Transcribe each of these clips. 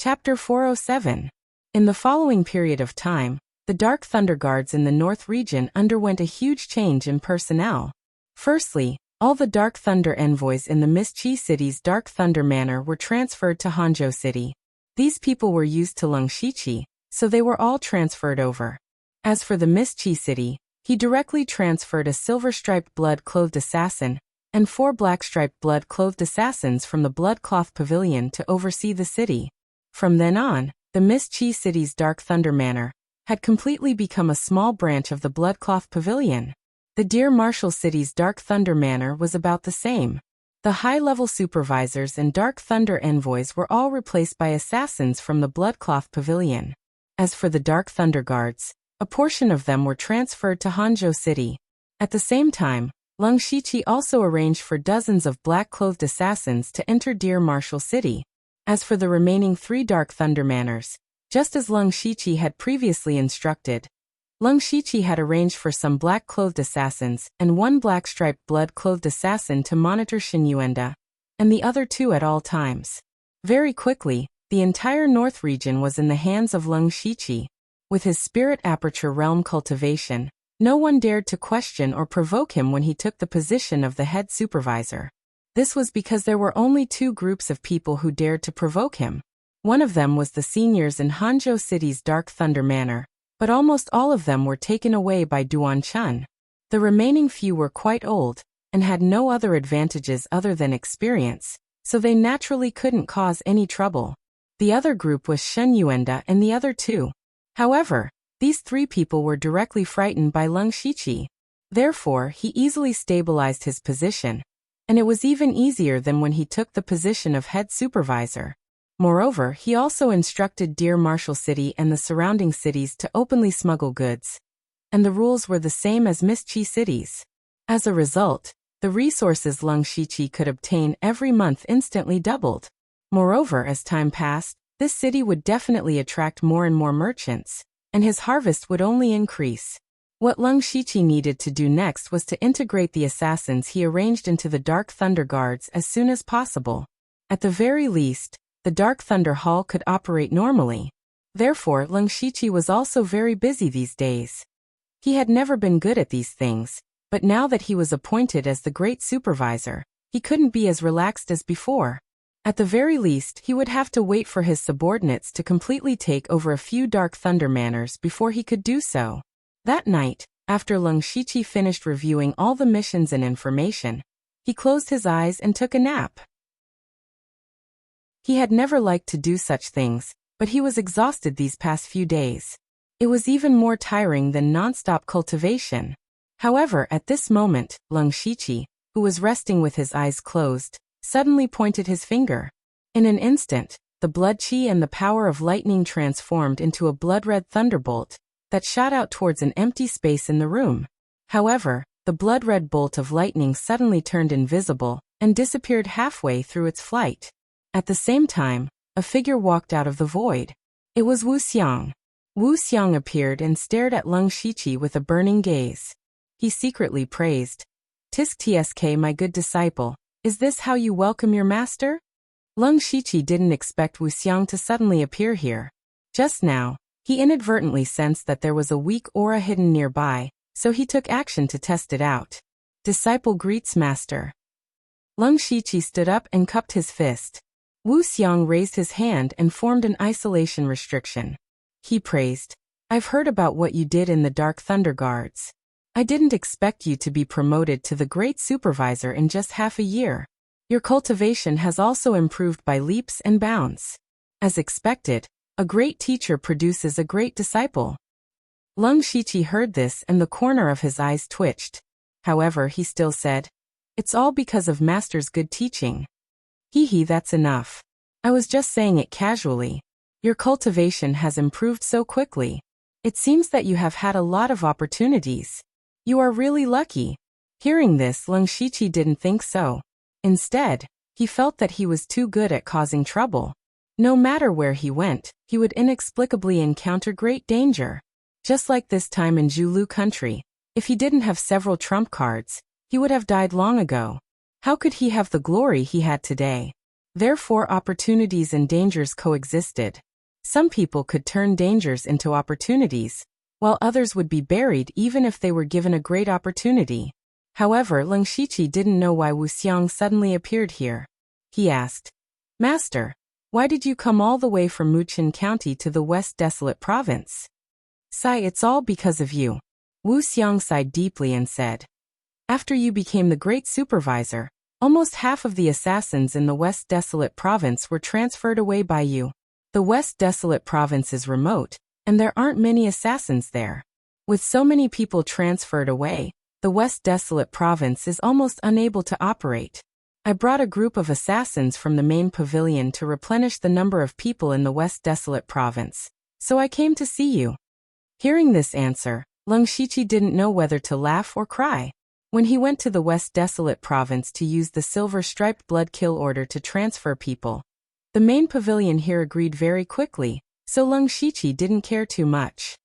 Chapter 407. In the following period of time, the Dark Thunder Guards in the North region underwent a huge change in personnel. Firstly, all the Dark Thunder envoys in the Mist Chi City's Dark Thunder Manor were transferred to Hanzhou City. These people were used to Leng Shiqi, so they were all transferred over. As for the Mist Chi City, he directly transferred a silver-striped blood-clothed assassin and 4 black-striped blood-clothed assassins from the Bloodcloth Pavilion to oversee the city. From then on, the Mist Chi City's Dark Thunder Manor had completely become a small branch of the Bloodcloth Pavilion. The Deer Marshal City's Dark Thunder Manor was about the same. The high-level supervisors and Dark Thunder envoys were all replaced by assassins from the Bloodcloth Pavilion. As for the Dark Thunder Guards, a portion of them were transferred to Hanzhou City. At the same time, Leng Shiqi also arranged for dozens of black-clothed assassins to enter Deer Marshal City. As for the remaining 3 Dark Thunder Manors, just as Leng Shiqi had previously instructed, Leng Shiqi had arranged for some black-clothed assassins and 1 black-striped blood-clothed assassin to monitor Xinyuenda, and the other 2 at all times. Very quickly, the entire North region was in the hands of Leng Shiqi. With his Spirit Aperture Realm cultivation, no one dared to question or provoke him when he took the position of the head supervisor. This was because there were only 2 groups of people who dared to provoke him. One of them was the seniors in Hanzhou City's Dark Thunder Manor, but almost all of them were taken away by Duan Chun. The remaining few were quite old, and had no other advantages other than experience, so they naturally couldn't cause any trouble. The other group was Shen Yuenda and the other 2. However, these 3 people were directly frightened by Leng Shiqi. Therefore, he easily stabilized his position, and it was even easier than when he took the position of head supervisor. Moreover, he also instructed Deer Marshal City and the surrounding cities to openly smuggle goods, and the rules were the same as Mist Chi cities. As a result, the resources Leng Shiqi could obtain every month instantly doubled. Moreover, as time passed, this city would definitely attract more and more merchants, and his harvest would only increase. What Leng Shiqi needed to do next was to integrate the assassins he arranged into the Dark Thunder Guards as soon as possible. At the very least, the Dark Thunder Hall could operate normally. Therefore, Leng Shiqi was also very busy these days. He had never been good at these things, but now that he was appointed as the great supervisor, he couldn't be as relaxed as before. At the very least, he would have to wait for his subordinates to completely take over a few Dark Thunder Manors before he could do so. That night, after Leng Shiqi finished reviewing all the missions and information, he closed his eyes and took a nap. He had never liked to do such things, but he was exhausted these past few days. It was even more tiring than non-stop cultivation. However, at this moment, Leng Shiqi, who was resting with his eyes closed, suddenly pointed his finger. In an instant, the blood chi and the power of lightning transformed into a blood-red thunderbolt that shot out towards an empty space in the room. However, the blood-red bolt of lightning suddenly turned invisible and disappeared halfway through its flight. At the same time, a figure walked out of the void. It was Wu Xiang. Wu Xiang appeared and stared at Leng Shiqi with a burning gaze. He secretly praised, "Tisk tsk, my good disciple, is this how you welcome your master?" Leng Shiqi didn't expect Wu Xiang to suddenly appear here. Just now, he inadvertently sensed that there was a weak aura hidden nearby, so he took action to test it out. Disciple greets master. Leng Shiqi stood up and cupped his fist. Wu Xiang raised his hand and formed an isolation restriction. He praised, "I've heard about what you did in the Dark Thunder Guards. I didn't expect you to be promoted to the great supervisor in just half a year. Your cultivation has also improved by leaps and bounds. As expected, a great teacher produces a great disciple." Leng Shiqi heard this and the corner of his eyes twitched. However, he still said, "It's all because of master's good teaching." "Hee, that's enough. I was just saying it casually. Your cultivation has improved so quickly. It seems that you have had a lot of opportunities. You are really lucky." Hearing this, Leng Shiqi didn't think so. Instead, he felt that he was too good at causing trouble. No matter where he went, he would inexplicably encounter great danger. Just like this time in Zhulu country, if he didn't have several trump cards, he would have died long ago. How could he have the glory he had today? Therefore, opportunities and dangers coexisted. Some people could turn dangers into opportunities, while others would be buried even if they were given a great opportunity. However, Leng Shiqi didn't know why Wu Xiang suddenly appeared here. He asked, "Master, why did you come all the way from Muqin County to the West Desolate Province?" "Sai, it's all because of you." Wu Xiang sighed deeply and said, "After you became the great supervisor, almost half of the assassins in the West Desolate Province were transferred away by you. The West Desolate Province is remote, and there aren't many assassins there. With so many people transferred away, the West Desolate Province is almost unable to operate. I brought a group of assassins from the main pavilion to replenish the number of people in the West Desolate Province, so I came to see you." Hearing this answer, Leng Shiqi didn't know whether to laugh or cry. When he went to the West Desolate Province to use the silver-striped blood kill order to transfer people, the main pavilion here agreed very quickly, so Leng Shiqi didn't care too much.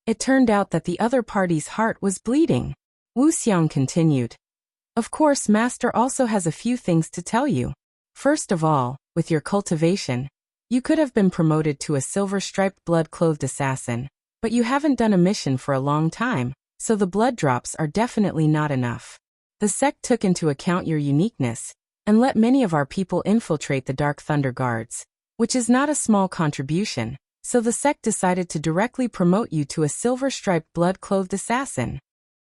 It turned out that the other party's heart was bleeding. Wu Xiang continued, "Of course, Master also has a few things to tell you. First of all, with your cultivation, you could have been promoted to a silver-striped blood-clothed assassin, but you haven't done a mission for a long time, so the blood drops are definitely not enough. The sect took into account your uniqueness, and let many of our people infiltrate the Dark Thunder Guards, which is not a small contribution, so the sect decided to directly promote you to a silver-striped blood-clothed assassin."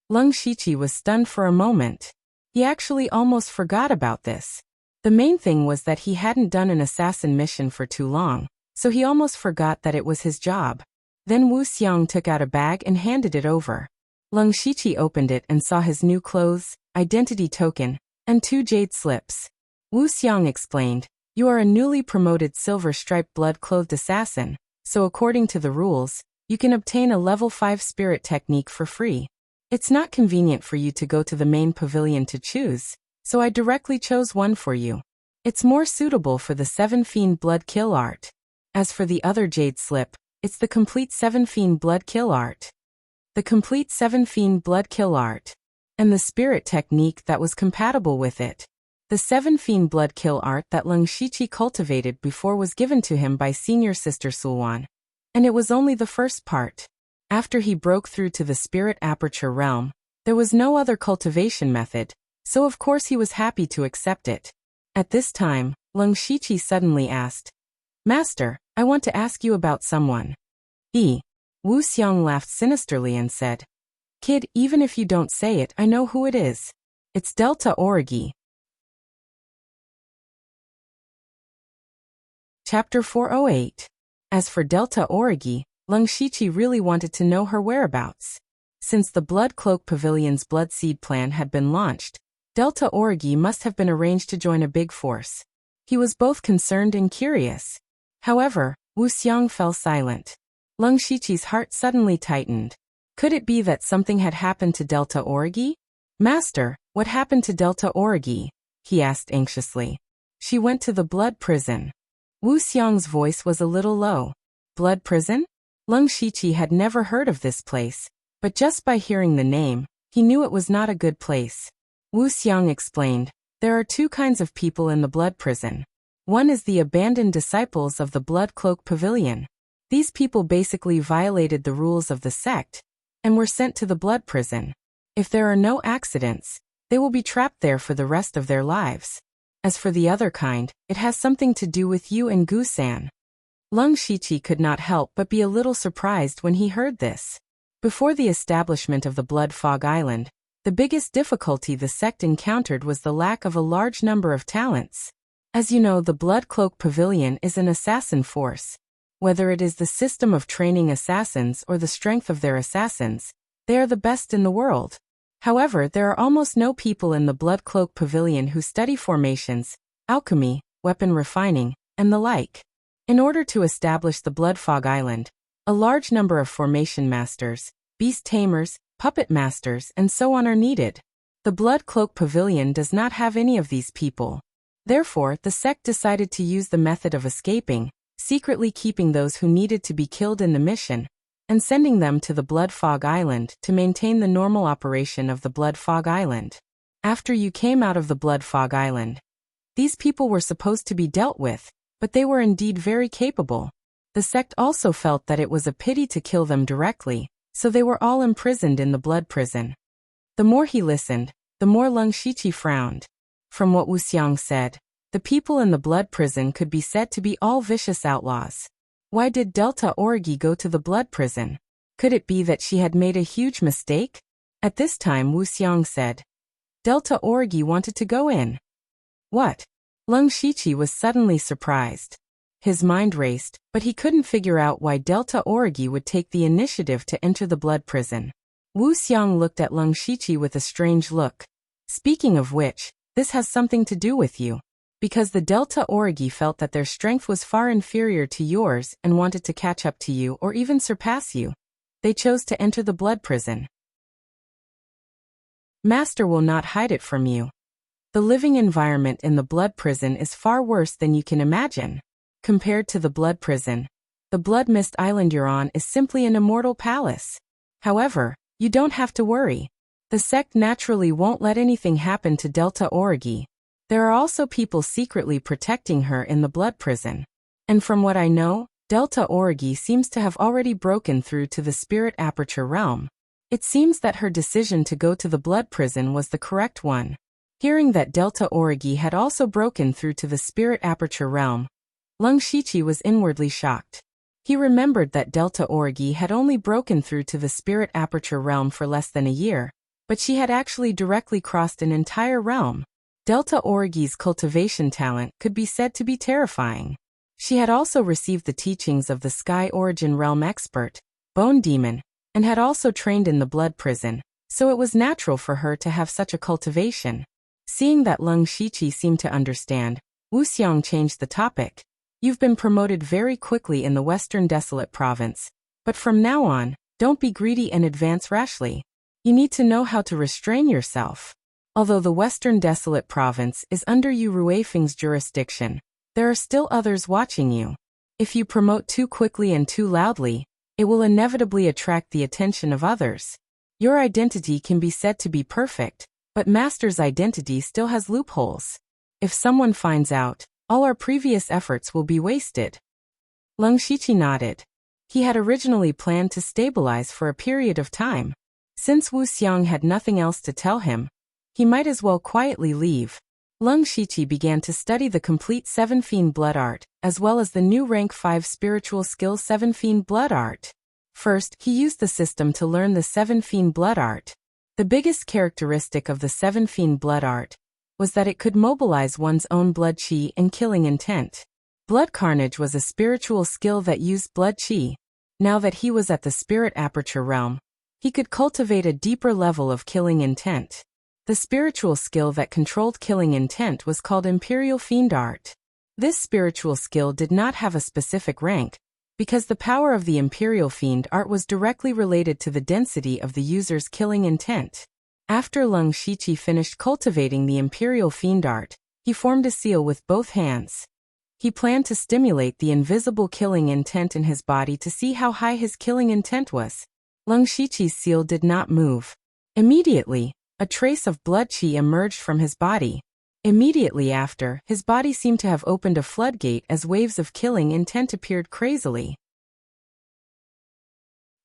Leng Shiqi was stunned for a moment. He actually almost forgot about this. The main thing was that he hadn't done an assassin mission for too long, so he almost forgot that it was his job. Then Wu Xiang took out a bag and handed it over. Leng Shiqi opened it and saw his new clothes, identity token, and 2 jade slips. Wu Xiang explained, "You are a newly promoted silver-striped blood-clothed assassin, so according to the rules, you can obtain a level 5 spirit technique for free. It's not convenient for you to go to the main pavilion to choose, so I directly chose one for you. It's more suitable for the 7 Fiend Blood Kill art. As for the other jade slip, it's the complete 7 Fiend Blood Kill art. The complete 7 Fiend Blood Kill art. And the spirit technique that was compatible with it. The 7 Fiend Blood Kill art that Leng Shiqi cultivated before was given to him by Senior Sister Sulwan. And it was only the first part. After he broke through to the Spirit Aperture realm, there was no other cultivation method, so of course he was happy to accept it. At this time, Leng Shiqi suddenly asked, "Master, I want to ask you about someone." Wu Xiang laughed sinisterly and said, "Kid, even if you don't say it, I know who it is. It's Delta Origi." Chapter 408. As for Delta Origi, Leng Shiqi really wanted to know her whereabouts. Since the Blood Cloak Pavilion's Blood Seed plan had been launched, Delta Origi must have been arranged to join a big force. He was both concerned and curious. However, Wu Xiang fell silent. Leng Shiqi's heart suddenly tightened. Could it be that something had happened to Delta Origi? "Master, what happened to Delta Origi?" he asked anxiously. "She went to the Blood Prison." Wu Xiang's voice was a little low. Blood Prison? Leng Shiqi had never heard of this place, but just by hearing the name, he knew it was not a good place. Wu Xiang explained, "There are 2 kinds of people in the Blood Prison. One is the abandoned disciples of the Blood Cloak Pavilion. These people basically violated the rules of the sect, and were sent to the Blood Prison. If there are no accidents, they will be trapped there for the rest of their lives. As for the other kind, it has something to do with you and Gusan." Leng Shiqi could not help but be a little surprised when he heard this. Before the establishment of the Blood Fog Island, the biggest difficulty the sect encountered was the lack of a large number of talents. As you know, the Blood Cloak Pavilion is an assassin force. Whether it is the system of training assassins or the strength of their assassins, they are the best in the world. However, there are almost no people in the Blood Cloak Pavilion who study formations, alchemy, weapon refining, and the like. In order to establish the Blood Fog Island, a large number of formation masters, beast tamers, puppet masters, and so on are needed. The Blood Cloak Pavilion does not have any of these people. Therefore, the sect decided to use the method of escaping, secretly keeping those who needed to be killed in the mission, and sending them to the Blood Fog Island to maintain the normal operation of the Blood Fog Island. After you came out of the Blood Fog Island, These people were supposed to be dealt with, but they were indeed very capable. The sect also felt that it was a pity to kill them directly, so they were all imprisoned in the blood prison. The more he listened, the more Leng Shiqi frowned. From what Wu Xiang said, the people in the blood prison could be said to be all vicious outlaws. Why did Delta Orgi go to the blood prison? Could it be that she had made a huge mistake? At this time Wu Xiang said, Delta Orgi wanted to go in. What? Leng Shiqi was suddenly surprised. His mind raced, but he couldn't figure out why Delta Orgi would take the initiative to enter the blood prison. Wu Xiang looked at Leng Shiqi with a strange look. Speaking of which, this has something to do with you. Because the Delta Orgi felt that their strength was far inferior to yours and wanted to catch up to you or even surpass you. They chose to enter the blood prison. Master will not hide it from you. The living environment in the blood prison is far worse than you can imagine. Compared to the blood prison, the Blood Mist Island you're on is simply an immortal palace. However, you don't have to worry. The sect naturally won't let anything happen to Delta Orgi. There are also people secretly protecting her in the blood prison. And from what I know, Delta Orgi seems to have already broken through to the spirit aperture realm. It seems that her decision to go to the blood prison was the correct one. Hearing that Delta Orgi had also broken through to the spirit aperture realm, Leng Shiqi was inwardly shocked. He remembered that Delta Orgi had only broken through to the spirit aperture realm for less than a year, but she had actually directly crossed an entire realm. Delta Orgi's cultivation talent could be said to be terrifying. She had also received the teachings of the Sky Origin Realm expert, Bone Demon, and had also trained in the blood prison, so it was natural for her to have such a cultivation. Seeing that Leng Shiqi seemed to understand, Wu Xiang changed the topic. You've been promoted very quickly in the Western Desolate Province, but from now on, don't be greedy and advance rashly. You need to know how to restrain yourself. Although the Western Desolate Province is under Yu Ruifeng's jurisdiction, there are still others watching you. If you promote too quickly and too loudly, it will inevitably attract the attention of others. Your identity can be said to be perfect, but Master's identity still has loopholes. If someone finds out, all our previous efforts will be wasted. Leng Shiqi nodded. He had originally planned to stabilize for a period of time. Since Wu Xiang had nothing else to tell him, he might as well quietly leave. Leng Shiqi began to study the complete 7 Fiend Blood Art, as well as the new Rank 5 Spiritual Skill 7 Fiend Blood Art. First, he used the system to learn the 7 Fiend Blood Art. The biggest characteristic of the 7 Fiend Blood Art was that it could mobilize one's own blood qi and killing intent. Blood Carnage was a spiritual skill that used blood qi. Now that he was at the spirit aperture realm, he could cultivate a deeper level of killing intent. The spiritual skill that controlled killing intent was called Imperial Fiend Art. This spiritual skill did not have a specific rank, because the power of the Imperial Fiend Art was directly related to the density of the user's killing intent. After Leng Shiqi finished cultivating the Imperial Fiend Art, he formed a seal with both hands. He planned to stimulate the invisible killing intent in his body to see how high his killing intent was. Leng Shiqi's seal did not move. Immediately, a trace of blood qi emerged from his body. Immediately after, his body seemed to have opened a floodgate as waves of killing intent appeared crazily.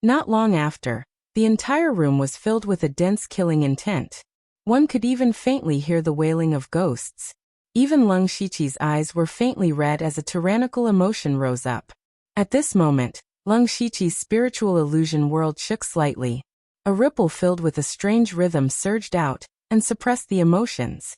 Not long after, the entire room was filled with a dense killing intent. One could even faintly hear the wailing of ghosts. Even Leng Shiqi's eyes were faintly red as a tyrannical emotion rose up. At this moment, Leng Shiqi's spiritual illusion world shook slightly. A ripple filled with a strange rhythm surged out and suppressed the emotions.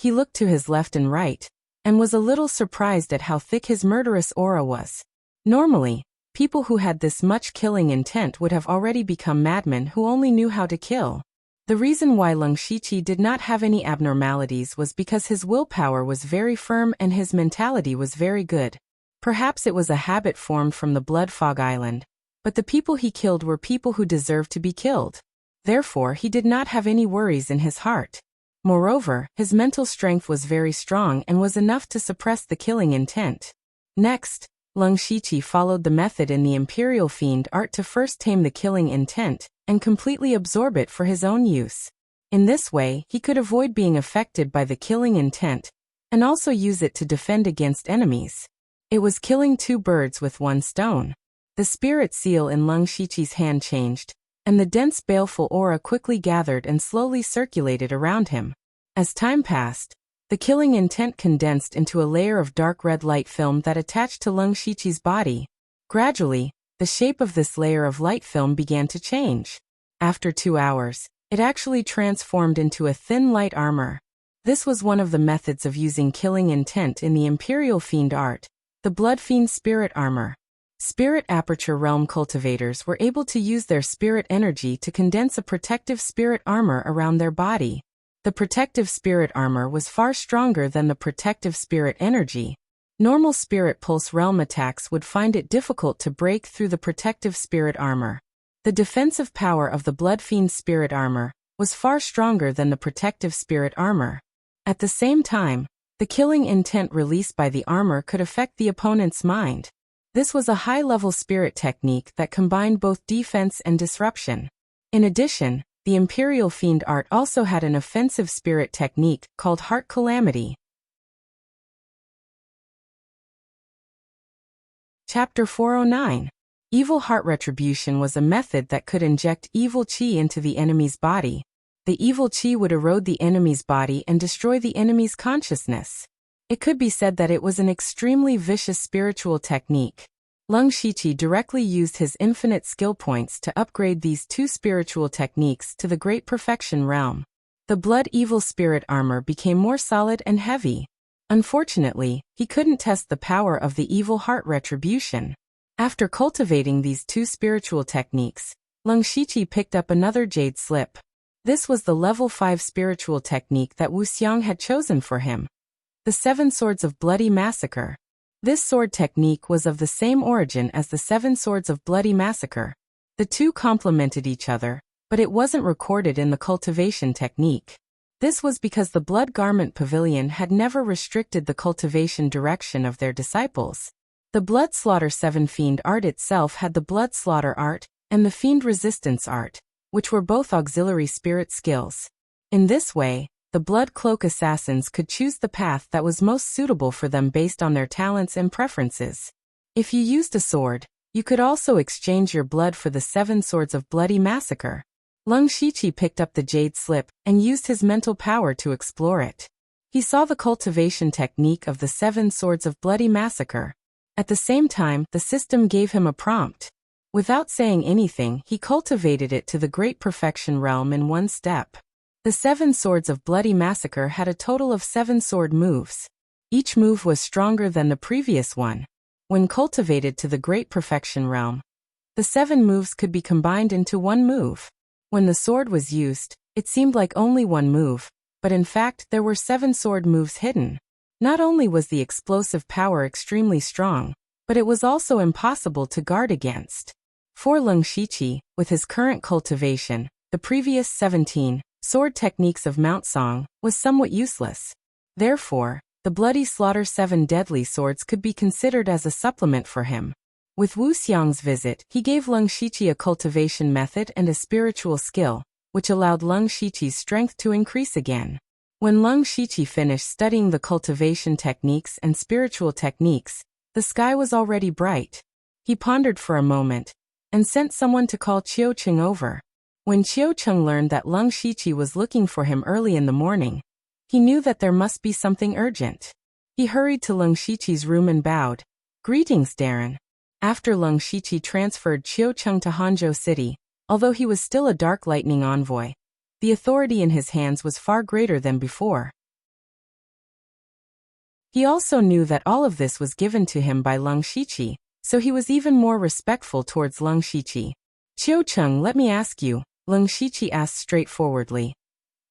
He looked to his left and right, and was a little surprised at how thick his murderous aura was. Normally, people who had this much killing intent would have already become madmen who only knew how to kill. The reason why Leng Shiqi did not have any abnormalities was because his willpower was very firm and his mentality was very good. Perhaps it was a habit formed from the Blood Fog Island, but the people he killed were people who deserved to be killed. Therefore, he did not have any worries in his heart. Moreover, his mental strength was very strong and was enough to suppress the killing intent. Next, Leng Shiqi followed the method in the Imperial Fiend Art to first tame the killing intent and completely absorb it for his own use. In this way, he could avoid being affected by the killing intent and also use it to defend against enemies. It was killing two birds with one stone. The spirit seal in Leng Shiqi's hand changed, and the dense baleful aura quickly gathered and slowly circulated around him. As time passed, the killing intent condensed into a layer of dark red light film that attached to Leng Shiqi's body. Gradually, the shape of this layer of light film began to change. After 2 hours, it actually transformed into a thin light armor. This was one of the methods of using killing intent in the Imperial Fiend art, the Blood Fiend Spirit Armor. Spirit Aperture Realm cultivators were able to use their spirit energy to condense a protective spirit armor around their body. The protective spirit armor was far stronger than the protective spirit energy. Normal spirit pulse realm attacks would find it difficult to break through the protective spirit armor. The defensive power of the Blood Fiend Spirit Armor was far stronger than the protective spirit armor. At the same time, the killing intent released by the armor could affect the opponent's mind. This was a high-level spirit technique that combined both defense and disruption. In addition, the Imperial Fiend art also had an offensive spirit technique called Heart Calamity. Chapter 409. Evil Heart Retribution was a method that could inject evil qi into the enemy's body. The evil qi would erode the enemy's body and destroy the enemy's consciousness. It could be said that it was an extremely vicious spiritual technique. Leng Shiqi directly used his infinite skill points to upgrade these two spiritual techniques to the Great Perfection realm. The Blood Evil Spirit Armor became more solid and heavy. Unfortunately, he couldn't test the power of the Evil Heart Retribution. After cultivating these two spiritual techniques, Leng Shiqi picked up another Jade Slip. This was the level 5 spiritual technique that Wu Xiang had chosen for him. The Seven Swords of Bloody Massacre. This sword technique was of the same origin as the Seven Swords of Bloody Massacre. The two complemented each other, but it wasn't recorded in the cultivation technique. This was because the Blood Garment Pavilion had never restricted the cultivation direction of their disciples. The Blood Slaughter 7 Fiend art itself had the Blood Slaughter art and the Fiend Resistance art, which were both auxiliary spirit skills. In this way, the Blood Cloak assassins could choose the path that was most suitable for them based on their talents and preferences. If you used a sword, you could also exchange your blood for the Seven Swords of Bloody Massacre. Leng Shiqi picked up the Jade Slip and used his mental power to explore it. He saw the cultivation technique of the Seven Swords of Bloody Massacre. At the same time, the system gave him a prompt. Without saying anything, he cultivated it to the Great Perfection realm in one step. The Seven Swords of Bloody Massacre had a total of 7 sword moves. Each move was stronger than the previous one. When cultivated to the Great Perfection realm, the 7 moves could be combined into one move. When the sword was used, it seemed like only one move, but in fact there were 7 sword moves hidden. Not only was the explosive power extremely strong, but it was also impossible to guard against. For Leng Shiqi, with his current cultivation, the previous 17 sword techniques of Mount Song was somewhat useless. Therefore, the Bloody Slaughter 7 deadly swords could be considered as a supplement for him. With Wu Xiang's visit, he gave Leng Shiqi a cultivation method and a spiritual skill, which allowed Leng Shiqi's strength to increase again. When Leng Shiqi finished studying the cultivation techniques and spiritual techniques, the sky was already bright. He pondered for a moment, and sent someone to call Qiu Cheng over. When Qiu Cheng learned that Leng Shiqi was looking for him early in the morning, he knew that there must be something urgent. He hurried to Leng Shiqi's room and bowed. "Greetings, Darren." After Leng Shiqi transferred Qiu Cheng to Hanzhou City, although he was still a Dark Lightning envoy, the authority in his hands was far greater than before. He also knew that all of this was given to him by Leng Shiqi, so he was even more respectful towards Leng Shiqi. "Qiu Cheng, let me ask you," Leng Shiqi asked straightforwardly.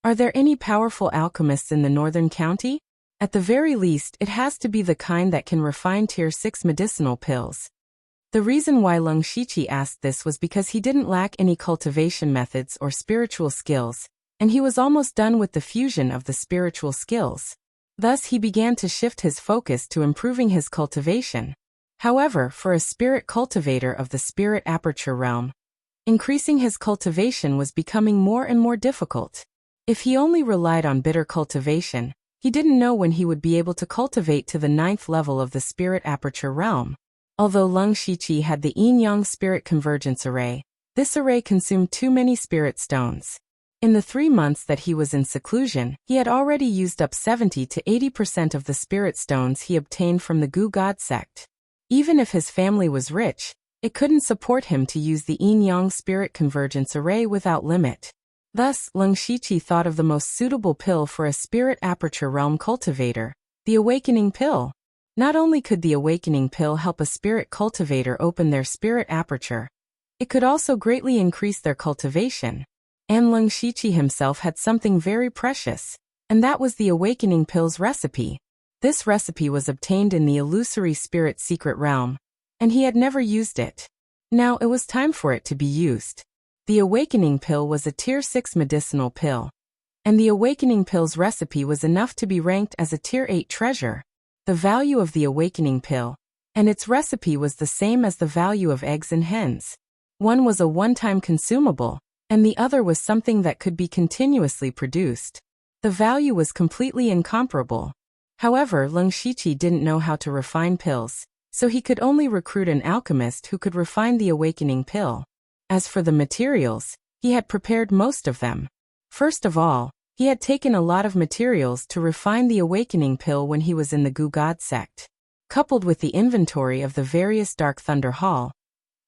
"Are there any powerful alchemists in the northern county? At the very least, it has to be the kind that can refine Tier 6 medicinal pills." The reason why Leng Shiqi asked this was because he didn't lack any cultivation methods or spiritual skills, and he was almost done with the fusion of the spiritual skills. Thus he began to shift his focus to improving his cultivation. However, for a spirit cultivator of the Spirit Aperture realm, increasing his cultivation was becoming more and more difficult. If he only relied on bitter cultivation, He didn't know when he would be able to cultivate to the 9th level of the Spirit Aperture realm. Although Leng Shiqi had the yin-yang Spirit Convergence Array, this array consumed too many Spirit Stones. In the 3 months that he was in seclusion, he had already used up 70 to 80% of the Spirit Stones he obtained from the Gu God sect. Even if his family was rich, it couldn't support him to use the yin-yang Spirit Convergence Array without limit. Thus, Leng Shiqi thought of the most suitable pill for a Spirit Aperture realm cultivator, the Awakening Pill. Not only could the Awakening Pill help a spirit cultivator open their spirit aperture, it could also greatly increase their cultivation. And Leng Shiqi himself had something very precious, and that was the Awakening Pill's recipe. This recipe was obtained in the illusory spirit secret realm, and he had never used it. Now it was time for it to be used. The Awakening Pill was a Tier 6 medicinal pill, and the Awakening Pill's recipe was enough to be ranked as a Tier 8 treasure. The value of the Awakening Pill and its recipe was the same as the value of eggs and hens. One was a one-time consumable, and the other was something that could be continuously produced. The value was completely incomparable. However, Leng Shiqi didn't know how to refine pills, so he could only recruit an alchemist who could refine the Awakening Pill. As for the materials, he had prepared most of them. First of all, he had taken a lot of materials to refine the Awakening Pill when he was in the Gu God sect. Coupled with the inventory of the various Dark Thunder Hall,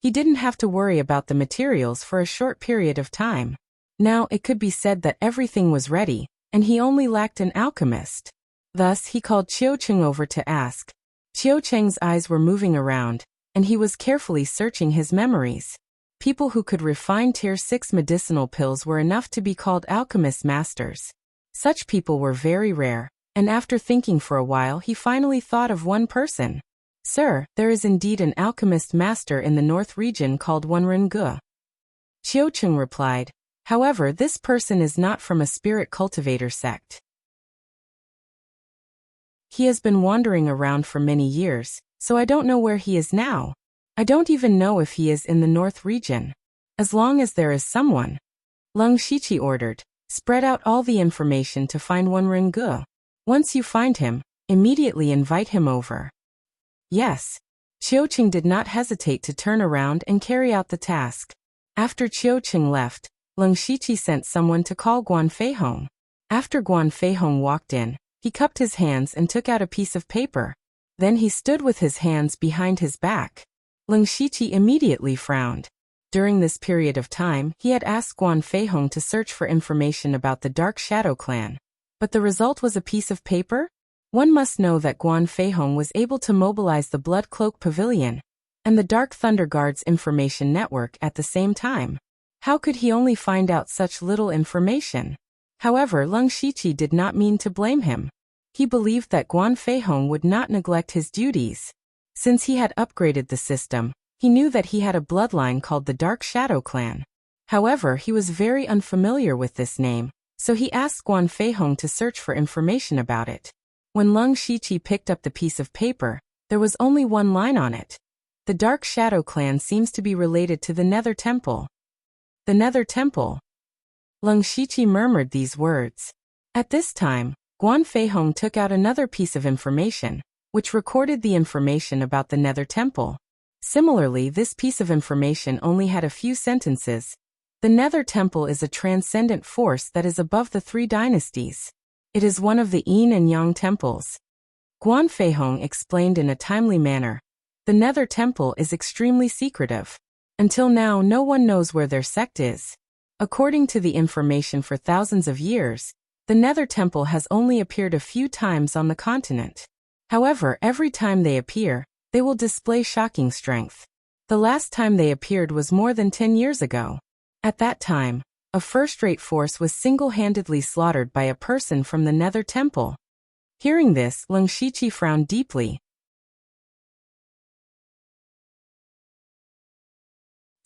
he didn't have to worry about the materials for a short period of time. Now it could be said that everything was ready, and he only lacked an alchemist. Thus he called Qiu Cheng over to ask. Qiu Cheng's eyes were moving around, and he was carefully searching his memories. People who could refine Tier 6 medicinal pills were enough to be called alchemist masters. Such people were very rare, and after thinking for a while he finally thought of one person. Sir, there is indeed an alchemist master in the North region called Wenren Gu. Qiu Cheng replied. However, this person is not from a spirit cultivator sect. He has been wandering around for many years, so I don't know where he is now. I don't even know if he is in the North region. As long as there is someone, Leng Shiqi ordered, spread out all the information to find Wenren Gu. Once you find him, immediately invite him over. Yes. Qiu Cheng did not hesitate to turn around and carry out the task. After Qiu Cheng left, Leng Shiqi sent someone to call Guan Feihong. After Guan Feihong walked in, he cupped his hands and took out a piece of paper. Then he stood with his hands behind his back. Leng Shiqi immediately frowned. During this period of time, he had asked Guan Feihong to search for information about the Dark Shadow Clan. But the result was a piece of paper? One must know that Guan Feihong was able to mobilize the Blood Cloak Pavilion and the Dark Thunder Guard's information network at the same time. How could he only find out such little information? However, Leng Shiqi did not mean to blame him. He believed that Guan Feihong would not neglect his duties. Since he had upgraded the system, he knew that he had a bloodline called the Dark Shadow Clan. However, he was very unfamiliar with this name, so he asked Guan Feihong to search for information about it. When Leng Shiqi picked up the piece of paper, there was only one line on it. The Dark Shadow Clan seems to be related to the Nether Temple. The Nether Temple. Leng Shiqi murmured these words. At this time, Guan Feihong took out another piece of information, which recorded the information about the Nether Temple. Similarly, this piece of information only had a few sentences. The Nether Temple is a transcendent force that is above the 3 dynasties. It is one of the Yin and Yang temples. Guan Feihong explained in a timely manner. The Nether Temple is extremely secretive. Until now, no one knows where their sect is. According to the information for thousands of years, the Nether Temple has only appeared a few times on the continent. However, every time they appear, they will display shocking strength. The last time they appeared was more than 10 years ago. At that time, a first-rate force was single-handedly slaughtered by a person from the Nether Temple. Hearing this, Leng Shiqi frowned deeply.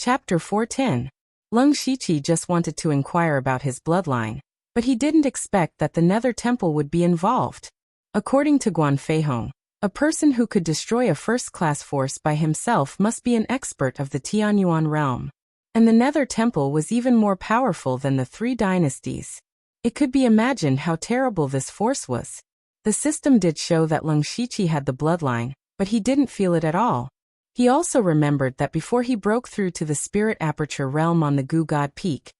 Chapter 410. Leng Shiqi just wanted to inquire about his bloodline, but he didn't expect that the Nether Temple would be involved. According to Guan Feihong, a person who could destroy a first-class force by himself must be an expert of the Tianyuan realm. And the Nether Temple was even more powerful than the 3 dynasties. It could be imagined how terrible this force was. The system did show that Leng Shiqi had the bloodline, but he didn't feel it at all. He also remembered that before he broke through to the spirit aperture realm on the Gu God Peak,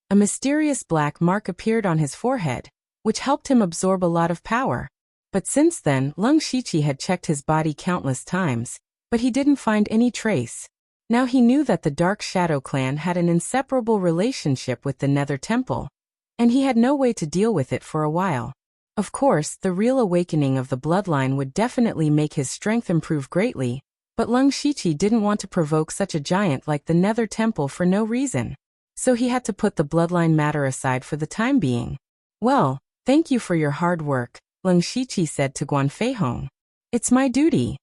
a mysterious black mark appeared on his forehead, which helped him absorb a lot of power. But since then, Leng Shiqi had checked his body countless times, but he didn't find any trace. Now he knew that the Dark Shadow clan had an inseparable relationship with the Nether Temple, and he had no way to deal with it for a while. Of course, the real awakening of the bloodline would definitely make his strength improve greatly, but Leng Shiqi didn't want to provoke such a giant like the Nether Temple for no reason. So he had to put the bloodline matter aside for the time being. Well, thank you for your hard work, Leng Shiqi said to Guan Feihong. It's my duty.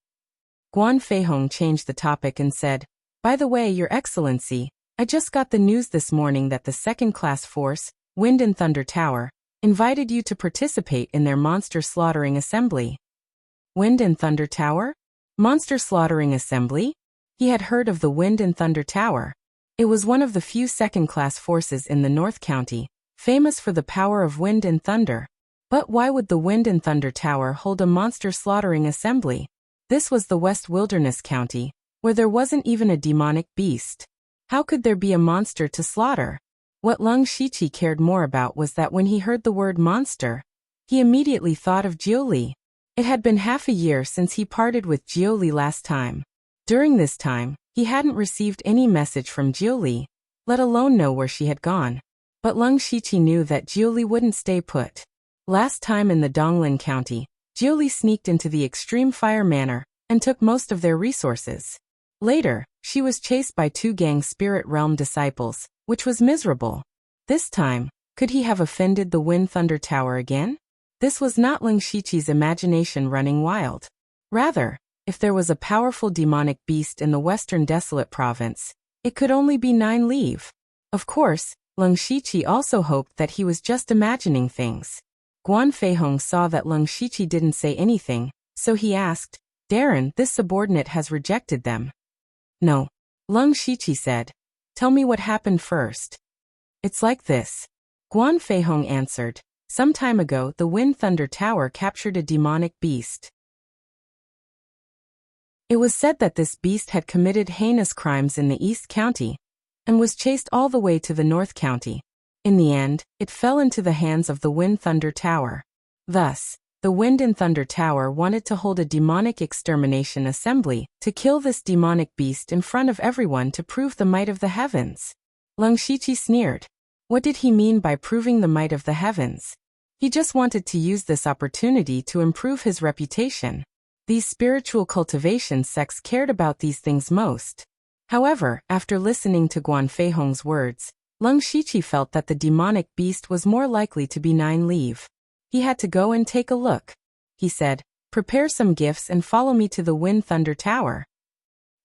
Guan Feihong changed the topic and said, by the way, Your Excellency, I just got the news this morning that the second-class force, Wind and Thunder Tower, invited you to participate in their monster slaughtering assembly. Wind and Thunder Tower? Monster slaughtering assembly? He had heard of the Wind and Thunder Tower. It was one of the few second-class forces in the North County, famous for the power of wind and thunder. But why would the Wind and Thunder Tower hold a monster slaughtering assembly? This was the West Wilderness County, where there wasn't even a demonic beast. How could there be a monster to slaughter? What Leng Shiqi cared more about was that when he heard the word monster, he immediately thought of Jiuli. It had been half a year since he parted with Jiuli last time. During this time, he hadn't received any message from Jiuli, let alone know where she had gone. But Leng Shiqi knew that Jiuli wouldn't stay put. Last time in the Donglin County, Jiuli sneaked into the Extreme Fire Manor and took most of their resources. Later, she was chased by 2 gang Spirit Realm disciples, which was miserable. This time, could he have offended the Wind Thunder Tower again? This was not Leng Shiqi's imagination running wild. Rather, if there was a powerful demonic beast in the Western Desolate Province, it could only be 9 Leave. Of course, Leng Shiqi also hoped that he was just imagining things. Guan Feihong saw that Leng Shiqi didn't say anything, so he asked, Darren, this subordinate has rejected them. No. Leng Shiqi said. Tell me what happened first. It's like this. Guan Feihong answered. Some time ago, the Wind Thunder Tower captured a demonic beast. It was said that this beast had committed heinous crimes in the East County and was chased all the way to the North County. In the end, it fell into the hands of the Wind Thunder Tower. Thus, the Wind and Thunder Tower wanted to hold a demonic extermination assembly to kill this demonic beast in front of everyone to prove the might of the heavens. Leng Shiqi sneered. What did he mean by proving the might of the heavens? He just wanted to use this opportunity to improve his reputation. These spiritual cultivation sects cared about these things most. However, after listening to Guan Feihong's words, Leng Shiqi felt that the demonic beast was more likely to be 9 Leave. He had to go and take a look. He said, prepare some gifts and follow me to the Wind Thunder Tower.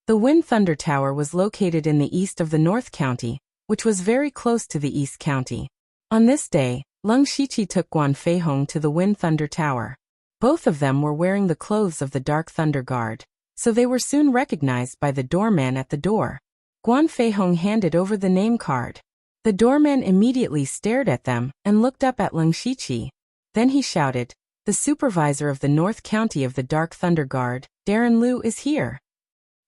The Wind Thunder Tower was located in the east of the North County, which was very close to the East County. On this day, Leng Shiqi took Guan Feihong to the Wind Thunder Tower. Both of them were wearing the clothes of the Dark Thunder Guard, so they were soon recognized by the doorman at the door. Guan Feihong handed over the name card. The doorman immediately stared at them and looked up at Leng Shiqi. Then he shouted, the supervisor of the North County of the Dark Thunder Guard, Darren Liu, is here.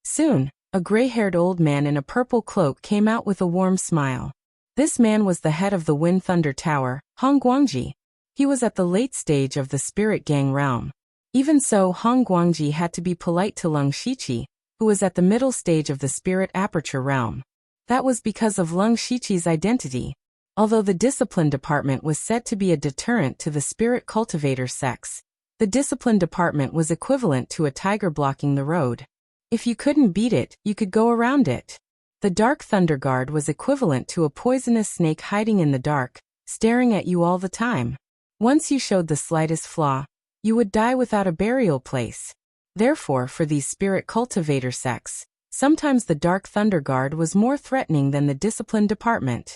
Soon, a gray-haired old man in a purple cloak came out with a warm smile. This man was the head of the Wind Thunder Tower, Hong Guangji. He was at the late stage of the Spirit Gang realm. Even so, Hong Guangji had to be polite to Leng Shiqi, who was at the middle stage of the Spirit Aperture realm. That was because of Leng Shiqi's identity. Although the Discipline Department was said to be a deterrent to the Spirit Cultivator sects, the Discipline Department was equivalent to a tiger blocking the road. If you couldn't beat it, you could go around it. The Dark Thunder Guard was equivalent to a poisonous snake hiding in the dark, staring at you all the time. Once you showed the slightest flaw, you would die without a burial place. Therefore, for these Spirit Cultivator sects, sometimes the Dark Thunder Guard was more threatening than the Discipline Department.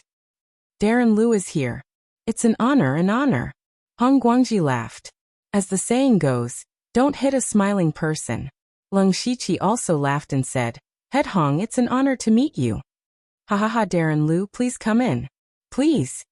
Darren Liu is here. It's an honor, an honor. Hong Guangji laughed. As the saying goes, don't hit a smiling person. Leng Shiqi also laughed and said, Head Hong, it's an honor to meet you. Ha ha ha, Darren Liu, please come in. Please.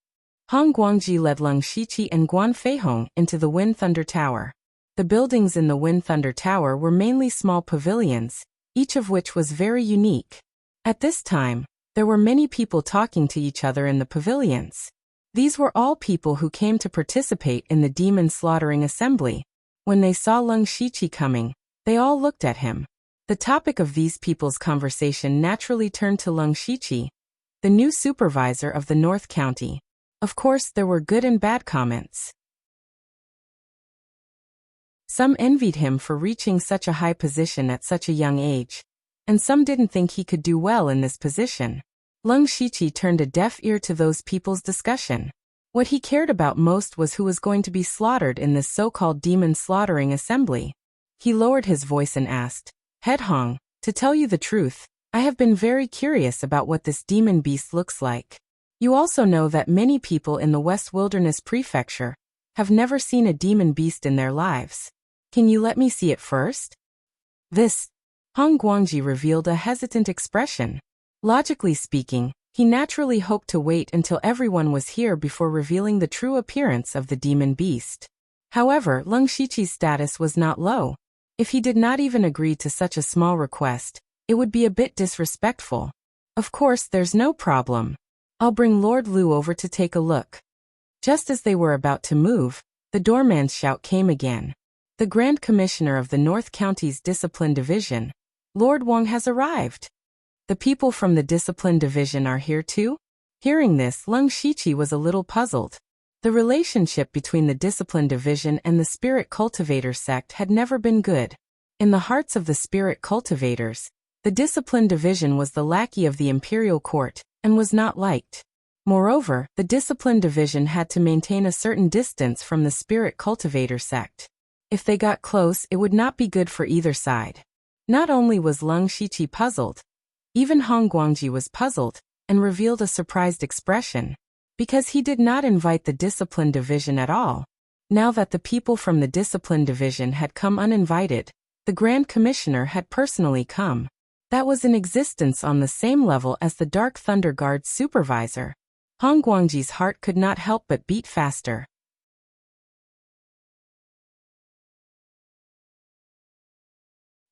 Hong Guangji led Leng Shiqi and Guan Feihong into the Wind Thunder Tower. The buildings in the Wind Thunder Tower were mainly small pavilions, each of which was very unique. At this time, there were many people talking to each other in the pavilions. These were all people who came to participate in the demon slaughtering assembly. When they saw Leng Shiqi coming, they all looked at him. The topic of these people's conversation naturally turned to Leng Shiqi, the new supervisor of the North County. Of course, there were good and bad comments. Some envied him for reaching such a high position at such a young age, and some didn't think he could do well in this position. Leng Shiqi turned a deaf ear to those people's discussion. What he cared about most was who was going to be slaughtered in this so-called demon slaughtering assembly. He lowered his voice and asked, "Head Hong, to tell you the truth, I have been very curious about what this demon beast looks like. You also know that many people in the West Wilderness Prefecture have never seen a demon beast in their lives. Can you let me see it first?" This, Hong Guangji revealed a hesitant expression. Logically speaking, he naturally hoped to wait until everyone was here before revealing the true appearance of the demon beast. However, Leng Shiqi's status was not low. If he did not even agree to such a small request, it would be a bit disrespectful. "Of course, there's no problem. I'll bring Lord Lu over to take a look." Just as they were about to move, the doorman's shout came again. "The Grand Commissioner of the North County's Discipline Division, Lord Wang, has arrived. The people from the Discipline Division are here too?" Hearing this, Leng Shiqi was a little puzzled. The relationship between the Discipline Division and the Spirit Cultivator sect had never been good. In the hearts of the Spirit Cultivators, the Discipline Division was the lackey of the Imperial Court, and was not liked. Moreover, the Discipline Division had to maintain a certain distance from the Spirit Cultivator sect. If they got close, it would not be good for either side. Not only was Leng Shiqi puzzled, even Hong Guangji was puzzled, and revealed a surprised expression, because he did not invite the Discipline Division at all. Now that the people from the Discipline Division had come uninvited, the Grand Commissioner had personally come. That was in existence on the same level as the Dark Thunder Guard's supervisor. Hong Guangji's heart could not help but beat faster.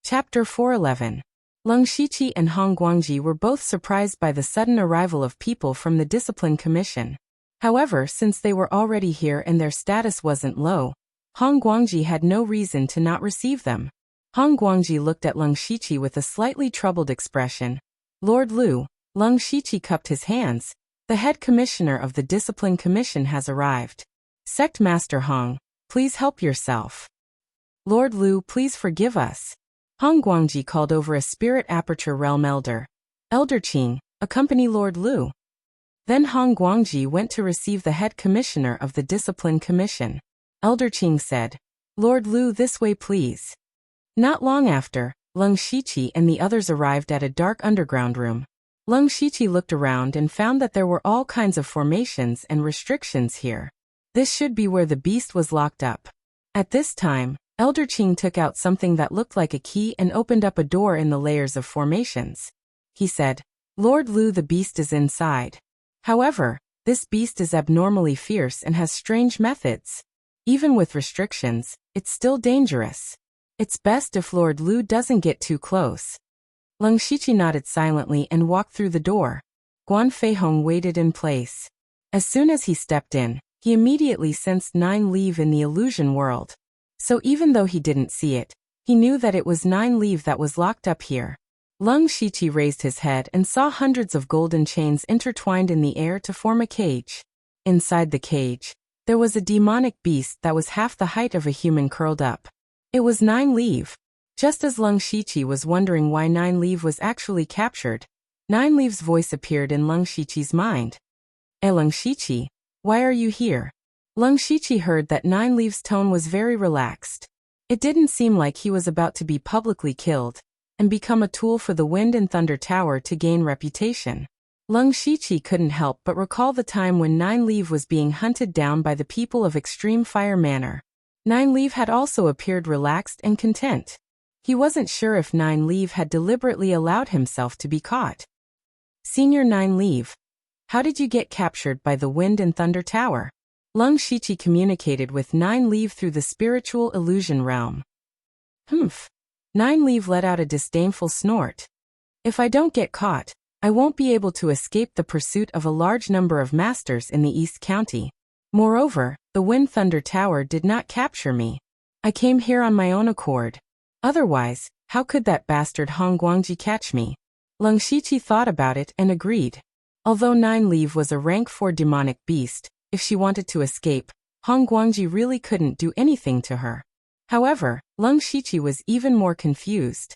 Chapter 411. Leng Shiqi and Hong Guangji were both surprised by the sudden arrival of people from the Discipline Commission. However, since they were already here and their status wasn't low, Hong Guangji had no reason to not receive them. Hong Guangji looked at Leng Shiqi with a slightly troubled expression. "Lord Lu," Leng Shiqi cupped his hands, "the head commissioner of the Discipline Commission has arrived. Sect Master Hong, please help yourself. Lord Lu, please forgive us." Hong Guangji called over a Spirit Aperture Realm Elder. "Elder Qing, accompany Lord Lu." Then Hong Guangji went to receive the head commissioner of the Discipline Commission. Elder Qing said, "Lord Lu, this way please." Not long after, Leng Shiqi and the others arrived at a dark underground room. Leng Shiqi looked around and found that there were all kinds of formations and restrictions here. This should be where the beast was locked up. At this time, Elder Qing took out something that looked like a key and opened up a door in the layers of formations. He said, "Lord Lu, the beast is inside. However, this beast is abnormally fierce and has strange methods. Even with restrictions, it's still dangerous. It's best if Lord Lu doesn't get too close." Leng Shiqi nodded silently and walked through the door. Guan Feihong waited in place. As soon as he stepped in, he immediately sensed 9 Leave in the illusion world. So even though he didn't see it, he knew that it was 9 Leave that was locked up here. Leng Shiqi raised his head and saw hundreds of golden chains intertwined in the air to form a cage. Inside the cage, there was a demonic beast that was half the height of a human curled up. It was 9 Leave. Just as Leng Shiqi was wondering why 9 Leave was actually captured, 9 Leave's voice appeared in Leng Shiqi's mind. Leng Shiqi, why are you here?" Leng Shiqi heard that 9 Leave's tone was very relaxed. It didn't seem like he was about to be publicly killed and become a tool for the Wind and Thunder Tower to gain reputation. Leng Shiqi couldn't help but recall the time when 9 Leave was being hunted down by the people of Extreme Fire Manor. 9 Leave had also appeared relaxed and content. He wasn't sure if 9 Leave had deliberately allowed himself to be caught. "Senior 9 Leave, how did you get captured by the Wind and Thunder Tower?" Lung Shiqi communicated with Nine Leaf through the spiritual illusion realm. Humph. Nine Leaf let out a disdainful snort. If I don't get caught, I won't be able to escape the pursuit of a large number of masters in the East County. Moreover, the Wind Thunder Tower did not capture me. I came here on my own accord. Otherwise, how could that bastard Hong Guangji catch me? Lung Shiqi thought about it and agreed. Although Nine Leaf was a rank 4 demonic beast, if she wanted to escape, Hong Guangji really couldn't do anything to her. However, Lung Shiqi was even more confused.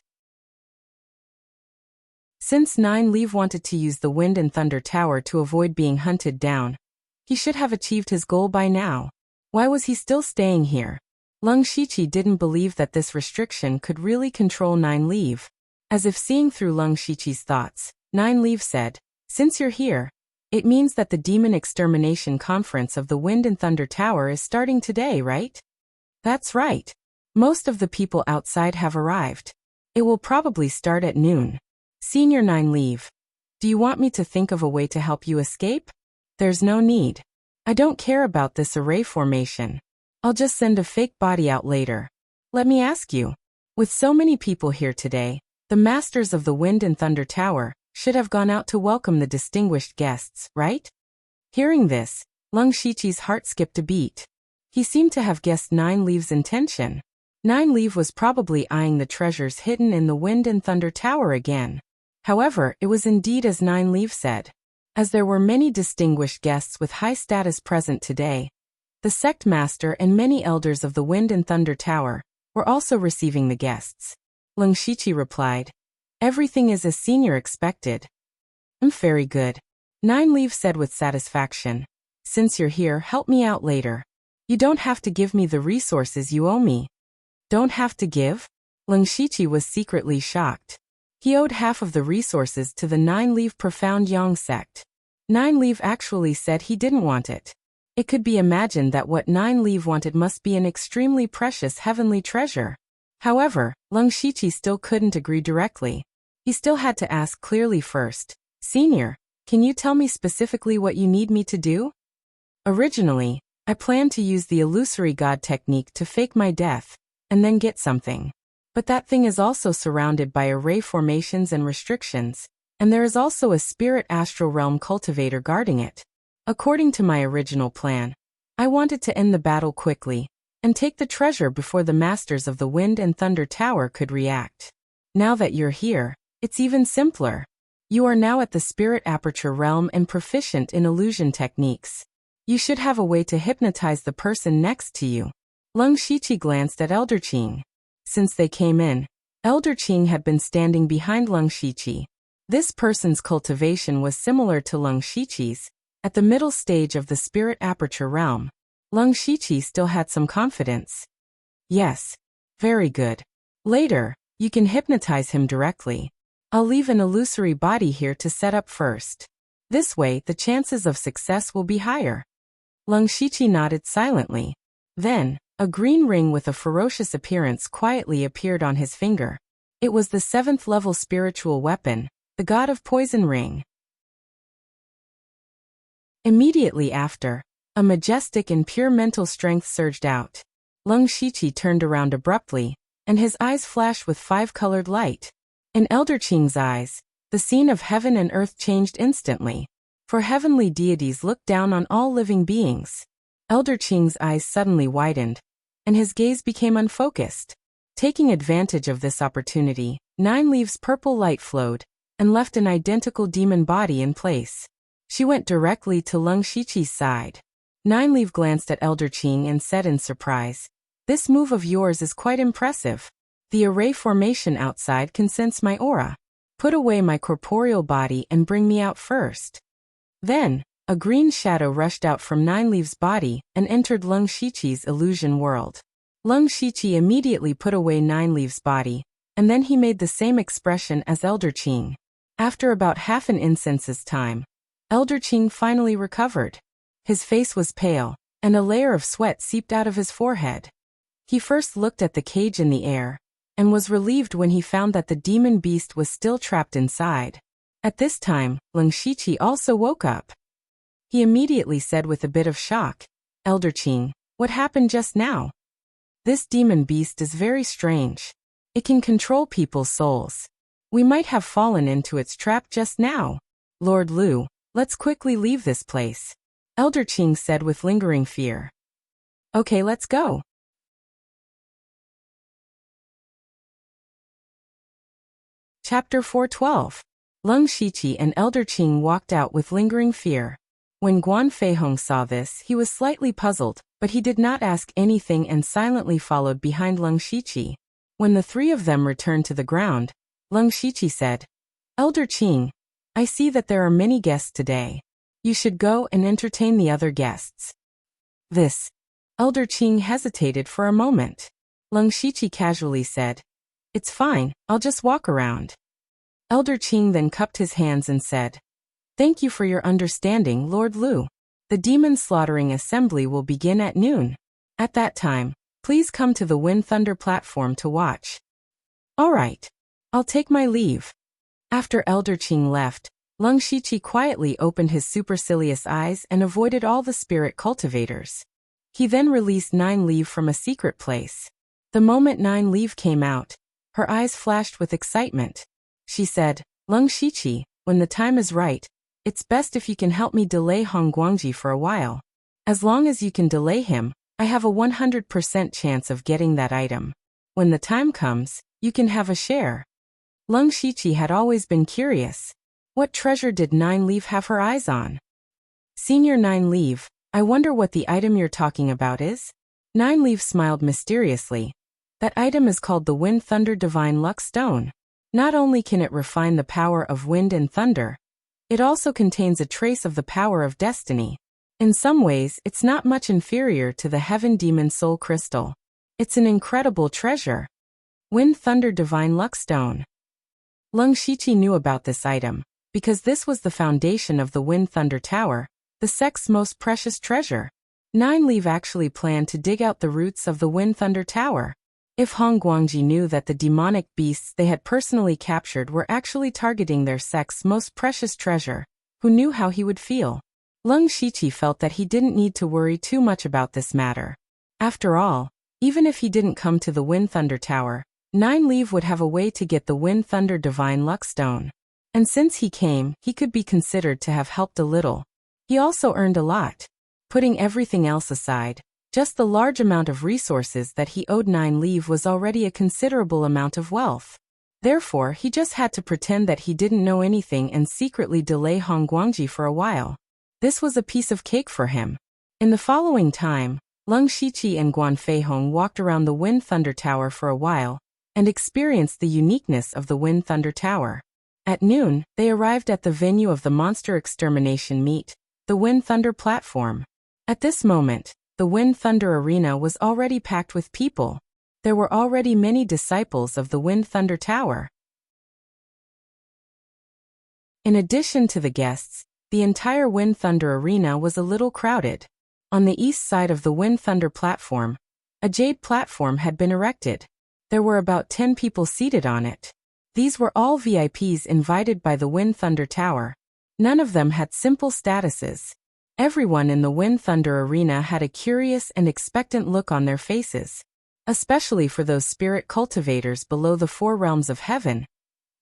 Since Nine Leaf wanted to use the Wind and Thunder Tower to avoid being hunted down, he should have achieved his goal by now. Why was he still staying here? Lung Shiqi didn't believe that this restriction could really control Nine Leaf. As if seeing through Lung Shiqi's thoughts, Nine Leaf said, "Since you're here, it means that the Demon Extermination Conference of the Wind and Thunder Tower is starting today, right?" "That's right. Most of the people outside have arrived. It will probably start at noon. Senior Nine Leaf, do you want me to think of a way to help you escape?" "There's no need. I don't care about this array formation. I'll just send a fake body out later. Let me ask you, with so many people here today, the Masters of the Wind and Thunder Tower should have gone out to welcome the distinguished guests, right?" Hearing this, Lung Shiqi's heart skipped a beat. He seemed to have guessed Nine Leaf's intention. Nine Leaf was probably eyeing the treasures hidden in the Wind and Thunder Tower again. However, it was indeed as Nine Leaf said. As there were many distinguished guests with high status present today, the sect master and many elders of the Wind and Thunder Tower were also receiving the guests. Lung Shiqi replied, "Everything is as senior expected." "Very good," Nine Leaf said with satisfaction. "Since you're here, help me out later. You don't have to give me the resources you owe me." "Don't have to give?" Lung Shiqi was secretly shocked. He owed half of the resources to the Nine Leaf Profound Yang sect. Nine Leaf actually said he didn't want it. It could be imagined that what Nine Leaf wanted must be an extremely precious heavenly treasure. However, Lung Shiqi still couldn't agree directly. He still had to ask clearly first. "Senior, can you tell me specifically what you need me to do?" "Originally, I planned to use the illusory god technique to fake my death, and then get something. But that thing is also surrounded by array formations and restrictions, and there is also a spirit astral realm cultivator guarding it. According to my original plan, I wanted to end the battle quickly, and take the treasure before the Masters of the Wind and Thunder Tower could react. Now that you're here, it's even simpler. You are now at the Spirit Aperture realm and proficient in illusion techniques. You should have a way to hypnotize the person next to you." Lung Shiqi glanced at Elder Qing. Since they came in, Elder Qing had been standing behind Lung Shiqi. This person's cultivation was similar to Lung Shiqi's, at the middle stage of the Spirit Aperture realm. Lung Shiqi still had some confidence. "Yes. Very good. Later, you can hypnotize him directly. I'll leave an illusory body here to set up first. This way, the chances of success will be higher." Lung Shiqi nodded silently. Then, a green ring with a ferocious appearance quietly appeared on his finger. It was the 7th level spiritual weapon, the God of Poison Ring. Immediately after, a majestic and pure mental strength surged out. Lung Shiqi turned around abruptly, and his eyes flashed with 5-colored light. In Elder Qing's eyes, the scene of heaven and earth changed instantly, for heavenly deities looked down on all living beings. Elder Qing's eyes suddenly widened, and his gaze became unfocused. Taking advantage of this opportunity, Nine Leaf's purple light flowed, and left an identical demon body in place. She went directly to Lung Shiqi's side. Nine Leaf glanced at Elder Qing and said in surprise, "This move of yours is quite impressive. The array formation outside can sense my aura. Put away my corporeal body and bring me out first." Then, a green shadow rushed out from Nine Leaf's body and entered Lung Shiqi's illusion world. Lung Shiqi immediately put away Nine Leaf's body, and then he made the same expression as Elder Qing. After about half an instance's time, Elder Qing finally recovered. His face was pale, and a layer of sweat seeped out of his forehead. He first looked at the cage in the air, and was relieved when he found that the demon beast was still trapped inside. At this time, Lung Shiqi also woke up. He immediately said with a bit of shock, Elder Qing, what happened just now? This demon beast is very strange. It can control people's souls. We might have fallen into its trap just now. Lord Lu, let's quickly leave this place. Elder Qing said with lingering fear. Okay, let's go. Chapter 412. Leng Shiqi and Elder Qing walked out with lingering fear. When Guan Feihong saw this, he was slightly puzzled, but he did not ask anything and silently followed behind Leng Shiqi. When the three of them returned to the ground, Leng Shiqi said, Elder Qing, I see that there are many guests today. You should go and entertain the other guests. Elder Qing hesitated for a moment. Leng Shiqi casually said, It's fine, I'll just walk around. Elder Qing then cupped his hands and said, Thank you for your understanding, Lord Lu. The demon slaughtering assembly will begin at noon. At that time, please come to the Wind Thunder platform to watch. All right. I'll take my leave. After Elder Qing left, Leng Shiqi quietly opened his supercilious eyes and avoided all the spirit cultivators. He then released Nine Leaf from a secret place. The moment Nine Leaf came out, her eyes flashed with excitement. She said, Leng Shiqi, when the time is right, it's best if you can help me delay Hong Guangji for a while. As long as you can delay him, I have a 100% chance of getting that item. When the time comes, you can have a share. Leng Shiqi had always been curious. What treasure did Nine Leaf have her eyes on? Senior Nine Leaf, I wonder what the item you're talking about is? Nine Leaf smiled mysteriously. That item is called the Wind Thunder Divine Luck Stone. Not only can it refine the power of wind and thunder, it also contains a trace of the power of destiny. In some ways, it's not much inferior to the Heaven Demon Soul Crystal. It's an incredible treasure. Wind Thunder Divine Luck Stone. Leng Shiqi knew about this item, because this was the foundation of the Wind Thunder Tower, the sect's most precious treasure. Nine Leaf actually planned to dig out the roots of the Wind Thunder Tower. If Hong Guangji knew that the demonic beasts they had personally captured were actually targeting their sect's most precious treasure, who knew how he would feel? Leng Shiqi felt that he didn't need to worry too much about this matter. After all, even if he didn't come to the Wind Thunder Tower, Nine Leaf would have a way to get the Wind Thunder Divine Luck Stone. And since he came, he could be considered to have helped a little. He also earned a lot. Putting everything else aside, just the large amount of resources that he owed Nine Leaf was already a considerable amount of wealth. Therefore, he just had to pretend that he didn't know anything and secretly delay Hong Guangji for a while. This was a piece of cake for him. In the following time, Leng Shiqi and Guan Feihong walked around the Wind Thunder Tower for a while and experienced the uniqueness of the Wind Thunder Tower. At noon, they arrived at the venue of the monster extermination meet, the Wind Thunder platform. At this moment, the Wind Thunder Arena was already packed with people. There were already many disciples of the Wind Thunder Tower. In addition to the guests, the entire Wind Thunder Arena was a little crowded. On the east side of the Wind Thunder platform, a jade platform had been erected. There were about 10 people seated on it. These were all VIPs invited by the Wind Thunder Tower. None of them had simple statuses. Everyone in the Wind Thunder Arena had a curious and expectant look on their faces. Especially for those spirit cultivators below the four realms of heaven.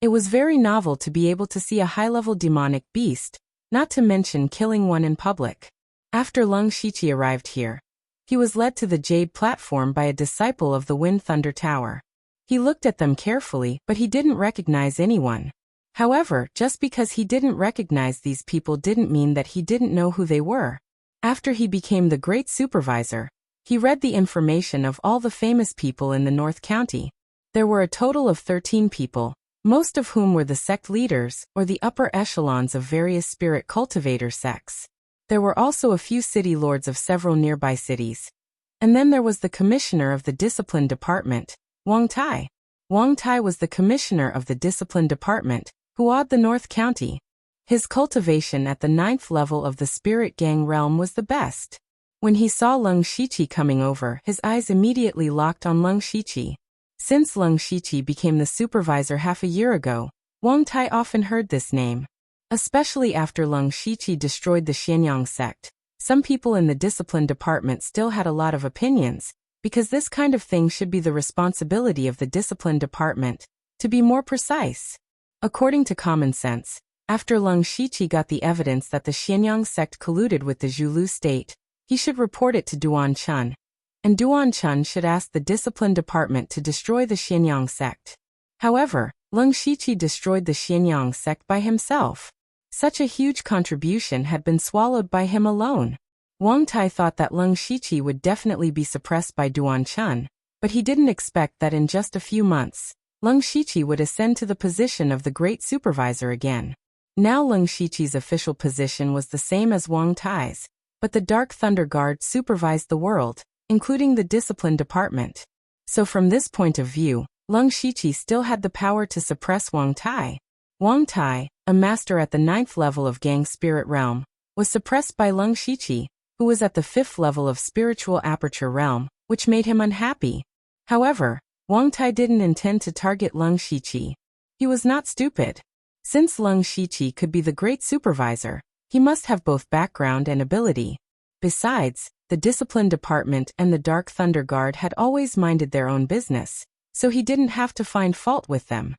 It was very novel to be able to see a high-level demonic beast, not to mention killing one in public. After Leng Shiqi arrived here, he was led to the jade platform by a disciple of the Wind Thunder Tower. He looked at them carefully, but he didn't recognize anyone. However, just because he didn't recognize these people didn't mean that he didn't know who they were. After he became the great supervisor, he read the information of all the famous people in the North County. There were a total of 13 people, most of whom were the sect leaders or the upper echelons of various spirit cultivator sects. There were also a few city lords of several nearby cities. And then there was the commissioner of the discipline department, Wang Tai. Wang Tai was the commissioner of the discipline department, who awed the North County. His cultivation at the 9th level of the Spirit Gang realm was the best. When he saw Leng Shiqi coming over, his eyes immediately locked on Leng Shiqi. Since Leng Shiqi became the supervisor half a year ago, Wang Tai often heard this name. Especially after Leng Shiqi destroyed the Xianyang sect, Some people in the discipline department still had a lot of opinions, because this kind of thing should be the responsibility of the discipline department, to be more precise. According to common sense, after Leng Shiqi got the evidence that the Xianyang sect colluded with the Zhulu state, he should report it to Duan Chun, and Duan Chun should ask the discipline department to destroy the Xianyang sect. However, Leng Shiqi destroyed the Xianyang sect by himself. Such a huge contribution had been swallowed by him alone. Wang Tai thought that Leng Shiqi would definitely be suppressed by Duan Chun, but he didn't expect that in just a few months, Leng Shiqi would ascend to the position of the great supervisor again. Now Leng Shiqi's official position was the same as Wang Tai's, but the Dark Thunder Guard supervised the world, including the discipline department. So from this point of view, Leng Shiqi still had the power to suppress Wang Tai. Wang Tai, a master at the 9th level of Gang Spirit Realm, was suppressed by Leng Shiqi, who was at the 5th level of Spiritual Aperture Realm, which made him unhappy. However, Wang Tai didn't intend to target Leng Shiqi. He was not stupid. Since Leng Shiqi could be the great supervisor, he must have both background and ability. Besides, the discipline department and the Dark Thunder Guard had always minded their own business, so he didn't have to find fault with them.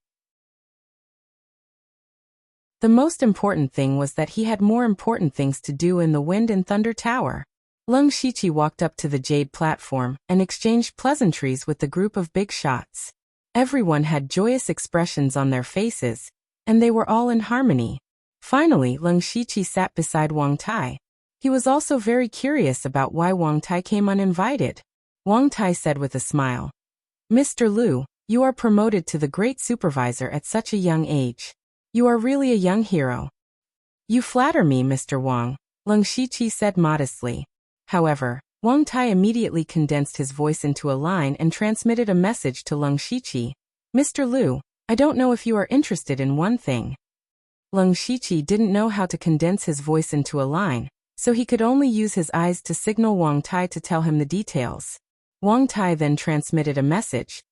The most important thing was that he had more important things to do in the Wind and Thunder Tower. Leng Shiqi walked up to the jade platform and exchanged pleasantries with the group of big shots. Everyone had joyous expressions on their faces, and they were all in harmony. Finally, Leng Shiqi sat beside Wang Tai. He was also very curious about why Wang Tai came uninvited. Wang Tai said with a smile, "Mr. Liu, you are promoted to the great supervisor at such a young age. You are really a young hero." "You flatter me, Mr. Wang," Leng Shiqi said modestly. However, Wang Tai immediately condensed his voice into a line and transmitted a message to Leng Shiqi. "Mr. Liu, I don't know if you are interested in one thing." Leng Shiqi didn't know how to condense his voice into a line, so he could only use his eyes to signal Wang Tai to tell him the details. Wang Tai then transmitted a message.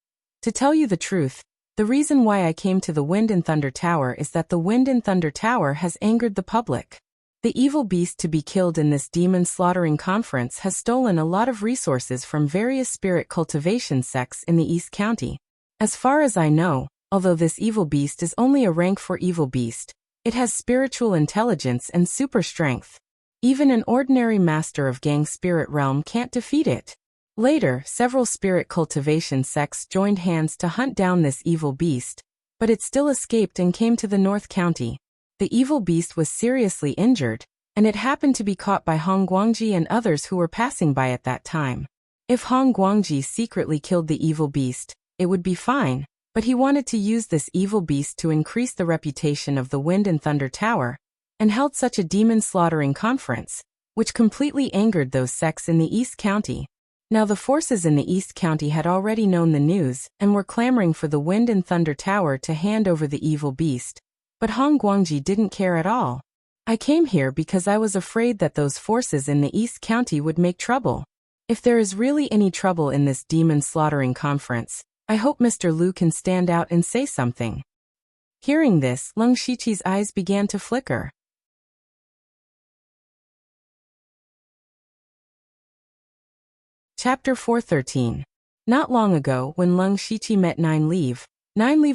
"To tell you the truth, the reason why I came to the Wind and Thunder Tower is that the Wind and Thunder Tower has angered the public. The evil beast to be killed in this demon slaughtering conference has stolen a lot of resources from various spirit cultivation sects in the East County. As far as I know, although this evil beast is only a rank 4 evil beast, it has spiritual intelligence and super strength. Even an ordinary master of Gang Spirit Realm can't defeat it." Later, several spirit cultivation sects joined hands to hunt down this evil beast, but it still escaped and came to the North County. The evil beast was seriously injured, and it happened to be caught by Hong Guangji and others who were passing by at that time. If Hong Guangji secretly killed the evil beast, it would be fine, but he wanted to use this evil beast to increase the reputation of the Wind and Thunder Tower, and held such a demon slaughtering conference, which completely angered those sects in the East County. Now the forces in the East County had already known the news and were clamoring for the Wind and Thunder Tower to hand over the evil beast, but Hong Guangji didn't care at all. "I came here because I was afraid that those forces in the East County would make trouble. If there is really any trouble in this demon slaughtering conference, I hope Mr. Liu can stand out and say something." Hearing this, Leng Shiqi's eyes began to flicker. Chapter 413. Not long ago, when Leng Shiqi met Nine Leaf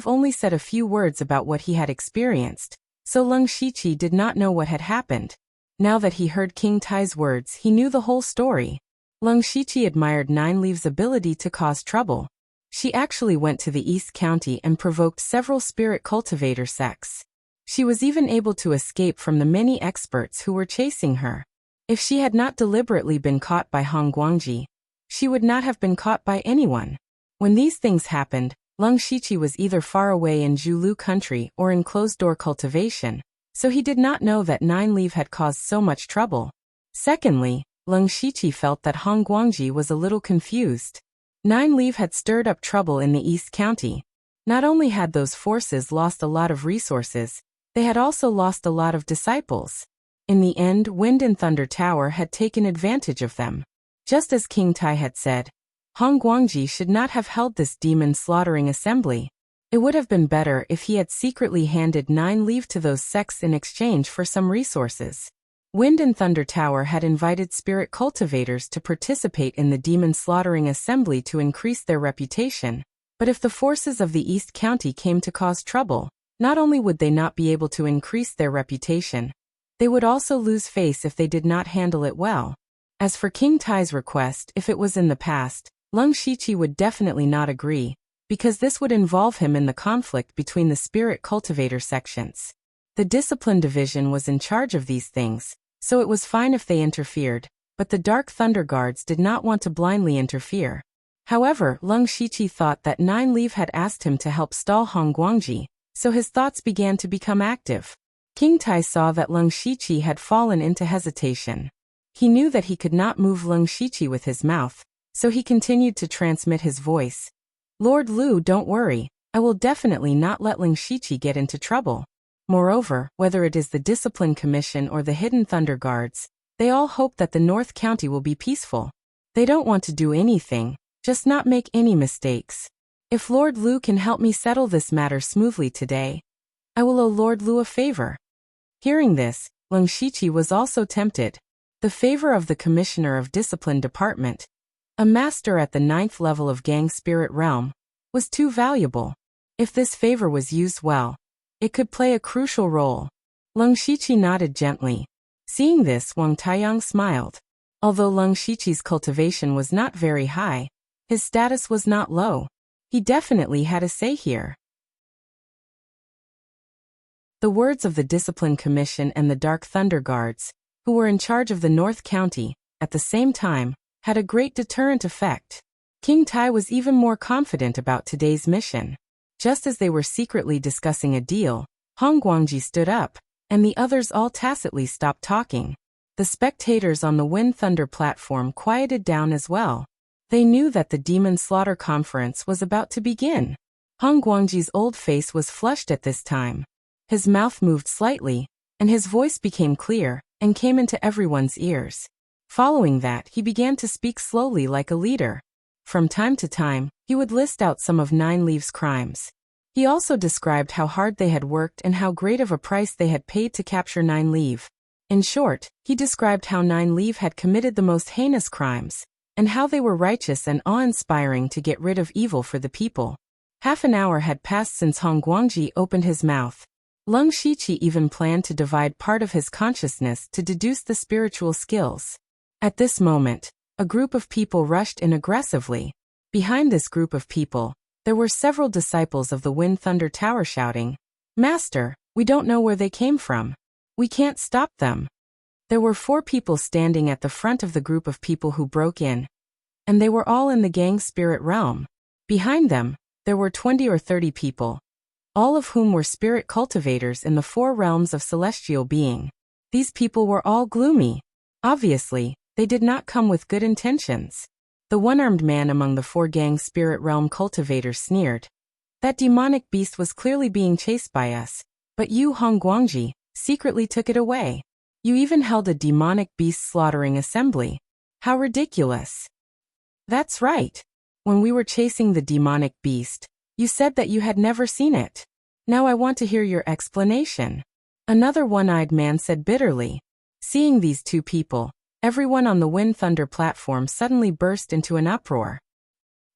only said a few words about what he had experienced, so Leng Shiqi did not know what had happened. Now that he heard King Tai's words, he knew the whole story. Leng Shiqi admired Nine Leaf's ability to cause trouble. She actually went to the East County and provoked several spirit cultivator sects. She was even able to escape from the many experts who were chasing her. If she had not deliberately been caught by Hong Guangji, she would not have been caught by anyone. When these things happened, Leng Shiqi was either far away in Zhulu country or in closed-door cultivation, so he did not know that Nine Leaf had caused so much trouble. Secondly, Leng Shiqi felt that Hong Guangji was a little confused. Nine Leaf had stirred up trouble in the East County. Not only had those forces lost a lot of resources, they had also lost a lot of disciples. In the end, Wind and Thunder Tower had taken advantage of them. Just as King Tai had said, Hong Guangji should not have held this demon slaughtering assembly. It would have been better if he had secretly handed Nine Leaf to those sects in exchange for some resources. Wind and Thunder Tower had invited spirit cultivators to participate in the demon slaughtering assembly to increase their reputation. But if the forces of the East County came to cause trouble, not only would they not be able to increase their reputation, they would also lose face if they did not handle it well. As for King Tai's request, if it was in the past, Lung Shiqi would definitely not agree, because this would involve him in the conflict between the spirit cultivator sections. The discipline division was in charge of these things, so it was fine if they interfered, but the Dark Thunder Guards did not want to blindly interfere. However, Lung Shiqi thought that Nine Leaf had asked him to help stall Hong Guangji, so his thoughts began to become active. King Tai saw that Lung Shiqi had fallen into hesitation. He knew that he could not move Lung Shiqi with his mouth, so he continued to transmit his voice. Lord Lu, don't worry, I will definitely not let Lung Shiqi get into trouble. Moreover, whether it is the Discipline Commission or the Hidden Thunder Guards, they all hope that the North County will be peaceful. They don't want to do anything, just not make any mistakes. If Lord Lu can help me settle this matter smoothly today, I will owe Lord Lu a favor. Hearing this, Lung Shiqi was also tempted. The favor of the Commissioner of Discipline Department, a master at the 9th level of Gang Spirit Realm, was too valuable. If this favor was used well, it could play a crucial role. Lung Shiqi nodded gently. Seeing this, Wang Taiyang smiled. Although Lung Shiqi's cultivation was not very high, his status was not low. He definitely had a say here. The words of the Discipline Commission and the Dark Thunder Guards, who were in charge of the North County, at the same time, had a great deterrent effect. King Tai was even more confident about today's mission. Just as they were secretly discussing a deal, Hong Guangji stood up, and the others all tacitly stopped talking. The spectators on the Wind Thunder platform quieted down as well. They knew that the Demon Slaughter Conference was about to begin. Hong Guangji's old face was flushed at this time. His mouth moved slightly, and his voice became clear, and came into everyone's ears. Following that, he began to speak slowly like a leader. From time to time, he would list out some of Nine Leaves' crimes. He also described how hard they had worked and how great of a price they had paid to capture Nine Leaf. In short, he described how Nine Leaf had committed the most heinous crimes, and how they were righteous and awe-inspiring to get rid of evil for the people. Half an hour had passed since Hong Guangji opened his mouth. Lung Shiqi even planned to divide part of his consciousness to deduce the spiritual skills. At this moment, a group of people rushed in aggressively. Behind this group of people, there were several disciples of the Wind Thunder Tower shouting, "Master, we don't know where they came from. We can't stop them." There were 4 people standing at the front of the group of people who broke in, and they were all in the Gang Spirit Realm. Behind them, there were 20 or 30 people, all of whom were spirit cultivators in the 4 realms of celestial being. These people were all gloomy. Obviously, they did not come with good intentions. The one-armed man among the 4 Gang Spirit Realm cultivators sneered. That demonic beast was clearly being chased by us, but you, Hong Guangji, secretly took it away. You even held a demonic beast slaughtering assembly. How ridiculous. That's right. When we were chasing the demonic beast, you said that you had never seen it. Now I want to hear your explanation. Another one-eyed man said bitterly. Seeing these 2 people, everyone on the Wind Thunder platform suddenly burst into an uproar.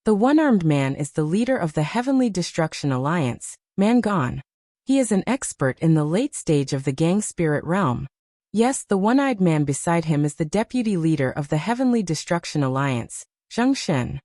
The one-armed man is the leader of the Heavenly Destruction Alliance, Mangon. He is an expert in the late stage of the Gang Spirit Realm. Yes, the one-eyed man beside him is the deputy leader of the Heavenly Destruction Alliance, Zheng Shen.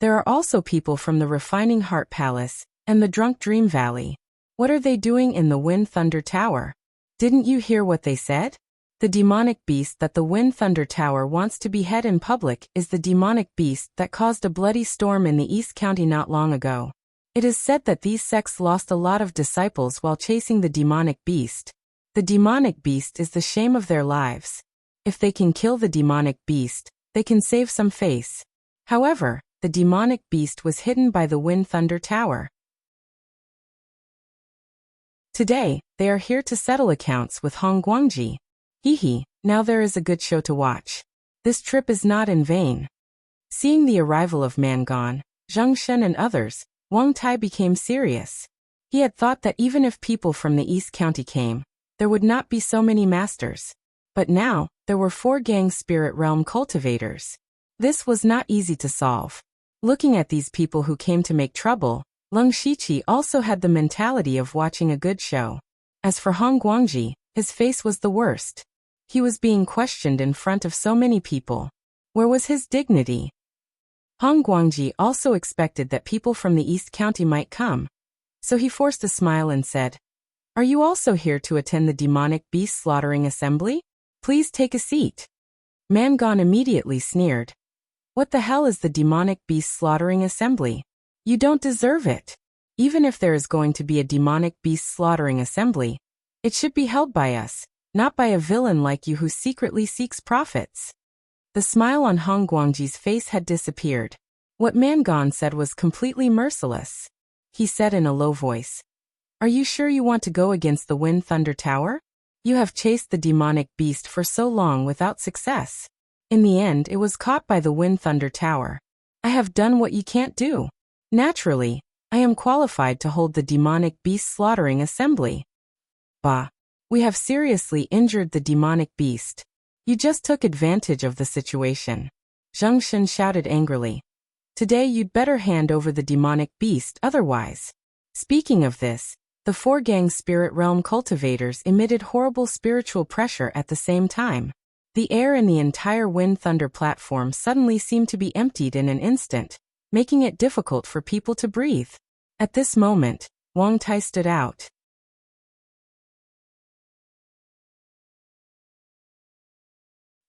There are also people from the Refining Heart Palace and the Drunk Dream Valley. What are they doing in the Wind Thunder Tower? Didn't you hear what they said? The demonic beast that the Wind Thunder Tower wants to behead in public is the demonic beast that caused a bloody storm in the East County not long ago. It is said that these sects lost a lot of disciples while chasing the demonic beast. The demonic beast is the shame of their lives. If they can kill the demonic beast, they can save some face. However, the demonic beast was hidden by the Wind Thunder Tower. Today, they are here to settle accounts with Hong Guangji. Hehe, now there is a good show to watch. This trip is not in vain. Seeing the arrival of Mangon, Zheng Shen and others, Wang Tai became serious. He had thought that even if people from the East County came, there would not be so many masters. But now, there were 4 gang spirit realm cultivators. This was not easy to solve. Looking at these people who came to make trouble, Leng Shiqi also had the mentality of watching a good show. As for Hong Guangji, his face was the worst. He was being questioned in front of so many people. Where was his dignity? Hong Guangji also expected that people from the East County might come. So he forced a smile and said, "Are you also here to attend the demonic beast slaughtering assembly? Please take a seat." Mangon immediately sneered. "What the hell is the demonic beast slaughtering assembly? You don't deserve it. Even if there is going to be a demonic beast slaughtering assembly, it should be held by us, not by a villain like you who secretly seeks profits." The smile on Hong Guangji's face had disappeared. What Mangon said was completely merciless. He said in a low voice, "Are you sure you want to go against the Wind Thunder Tower? You have chased the demonic beast for so long without success. In the end, it was caught by the Wind Thunder Tower. I have done what you can't do. Naturally, I am qualified to hold the demonic beast slaughtering assembly." "Bah. We have seriously injured the demonic beast. You just took advantage of the situation." Zheng Shen shouted angrily. "Today you'd better hand over the demonic beast otherwise." Speaking of this, the 4 gang spirit realm cultivators emitted horrible spiritual pressure at the same time. The air in the entire Wind Thunder platform suddenly seemed to be emptied in an instant, making it difficult for people to breathe. At this moment, Wang Tai stood out.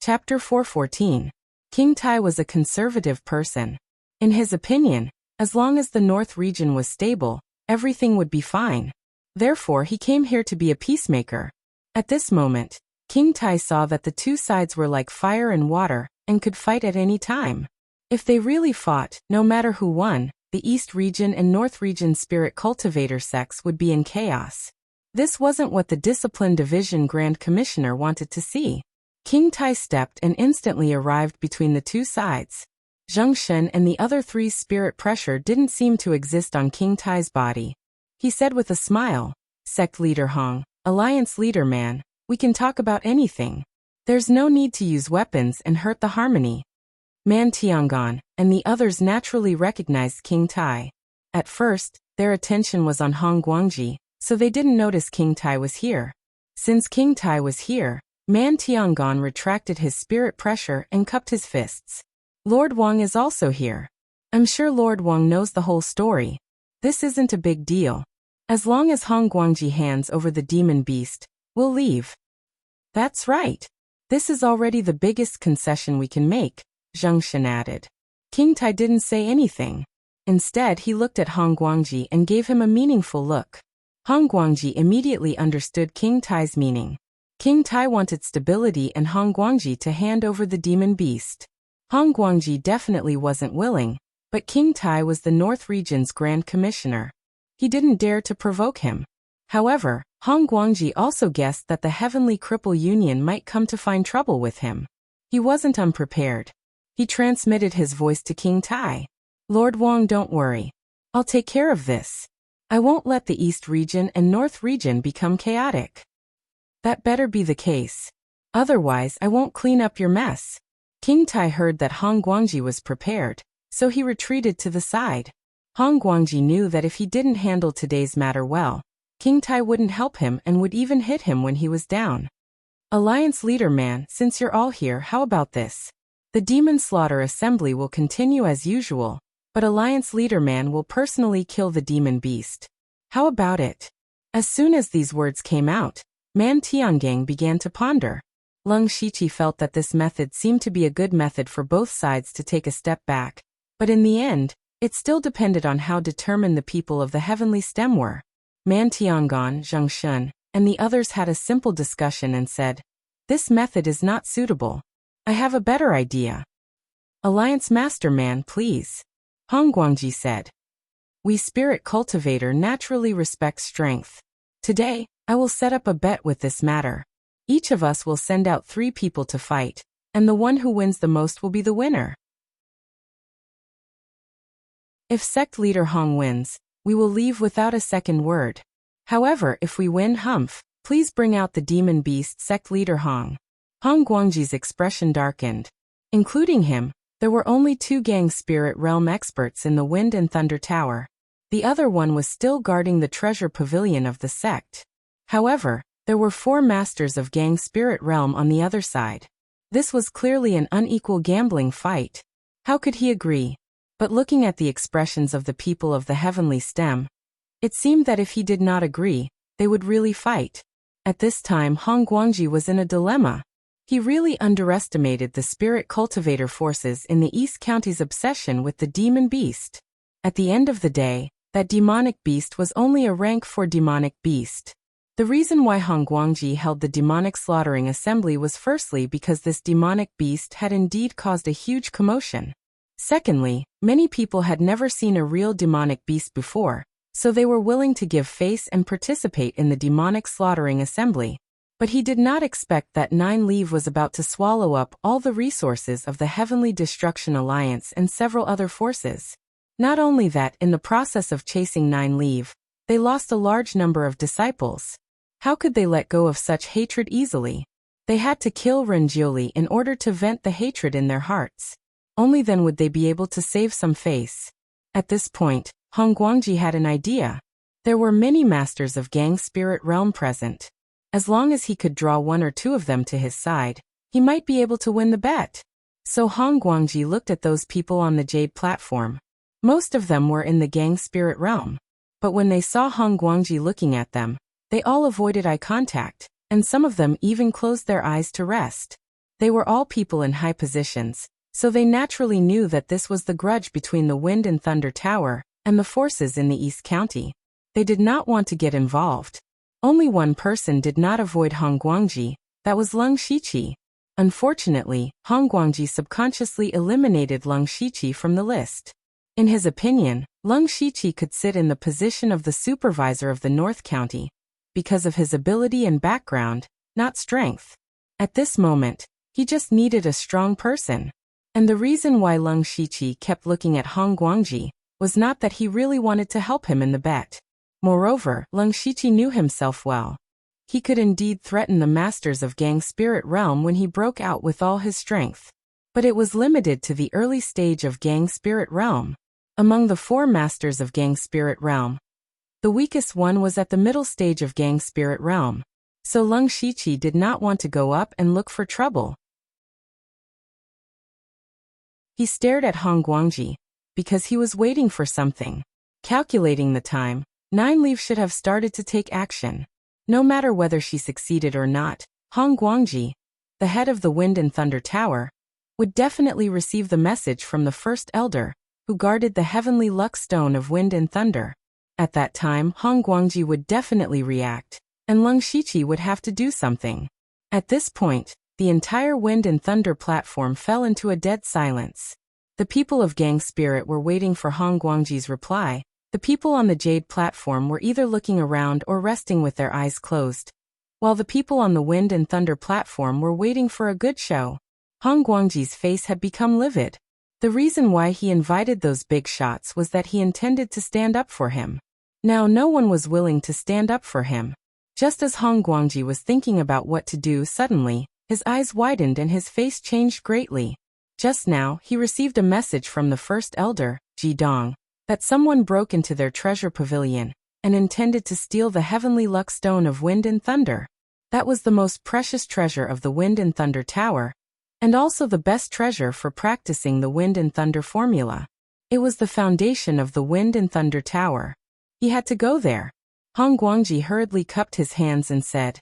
Chapter 414. King Tai was a conservative person. In his opinion, as long as the North region was stable, everything would be fine. Therefore, he came here to be a peacemaker. At this moment, King Tai saw that the 2 sides were like fire and water and could fight at any time. If they really fought, no matter who won, the East region and North region spirit cultivator sects would be in chaos. This wasn't what the Discipline Division Grand Commissioner wanted to see. King Tai stepped and instantly arrived between the 2 sides. Zheng Shen and the other 3's spirit pressure didn't seem to exist on King Tai's body. He said with a smile, "Sect Leader Hong, Alliance Leader Man, we can talk about anything. There's no need to use weapons and hurt the harmony." Man Tiangong and the others naturally recognized King Tai. At first, their attention was on Hong Guangji, so they didn't notice King Tai was here. Since King Tai was here, Man Tiangong retracted his spirit pressure and cupped his fists. "Lord Wang is also here. I'm sure Lord Wang knows the whole story. This isn't a big deal. As long as Hong Guangji hands over the demon beast, we'll leave." "That's right. This is already the biggest concession we can make," Zheng Shen added. King Tai didn't say anything. Instead, he looked at Hong Guangji and gave him a meaningful look. Hong Guangji immediately understood King Tai's meaning. King Tai wanted stability and Hong Guangji to hand over the demon beast. Hong Guangji definitely wasn't willing, but King Tai was the North region's Grand Commissioner. He didn't dare to provoke him. However, Hong Guangji also guessed that the Heavenly Cripple Union might come to find trouble with him. He wasn't unprepared. He transmitted his voice to King Tai. "Lord Wang, don't worry. I'll take care of this. I won't let the East region and North region become chaotic." "That better be the case. Otherwise, I won't clean up your mess." King Tai heard that Hong Guangji was prepared, so he retreated to the side. Hong Guangji knew that if he didn't handle today's matter well, King Tai wouldn't help him and would even hit him when he was down. "Alliance Leader Man, since you're all here, how about this? The Demon Slaughter Assembly will continue as usual, but Alliance Leader Man will personally kill the demon beast. How about it?" As soon as these words came out, Man Tiangong began to ponder. Leng Shiqi felt that this method seemed to be a good method for both sides to take a step back, but in the end, it still depended on how determined the people of the Heavenly Stem were. Man Tiangong, Zheng Shen, and the others had a simple discussion and said, "This method is not suitable. I have a better idea." "Alliance Master Man, please," Hong Guangji said. "We spirit cultivator naturally respect strength. Today, I will set up a bet with this matter. Each of us will send out 3 people to fight, and the one who wins the most will be the winner. If Sect Leader Hong wins, we will leave without a second word. However, if we win, please bring out the demon beast, Sect Leader Hong." Hong Guangji's expression darkened. Including him, there were only 2 Gang Spirit Realm experts in the Wind and Thunder Tower. The other one was still guarding the treasure pavilion of the sect. However, there were 4 masters of Gang Spirit Realm on the other side. This was clearly an unequal gambling fight. How could he agree? But looking at the expressions of the people of the Heavenly Stem, it seemed that if he did not agree, they would really fight. At this time Hong Guangji was in a dilemma. He really underestimated the spirit cultivator forces in the East County's obsession with the demon beast. At the end of the day, that demonic beast was only a rank 4 demonic beast. The reason why Hong Guangji held the demonic slaughtering assembly was firstly because this demonic beast had indeed caused a huge commotion. Secondly, many people had never seen a real demonic beast before, so they were willing to give face and participate in the demonic slaughtering assembly. But he did not expect that Nine Leave was about to swallow up all the resources of the Heavenly Destruction Alliance and several other forces. Not only that, in the process of chasing Nine Leave, they lost a large number of disciples. How could they let go of such hatred easily? They had to kill Renjioli in order to vent the hatred in their hearts. Only then would they be able to save some face. At this point, Hong Guangji had an idea. There were many masters of Gang Spirit Realm present. As long as he could draw 1 or 2 of them to his side, he might be able to win the bet. So Hong Guangji looked at those people on the Jade platform. Most of them were in the Gang Spirit Realm. But when they saw Hong Guangji looking at them, they all avoided eye contact, and some of them even closed their eyes to rest. They were all people in high positions, so they naturally knew that this was the grudge between the Wind and Thunder Tower and the forces in the East County. They did not want to get involved. Only one person did not avoid Hong Guangji, that was Lung Shiqi. Unfortunately, Hong Guangji subconsciously eliminated Lung Shiqi from the list. In his opinion, Lung Shiqi could sit in the position of the supervisor of the North County, because of his ability and background, not strength. At this moment, he just needed a strong person. And the reason why Lung Shiqi kept looking at Hong Guangji was not that he really wanted to help him in the bet. Moreover, Lung Shiqi knew himself well. He could indeed threaten the masters of Gang Spirit Realm when he broke out with all his strength. But it was limited to the early stage of Gang Spirit Realm. Among the 4 masters of Gang Spirit Realm, the weakest one was at the middle stage of Gang Spirit Realm. So Lung Shiqi did not want to go up and look for trouble. He stared at Hong Guangji, because he was waiting for something. Calculating the time, Nine Leave should have started to take action. No matter whether she succeeded or not, Hong Guangji, the head of the Wind and Thunder Tower, would definitely receive the message from the First Elder, who guarded the heavenly luck stone of Wind and Thunder. At that time, Hong Guangji would definitely react, and Lung Shiqi would have to do something. At this point, the entire Wind and Thunder platform fell into a dead silence. The people of Gang Spirit were waiting for Hong Guangji's reply. The people on the Jade platform were either looking around or resting with their eyes closed, while the people on the Wind and Thunder platform were waiting for a good show. Hong Guangji's face had become livid. The reason why he invited those big shots was that he intended to stand up for him. Now no one was willing to stand up for him. Just as Hong Guangji was thinking about what to do, suddenly, his eyes widened and his face changed greatly. Just now, he received a message from the First Elder, Ji Dong, that someone broke into their treasure pavilion and intended to steal the heavenly luck stone of Wind and Thunder. That was the most precious treasure of the Wind and Thunder Tower, and also the best treasure for practicing the Wind and Thunder formula. It was the foundation of the Wind and Thunder Tower. He had to go there. Hong Guangji hurriedly cupped his hands and said,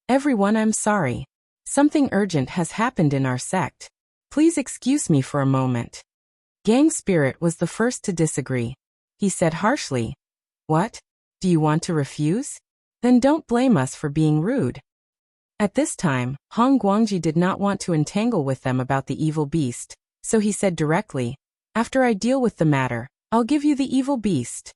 "Everyone, I'm sorry. Something urgent has happened in our sect. Please excuse me for a moment." Gang Spirit was the first to disagree. He said harshly, "What? Do you want to refuse? Then don't blame us for being rude." At this time, Hong Guangji did not want to entangle with them about the evil beast, so he said directly, "After I deal with the matter, I'll give you the evil beast."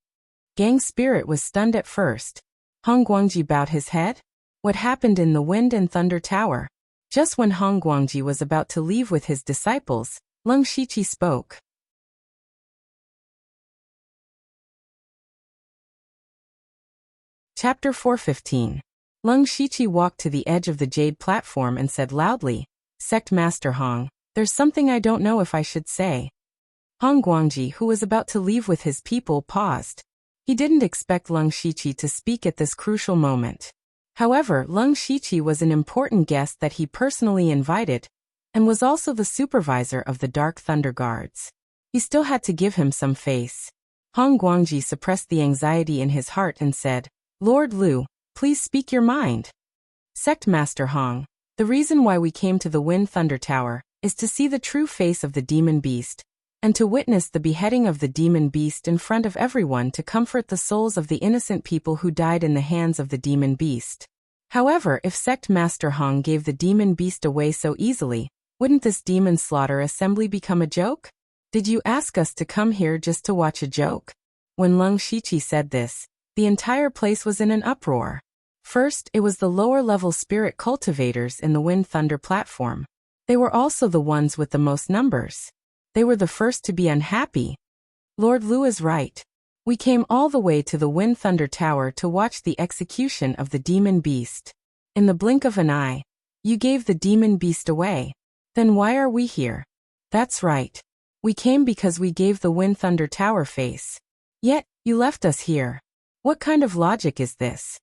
Gang Spirit was stunned at first. Hong Guangji bowed his head? What happened in the Wind and Thunder Tower? Just when Hong Guangji was about to leave with his disciples, Lung Shiqi spoke. Chapter 415. Lung Shiqi walked to the edge of the Jade platform and said loudly, Sect Master Hong, there's something I don't know if I should say. Hong Guangji, who was about to leave with his people, paused. He didn't expect Lung Shiqi to speak at this crucial moment. However, Lung Shiqi was an important guest that he personally invited, and was also the supervisor of the Dark Thunder Guards. He still had to give him some face. Hong Guangji suppressed the anxiety in his heart and said, Lord Lu, please speak your mind. Sect Master Hong, the reason why we came to the Wind Thunder Tower is to see the true face of the demon beast, and to witness the beheading of the demon beast in front of everyone to comfort the souls of the innocent people who died in the hands of the demon beast. However, if Sect Master Hong gave the demon beast away so easily, wouldn't this demon slaughter assembly become a joke? Did you ask us to come here just to watch a joke? When Lung Shiqi said this, the entire place was in an uproar. First, it was the lower-level spirit cultivators in the Wind Thunder platform. They were also the ones with the most numbers. They were the first to be unhappy. Lord Lu is right. We came all the way to the Wind Thunder Tower to watch the execution of the demon beast. In the blink of an eye, you gave the demon beast away. Then why are we here? That's right. We came because we gave the Wind Thunder Tower face. Yet, you left us here. What kind of logic is this?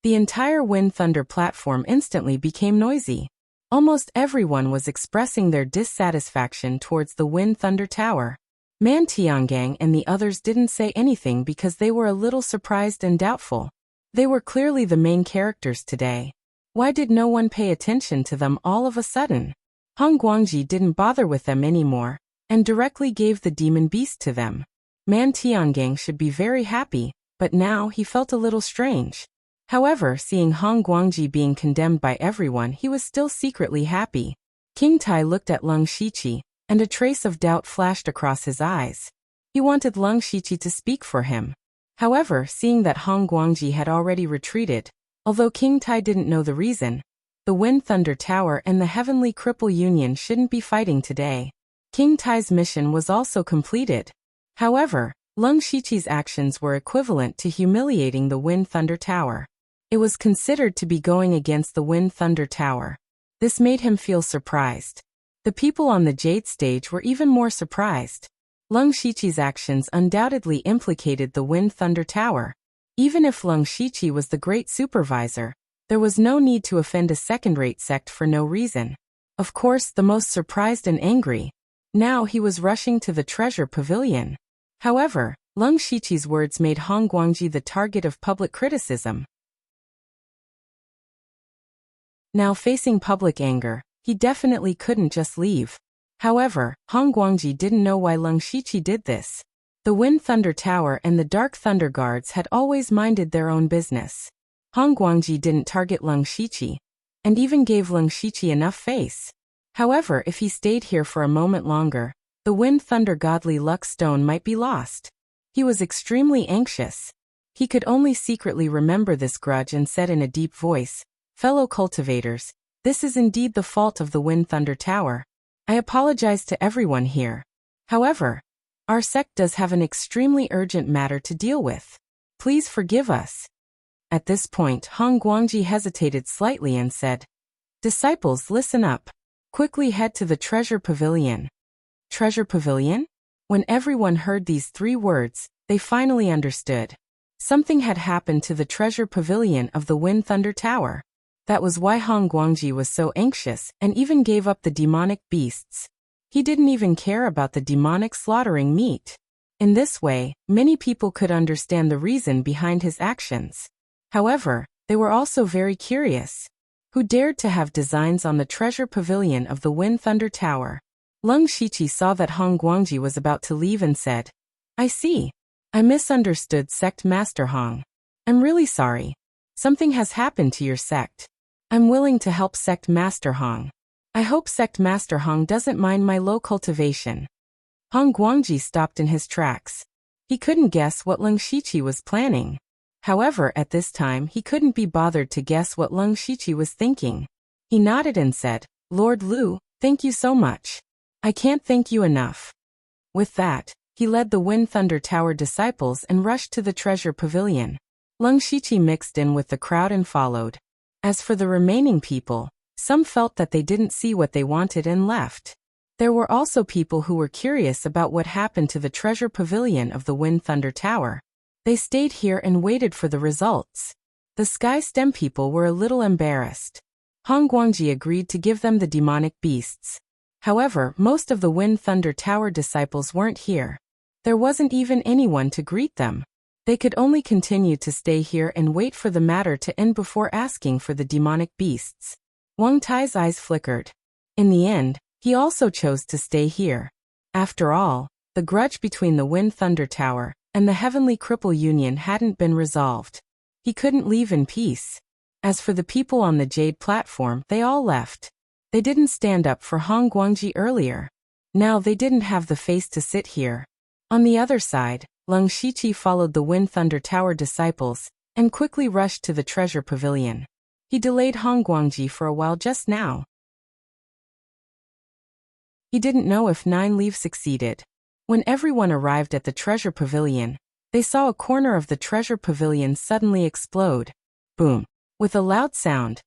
The entire Wind Thunder platform instantly became noisy. Almost everyone was expressing their dissatisfaction towards the Wind Thunder Tower. Man Tiangang and the others didn't say anything because they were a little surprised and doubtful. They were clearly the main characters today. Why did no one pay attention to them all of a sudden? Hong Guangji didn't bother with them anymore, and directly gave the demon beast to them. Man Tiangang should be very happy, but now he felt a little strange. However, seeing Hong Guangji being condemned by everyone, he was still secretly happy. King Tai looked at Lung Shiqi, and a trace of doubt flashed across his eyes. He wanted Lung Shiqi to speak for him. However, seeing that Hong Guangji had already retreated, although King Tai didn't know the reason, the Wind Thunder Tower and the Heavenly Cripple Union shouldn't be fighting today. King Tai's mission was also completed. However, Lung Shiqi's actions were equivalent to humiliating the Wind Thunder Tower. It was considered to be going against the Wind Thunder Tower. This made him feel surprised. The people on the Jade stage were even more surprised. Lung Shiqi's actions undoubtedly implicated the Wind Thunder Tower. Even if Lung Shiqi was the great supervisor, there was no need to offend a second-rate sect for no reason. Of course, the most surprised and angry. Now he was rushing to the treasure pavilion. However, Lung Shiqi's words made Hong Guangji the target of public criticism. Now facing public anger, he definitely couldn't just leave. However, Hong Guangji didn't know why Lung Shiqi did this. The Wind Thunder Tower and the Dark Thunder Guards had always minded their own business. Hong Guangji didn't target Lung Shiqi, and even gave Lung Shiqi enough face. However, if he stayed here for a moment longer, the Wind Thunder Godly Luck Stone might be lost. He was extremely anxious. He could only secretly remember this grudge and said in a deep voice, "Fellow cultivators, this is indeed the fault of the Wind Thunder Tower. I apologize to everyone here. However, our sect does have an extremely urgent matter to deal with. Please forgive us." At this point, Hong Guangji hesitated slightly and said, "Disciples, listen up. Quickly head to the treasure pavilion." Treasure pavilion? When everyone heard these 3 words, they finally understood. Something had happened to the treasure pavilion of the Wind Thunder Tower. That was why Hong Guangji was so anxious and even gave up the demonic beasts. He didn't even care about the demonic slaughtering meat. In this way, many people could understand the reason behind his actions. However, they were also very curious. Who dared to have designs on the treasure pavilion of the Wind Thunder Tower? Lung Shiqi saw that Hong Guangji was about to leave and said, "I see. I misunderstood Sect Master Hong. I'm really sorry. Something has happened to your sect. I'm willing to help Sect Master Hong. I hope Sect Master Hong doesn't mind my low cultivation." Hong Guangji stopped in his tracks. He couldn't guess what Lung Shiqi was planning. However, at this time he couldn't be bothered to guess what Lung Shiqi was thinking. He nodded and said, "Lord Lu, thank you so much. I can't thank you enough." With that, he led the Wind Thunder Tower disciples and rushed to the treasure pavilion. Lung Shiqi mixed in with the crowd and followed. As for the remaining people, Some felt that they didn't see what they wanted and left. There were also people who were curious about what happened to the treasure pavilion of the Wind Thunder Tower. They stayed here and waited for the results. The Sky Stem people were a little embarrassed. Hong Guangji agreed to give them the demonic beasts. However, most of the Wind Thunder Tower disciples weren't here. There wasn't even anyone to greet them. They could only continue to stay here and wait for the matter to end before asking for the demonic beasts. Wang Tai's eyes flickered. In the end, he also chose to stay here. After all, the grudge between the Wind Thunder Tower and the Heavenly Cripple Union hadn't been resolved. He couldn't leave in peace. As for the people on the Jade platform, they all left. They didn't stand up for Hong Guangji earlier. Now they didn't have the face to sit here. On the other side, Leng Shiqi followed the Wind Thunder Tower disciples and quickly rushed to the treasure pavilion. He delayed Hong Guangji for a while just now. He didn't know if Nine Leaves succeeded. When everyone arrived at the treasure pavilion, they saw a corner of the treasure pavilion suddenly explode. Boom! With a loud sound,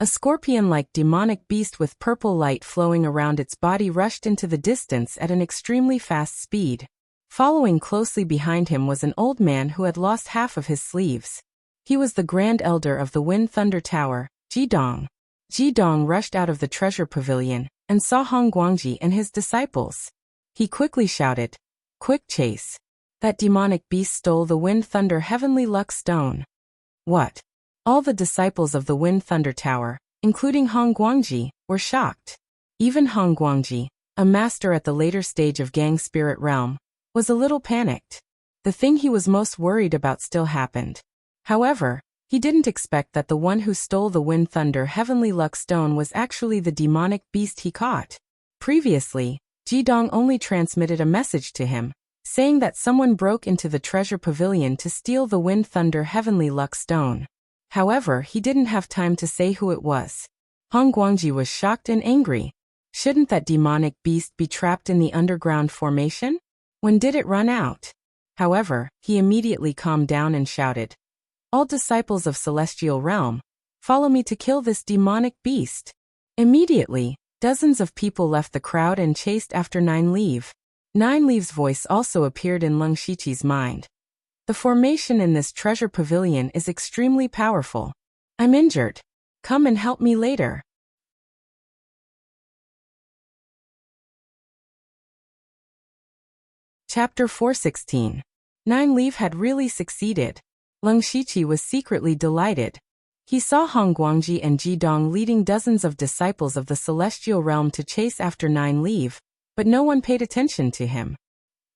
a scorpion-like demonic beast with purple light flowing around its body rushed into the distance at an extremely fast speed. Following closely behind him was an old man who had lost half of his sleeves. He was the Grand Elder of the Wind Thunder Tower, Jidong. Jidong rushed out of the treasure pavilion and saw Hong Guangji and his disciples. He quickly shouted, "Quick chase! That demonic beast stole the Wind Thunder Heavenly Luck Stone." What? All the disciples of the Wind Thunder Tower, including Hong Guangji, were shocked. Even Hong Guangji, a master at the later stage of Gang Spirit Realm, was a little panicked. The thing he was most worried about still happened. However, he didn't expect that the one who stole the Wind Thunder Heavenly Luck Stone was actually the demonic beast he caught. Previously, Jidong only transmitted a message to him, saying that someone broke into the treasure pavilion to steal the Wind Thunder Heavenly Luck Stone. However, he didn't have time to say who it was. Hong Guangji was shocked and angry. Shouldn't that demonic beast be trapped in the underground formation? When did it run out? However, he immediately calmed down and shouted, "All disciples of Celestial Realm, follow me to kill this demonic beast." Immediately, dozens of people left the crowd and chased after Nine Leaf. Nine Leaf's voice also appeared in Leng Shiqi's mind. "The formation in this treasure pavilion is extremely powerful. I'm injured. Come and help me later." Chapter 416. Nine Leaf had really succeeded. Leng Shiqi was secretly delighted. He saw Hong Guangji and Jidong leading dozens of disciples of the Celestial Realm to chase after Nine Leaf, but no one paid attention to him.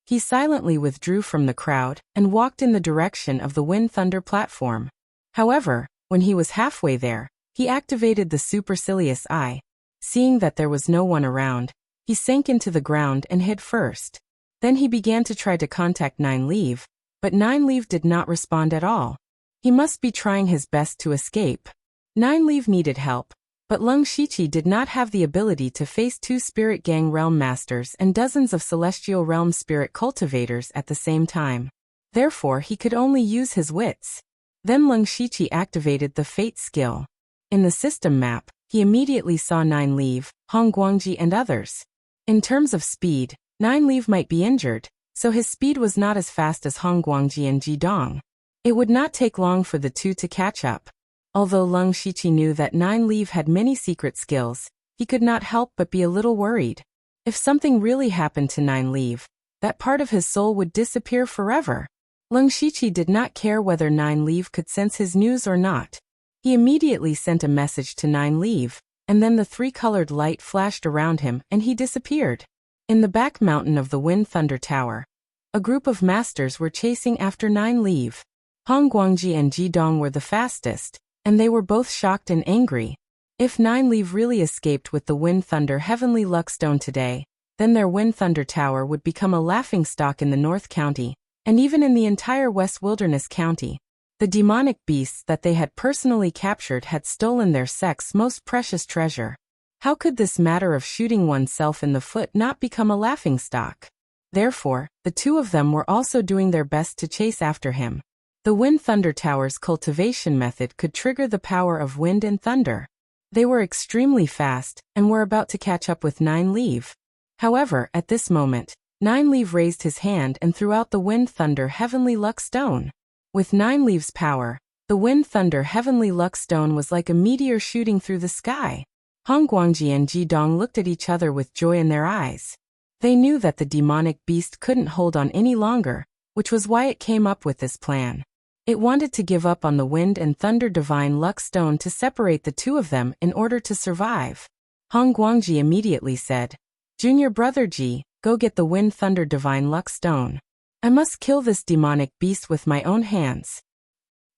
He silently withdrew from the crowd and walked in the direction of the Wind Thunder platform. However, when he was halfway there, he activated the supercilious eye. Seeing that there was no one around, he sank into the ground and hid first. Then he began to try to contact Nine Leaf, but Nine Leaf did not respond at all. He must be trying his best to escape. Nine Leaf needed help, but Leng Shiqi did not have the ability to face 2 Spirit Gang Realm Masters and dozens of Celestial Realm Spirit Cultivators at the same time. Therefore, he could only use his wits. Then Leng Shiqi activated the Fate skill. In the system map, he immediately saw Nine Leaf, Hong Guangji and others. In terms of speed, Nine Leaf might be injured, so his speed was not as fast as Hong Guangji and Jidong. It would not take long for the two to catch up. Although Leng Shiqi knew that Nine Leaf had many secret skills, he could not help but be a little worried. If something really happened to Nine Leaf, that part of his soul would disappear forever. Leng Shiqi did not care whether Nine Leaf could sense his news or not. He immediately sent a message to Nine Leaf, and then the 3-colored light flashed around him and he disappeared. In the back mountain of the Wind Thunder Tower, a group of masters were chasing after Nine Leaf. Hong Guangji and Jidong were the fastest, and they were both shocked and angry. If Nine Leaf really escaped with the Wind Thunder Heavenly Luck Stone today, then their Wind Thunder Tower would become a laughingstock in the North County, and even in the entire West Wilderness County. The demonic beasts that they had personally captured had stolen their sect's most precious treasure. How could this matter of shooting oneself in the foot not become a laughingstock? Therefore, the two of them were also doing their best to chase after him. The Wind Thunder Tower's cultivation method could trigger the power of wind and thunder. They were extremely fast, and were about to catch up with Nine Leaf. However, at this moment, Nine Leaf raised his hand and threw out the Wind Thunder Heavenly Luck Stone. With Nine Leaf's power, the Wind Thunder Heavenly Luck Stone was like a meteor shooting through the sky. Hong Guangji and Ji Dong looked at each other with joy in their eyes. They knew that the demonic beast couldn't hold on any longer, which was why it came up with this plan. It wanted to give up on the Wind and Thunder Divine Luck Stone to separate the two of them in order to survive. Hong Guangji immediately said, "Junior brother Ji, go get the Wind Thunder Divine Luck Stone. I must kill this demonic beast with my own hands.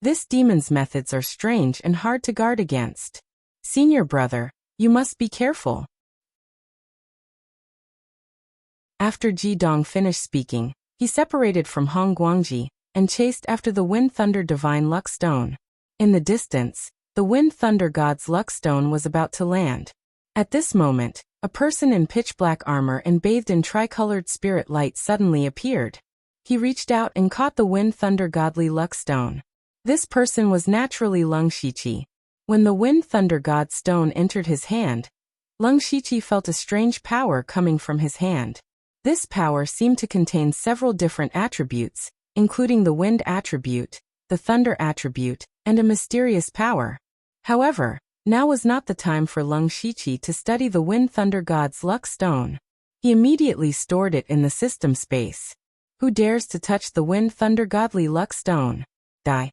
This demon's methods are strange and hard to guard against. Senior brother, you must be careful." After Ji Dong finished speaking, he separated from Hong Guangji and chased after the Wind Thunder Divine Luck Stone. In the distance, the Wind Thunder God's Luck Stone was about to land. At this moment, a person in pitch-black armor and bathed in tricolored spirit light suddenly appeared. He reached out and caught the Wind Thunder Godly Luck Stone. This person was naturally Lung Shiqi. When the Wind Thunder God Stone entered his hand, Lung Shiqi felt a strange power coming from his hand. This power seemed to contain several different attributes, including the wind attribute, the thunder attribute, and a mysterious power. However, now was not the time for Lung Shiqi to study the Wind Thunder God's Luck Stone. He immediately stored it in the system space. Who dares to touch the Wind Thunder Godly Luck Stone? Die.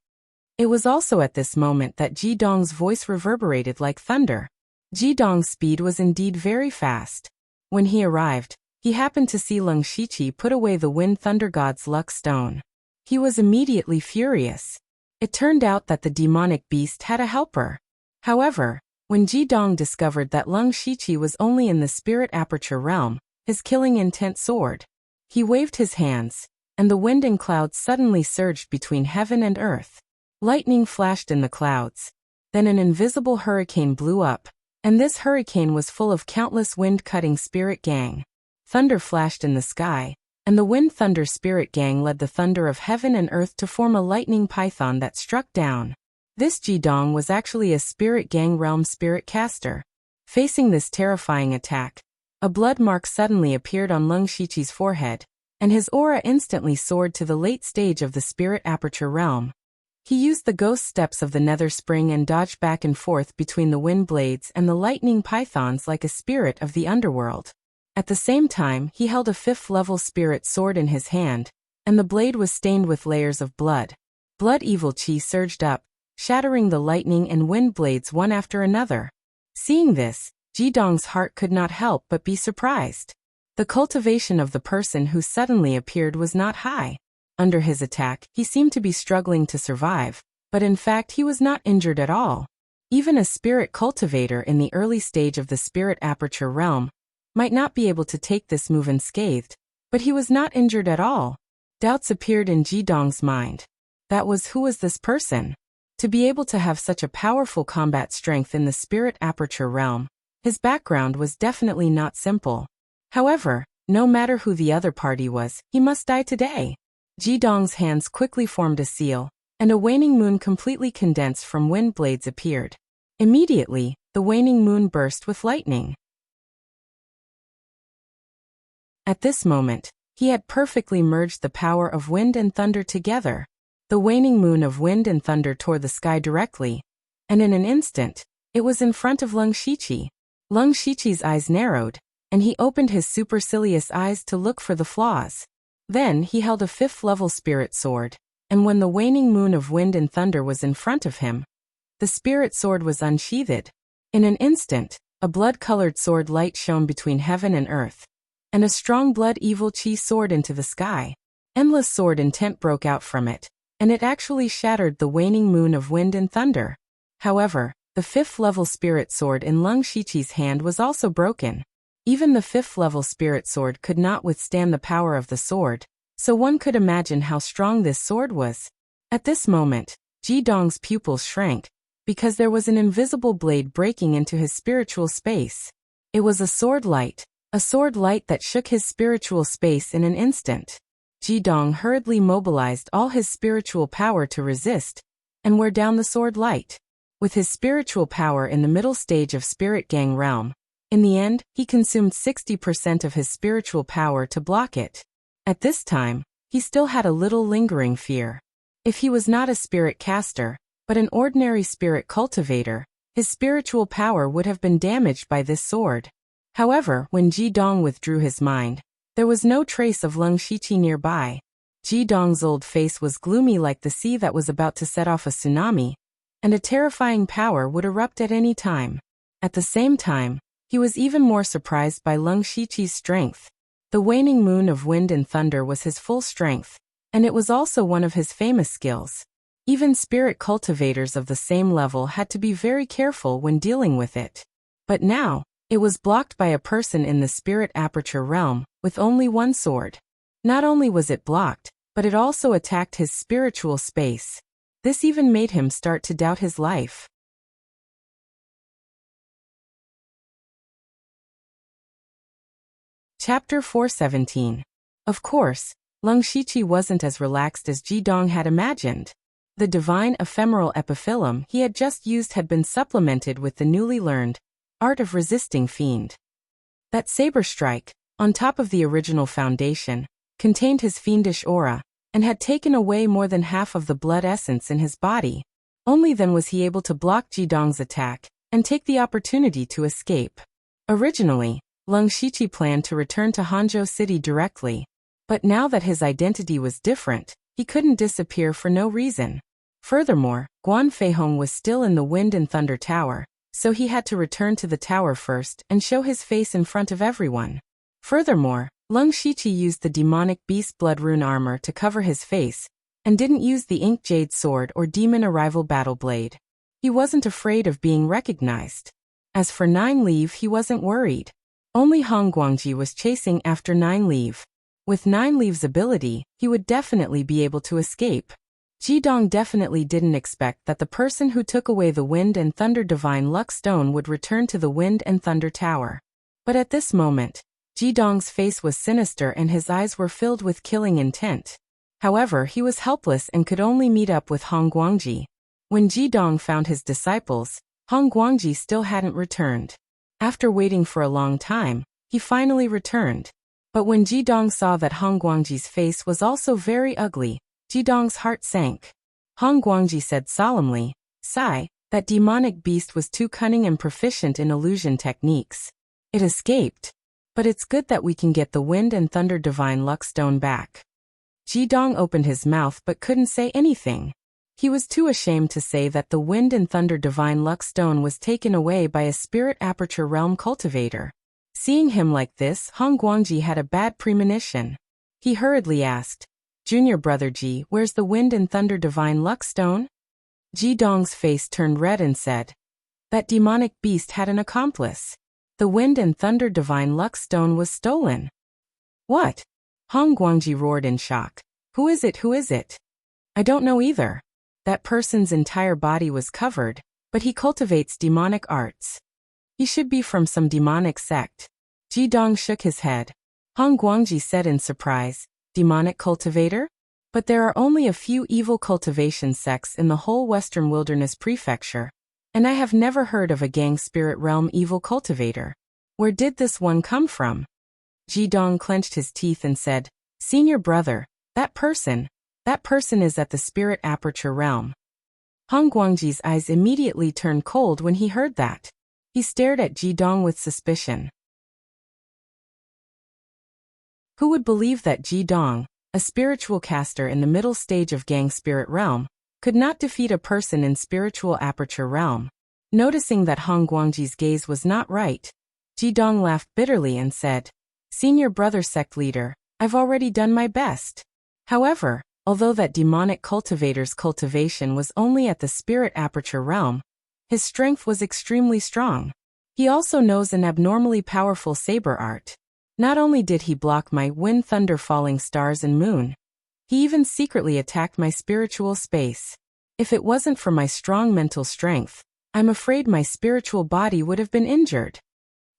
It was also at this moment that Ji Dong's voice reverberated like thunder. Ji Dong's speed was indeed very fast. When he arrived, he happened to see Lung Shiqi put away the Wind Thunder God's Luck Stone. He was immediately furious. It turned out that the demonic beast had a helper. However, when Ji Dong discovered that Lung Shiqi was only in the spirit aperture realm, his killing intent soared. He waved his hands, and the wind and clouds suddenly surged between heaven and earth. Lightning flashed in the clouds. Then an invisible hurricane blew up, and this hurricane was full of countless wind-cutting spirit gang. Thunder flashed in the sky, and the Wind Thunder Spirit Gang led the thunder of heaven and earth to form a lightning python that struck down. This Ji Dong was actually a Spirit Gang realm spirit caster. Facing this terrifying attack, a blood mark suddenly appeared on Lung Shiqi's forehead, and his aura instantly soared to the late stage of the spirit aperture realm. He used the ghost steps of the nether spring and dodged back and forth between the wind blades and the lightning pythons like a spirit of the underworld. At the same time, he held a 5th-level spirit sword in his hand, and the blade was stained with layers of blood. Blood evil chi surged up, shattering the lightning and wind blades one after another. Seeing this, Ji Dong's heart could not help but be surprised. The cultivation of the person who suddenly appeared was not high. Under his attack, he seemed to be struggling to survive, but in fact he was not injured at all. Even a spirit cultivator in the early stage of the spirit aperture realm might not be able to take this move unscathed, but he was not injured at all. Doubts appeared in Ji Dong's mind. Who was this person? To be able to have such a powerful combat strength in the spirit aperture realm, his background was definitely not simple. However, no matter who the other party was, he must die today. Ji Dong's hands quickly formed a seal, and a waning moon completely condensed from wind blades appeared. Immediately, the waning moon burst with lightning. At this moment, he had perfectly merged the power of wind and thunder together. The waning moon of wind and thunder tore the sky directly, and in an instant, it was in front of Lung Shiqi. Lung Shiqi's eyes narrowed, and he opened his supercilious eyes to look for the flaws. Then he held a 5th-level spirit sword, and when the waning moon of wind and thunder was in front of him, the spirit sword was unsheathed. In an instant, a blood-colored sword light shone between heaven and earth, and a strong blood evil chi soared into the sky. Endless sword intent broke out from it, and it actually shattered the waning moon of wind and thunder. However, the 5th-level spirit sword in Lung Shiqi's hand was also broken. Even the 5th-level spirit sword could not withstand the power of the sword, so one could imagine how strong this sword was. At this moment, Ji Dong's pupils shrank, because there was an invisible blade breaking into his spiritual space. It was a sword light that shook his spiritual space in an instant. Ji Dong hurriedly mobilized all his spiritual power to resist and wear down the sword light. With his spiritual power in the middle stage of Spirit Gang realm, in the end, he consumed 60% of his spiritual power to block it. At this time, he still had a little lingering fear. If he was not a spirit caster, but an ordinary spirit cultivator, his spiritual power would have been damaged by this sword. However, when Ji Dong withdrew his mind, there was no trace of Leng Shiqi nearby. Ji Dong's old face was gloomy like the sea that was about to set off a tsunami, and a terrifying power would erupt at any time. At the same time, he was even more surprised by Leng Shiqi's strength. The waning moon of wind and thunder was his full strength, and it was also one of his famous skills. Even spirit cultivators of the same level had to be very careful when dealing with it. But now, it was blocked by a person in the spirit aperture realm, with only one sword. Not only was it blocked, but it also attacked his spiritual space. This even made him start to doubt his life. Chapter 417. Of course, Leng Shiqi wasn't as relaxed as Ji Dong had imagined. The divine ephemeral epiphyllum he had just used had been supplemented with the newly learned art of resisting fiend. That saber strike, on top of the original foundation, contained his fiendish aura, and had taken away more than half of the blood essence in his body. Only then was he able to block Ji Dong's attack, and take the opportunity to escape. Originally, Leng Shiqi planned to return to Hanzhou City directly, but now that his identity was different, he couldn't disappear for no reason. Furthermore, Guan Feihong was still in the Wind and Thunder Tower, so he had to return to the tower first and show his face in front of everyone. Furthermore, Leng Shiqi used the demonic beast blood rune armor to cover his face, and didn't use the ink jade sword or demon arrival battle blade. He wasn't afraid of being recognized. As for Nine Leave, he wasn't worried. Only Hong Guangji was chasing after Nine Leave. With Nine Leave's ability, he would definitely be able to escape. Ji Dong definitely didn't expect that the person who took away the Wind and Thunder Divine Luck Stone would return to the Wind and Thunder Tower. But at this moment, Ji Dong's face was sinister and his eyes were filled with killing intent. However, he was helpless and could only meet up with Hong Guangji. When Ji Dong found his disciples, Hong Guangji still hadn't returned. After waiting for a long time, he finally returned. But when Ji Dong saw that Hong Guangji's face was also very ugly, Ji Dong's heart sank. Hong Guangji said solemnly, "Sigh, that demonic beast was too cunning and proficient in illusion techniques. It escaped. But it's good that we can get the Wind and Thunder Divine Luck Stone back." Ji Dong opened his mouth but couldn't say anything. He was too ashamed to say that the Wind and Thunder Divine Luck Stone was taken away by a Spirit Aperture Realm cultivator. Seeing him like this, Hong Guangji had a bad premonition. He hurriedly asked, "Junior brother Ji, where's the Wind and Thunder Divine Luck Stone?" Ji Dong's face turned red and said, "That demonic beast had an accomplice. The Wind and Thunder Divine Luck Stone was stolen." "What?" Hong Guangji roared in shock. Who is it? Who is it?" "I don't know either. That person's entire body was covered, but he cultivates demonic arts. He should be from some demonic sect." Ji Dong shook his head. Hong Guangji said in surprise, "Demonic cultivator? But there are only a few evil cultivation sects in the whole Western Wilderness Prefecture, and I have never heard of a Gang Spirit Realm evil cultivator. Where did this one come from?" Ji Dong clenched his teeth and said, "Senior brother, that person is at the Spirit Aperture Realm." Hong Guangji's eyes immediately turned cold when he heard that. He stared at Ji Dong with suspicion. Who would believe that Ji Dong, a spiritual caster in the middle stage of Gang Spirit Realm, could not defeat a person in Spiritual Aperture Realm? Noticing that Hong Guangji's gaze was not right, Ji Dong laughed bitterly and said, "Senior brother sect leader, I've already done my best." However, although that demonic cultivator's cultivation was only at the Spirit Aperture Realm, his strength was extremely strong. He also knows an abnormally powerful saber art. Not only did he block my Wind, Thunder, Falling Stars and Moon, he even secretly attacked my spiritual space. If it wasn't for my strong mental strength, I'm afraid my spiritual body would have been injured.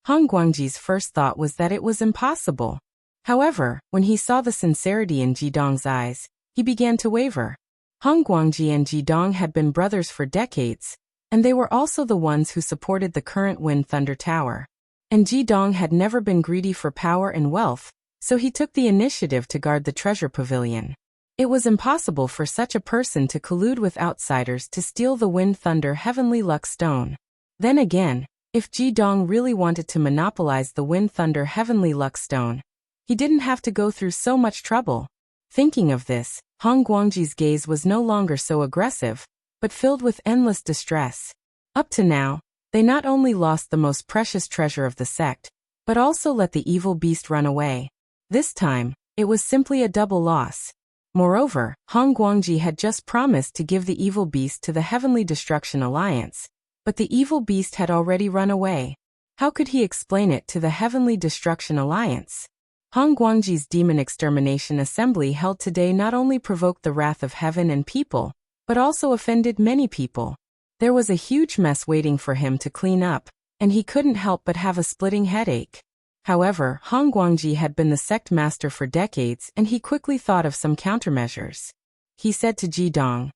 Hong Guangji's first thought was that it was impossible. However, when he saw the sincerity in Ji Dong's eyes, he began to waver. Hong Guangji and Ji Dong had been brothers for decades, and they were also the ones who supported the current Wind Thunder Tower. And Ji Dong had never been greedy for power and wealth, so he took the initiative to guard the treasure pavilion. It was impossible for such a person to collude with outsiders to steal the Wind Thunder Heavenly Luck Stone. Then again, if Ji Dong really wanted to monopolize the Wind Thunder Heavenly Luck Stone, he didn't have to go through so much trouble. Thinking of this, Han Guangji's gaze was no longer so aggressive, but filled with endless distress. Up to now, they not only lost the most precious treasure of the sect, but also let the evil beast run away. This time, it was simply a double loss. Moreover, Han Guangji had just promised to give the evil beast to the Heavenly Destruction Alliance, but the evil beast had already run away. How could he explain it to the Heavenly Destruction Alliance? Han Guangji's Demon Extermination Assembly held today not only provoked the wrath of heaven and people, but also offended many people. There was a huge mess waiting for him to clean up, and he couldn't help but have a splitting headache. However, Han Guangji had been the sect master for decades, and he quickly thought of some countermeasures. He said to Ji Dong,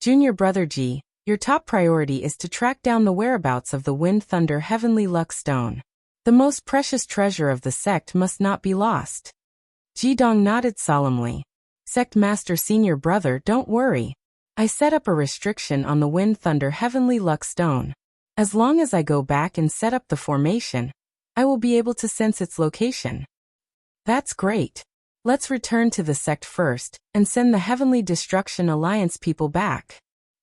"Junior brother Ji, your top priority is to track down the whereabouts of the Wind Thunder Heavenly Luck Stone. The most precious treasure of the sect must not be lost." Ji Dong nodded solemnly. "Sect master senior brother, don't worry. I set up a restriction on the Wind Thunder Heavenly Luck Stone. As long as I go back and set up the formation, I will be able to sense its location." "That's great. Let's return to the sect first, and send the Heavenly Destruction Alliance people back."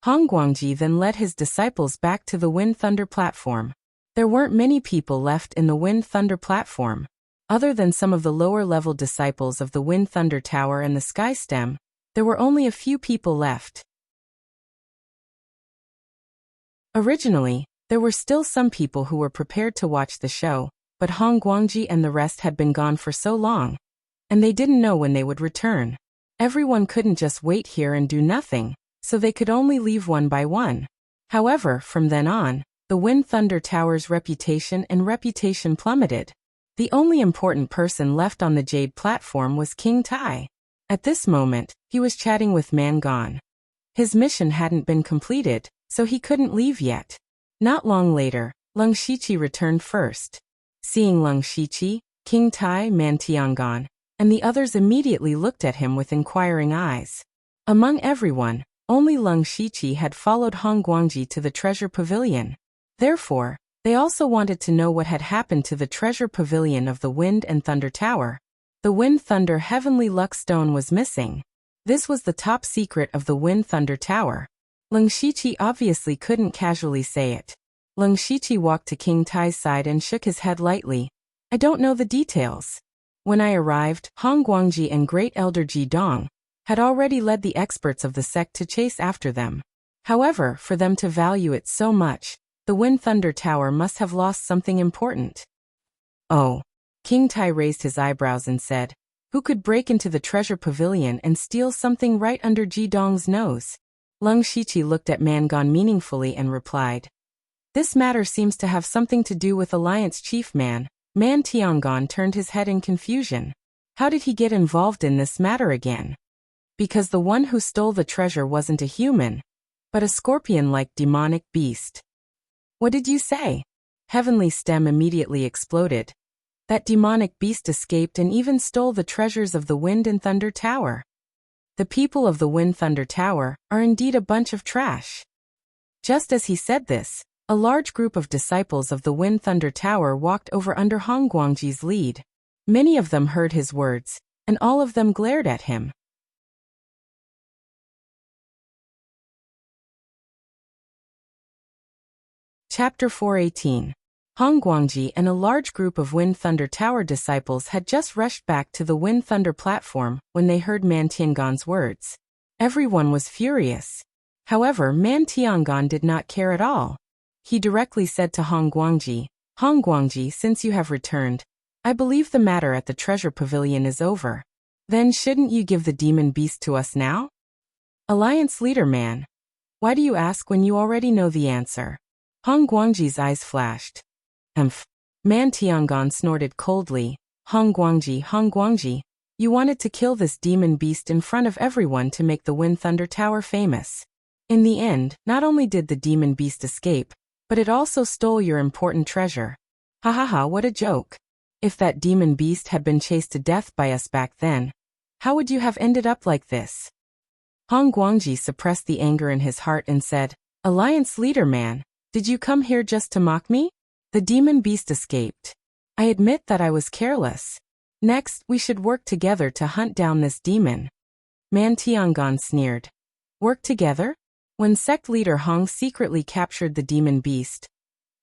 Han Guangji then led his disciples back to the Wind Thunder platform. There weren't many people left in the Wind Thunder platform. Other than some of the lower-level disciples of the Wind Thunder Tower and the Sky Stem, there were only a few people left. Originally, there were still some people who were prepared to watch the show, but Han Guangji and the rest had been gone for so long, and they didn't know when they would return. Everyone couldn't just wait here and do nothing, so they could only leave one by one. However, from then on, the Wind Thunder Tower's reputation plummeted. The only important person left on the Jade platform was King Tai. At this moment, he was chatting with Man Gone. His mission hadn't been completed, so he couldn't leave yet. Not long later, Lung Shiqi returned first. Seeing Lung Shiqi, King Tai, Man Tiangon, and the others immediately looked at him with inquiring eyes. Among everyone, only Lung Shiqi had followed Han Guangji to the treasure pavilion. Therefore, they also wanted to know what had happened to the treasure pavilion of the Wind and Thunder Tower. The Wind Thunder Heavenly Luck Stone was missing. This was the top secret of the Wind Thunder Tower. Lung Shiqi obviously couldn't casually say it. Lung Shiqi walked to King Tai's side and shook his head lightly. "I don't know the details. When I arrived, Han Guangji and Great Elder Ji Dong had already led the experts of the sect to chase after them. However, for them to value it so much, the Wind Thunder Tower must have lost something important." "Oh." King Tai raised his eyebrows and said, "Who could break into the treasure pavilion and steal something right under Ji Dong's nose?" Lung Shiqi looked at Man Gone meaningfully and replied, "This matter seems to have something to do with Alliance Chief Man." Man Tiangon turned his head in confusion. How did he get involved in this matter again? Because the one who stole the treasure wasn't a human, but a scorpion-like demonic beast. "What did you say?" Heavenly Stem immediately exploded. "That demonic beast escaped and even stole the treasures of the Wind and Thunder Tower. The people of the Wind Thunder Tower are indeed a bunch of trash." Just as he said this, a large group of disciples of the Wind Thunder Tower walked over under Han Guangji's lead. Many of them heard his words, and all of them glared at him. Chapter 418. Han Guangji and a large group of Wind Thunder Tower disciples had just rushed back to the Wind Thunder platform when they heard Man Tiangon's words. Everyone was furious. However, Man Tiangon did not care at all. He directly said to Han Guangji, "Han Guangji, since you have returned, I believe the matter at the treasure pavilion is over. Then shouldn't you give the demon beast to us now?" "Alliance leader man. Why do you ask when you already know the answer?" Han Guangji's eyes flashed. Man Tiangon snorted coldly. Han Guangji, you wanted to kill this demon beast in front of everyone to make the Wind Thunder Tower famous. In the end, not only did the demon beast escape, but it also stole your important treasure. Ha ha ha, what a joke. If that demon beast had been chased to death by us back then, how would you have ended up like this? Hong Guangji suppressed the anger in his heart and said, Alliance leader man, did you come here just to mock me? The demon beast escaped. I admit that I was careless. Next, we should work together to hunt down this demon. Man Tiangong sneered. Work together? When sect leader Hong secretly captured the demon beast,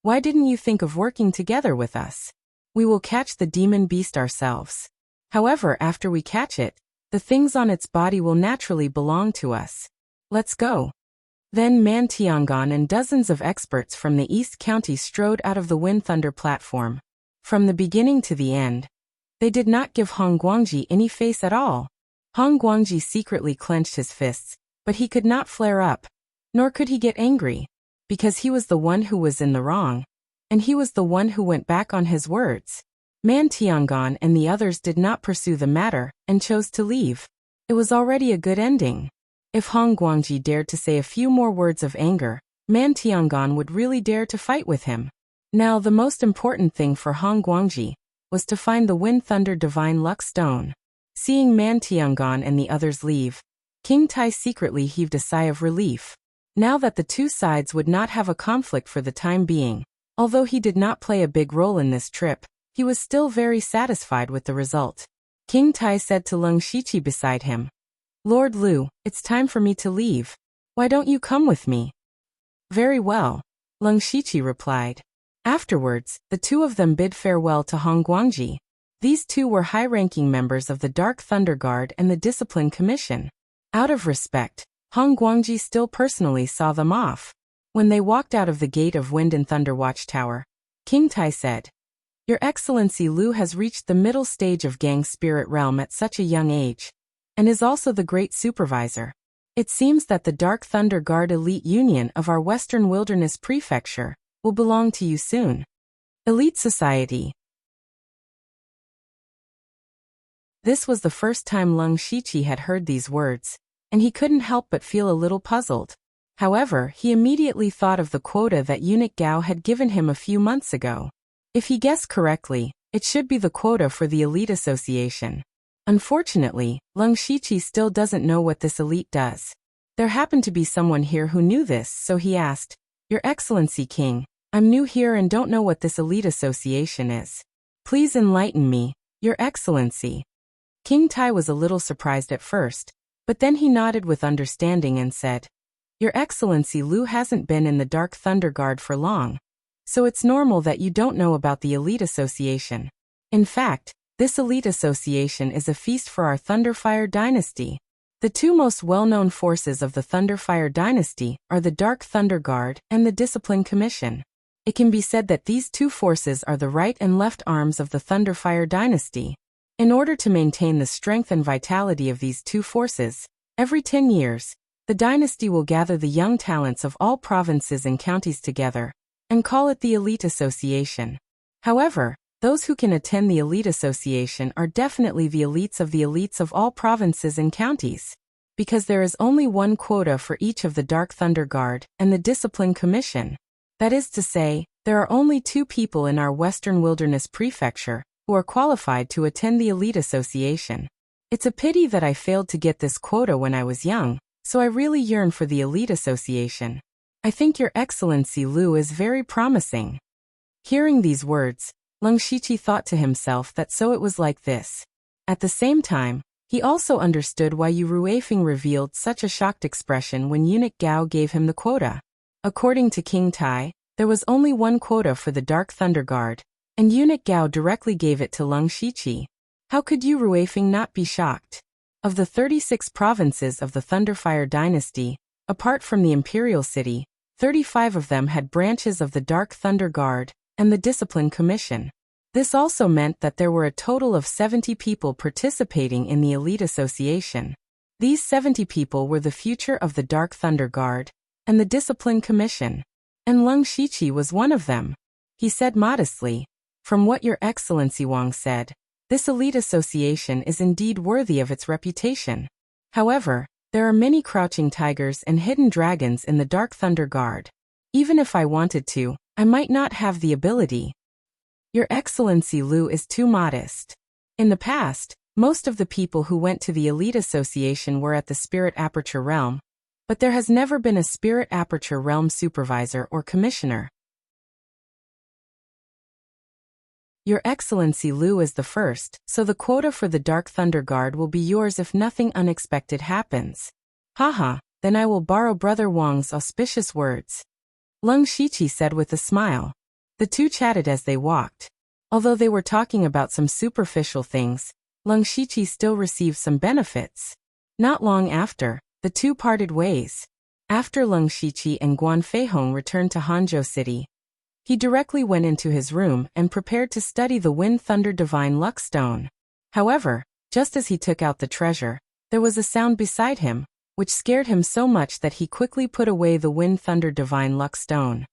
why didn't you think of working together with us? We will catch the demon beast ourselves. However, after we catch it, the things on its body will naturally belong to us. Let's go. Then Man Tiangong and dozens of experts from the East County strode out of the Wind Thunder platform. From the beginning to the end, they did not give Hong Guangji any face at all. Hong Guangji secretly clenched his fists, but he could not flare up, nor could he get angry, because he was the one who was in the wrong, and he was the one who went back on his words. Man Tiangong and the others did not pursue the matter and chose to leave. It was already a good ending. If Hong Guangji dared to say a few more words of anger, Man Tiangong would really dare to fight with him. Now the most important thing for Hong Guangji was to find the Wind Thunder Divine Luck Stone. Seeing Man Tiangong and the others leave, King Tai secretly heaved a sigh of relief. Now that the two sides would not have a conflict for the time being, although he did not play a big role in this trip, he was still very satisfied with the result. King Tai said to Leng Shiqi beside him, Lord Lu, it's time for me to leave. Why don't you come with me? Very well, Leng Shiqi replied. Afterwards, the two of them bid farewell to Hong Guangji. These two were high-ranking members of the Dark Thunder Guard and the Discipline Commission. Out of respect, Hong Guangji still personally saw them off. When they walked out of the gate of Wind and Thunder Watchtower, King Tai said, Your Excellency Lu has reached the middle stage of Gang Spirit Realm at such a young age, and is also the great supervisor. It seems that the Dark Thunder Guard Elite Union of our Western Wilderness Prefecture will belong to you soon. Elite Society. This was the first time Leng Shiqi had heard these words, and he couldn't help but feel a little puzzled. However, he immediately thought of the quota that Eunuch Gao had given him a few months ago. If he guessed correctly, it should be the quota for the Elite Association. Unfortunately, Leng Shiqi still doesn't know what this elite does. There happened to be someone here who knew this, so he asked, Your Excellency King, I'm new here and don't know what this Elite Association is. Please enlighten me, Your Excellency. King Tai was a little surprised at first, but then he nodded with understanding and said, Your Excellency Lu hasn't been in the Dark Thunder Guard for long, so it's normal that you don't know about the Elite Association. In fact, this Elite Association is a feast for our Thunderfire dynasty. The two most well-known forces of the Thunderfire dynasty are the Dark Thunder Guard and the Discipline Commission. It can be said that these two forces are the right and left arms of the Thunderfire dynasty. In order to maintain the strength and vitality of these two forces, every 10 years, the dynasty will gather the young talents of all provinces and counties together, and call it the Elite Association. However, those who can attend the Elite Association are definitely the elites of all provinces and counties, because there is only one quota for each of the Dark Thunder Guard and the Discipline Commission. That is to say, there are only 2 people in our Western Wilderness Prefecture who are qualified to attend the Elite Association. It's a pity that I failed to get this quota when I was young, so I really yearn for the Elite Association. I think Your Excellency Lu is very promising. Hearing these words, Leng Shiqi thought to himself that so it was like this. At the same time, he also understood why Yu Ruifeng revealed such a shocked expression when Eunuch Gao gave him the quota. According to King Tai, there was only one quota for the Dark Thunder Guard, and Eunuch Gao directly gave it to Leng Shiqi. How could Yu Ruifeng not be shocked? Of the 36 provinces of the Thunderfire dynasty, apart from the Imperial City, 35 of them had branches of the Dark Thunder Guard and the Discipline Commission. This also meant that there were a total of 70 people participating in the Elite Association. These 70 people were the future of the Dark Thunder Guard and the Discipline Commission. And Leng Shiqi was one of them. He said modestly, From what Your Excellency Wang said, this Elite Association is indeed worthy of its reputation. However, There are many crouching tigers and hidden dragons in the Dark Thunder Guard. Even if I wanted to, I might not have the ability. Your Excellency Lu is too modest. In the past, most of the people who went to the Elite Association were at the Spirit Aperture Realm, but there has never been a Spirit Aperture Realm supervisor or commissioner. Your Excellency Lu is the first, so the quota for the Dark Thunder Guard will be yours if nothing unexpected happens. Haha, then I will borrow Brother Wang's auspicious words. Leng Shiqi said with a smile. The two chatted as they walked. Although they were talking about some superficial things, Leng Shiqi still received some benefits. Not long after, the two parted ways. After Leng Shiqi and Guan Feihong returned to Hanzhou City, he directly went into his room and prepared to study the Wind Thunder Divine Luck Stone. However, just as he took out the treasure, there was a sound beside him, which scared him so much that he quickly put away the Wind Thunder Divine Luck Stone.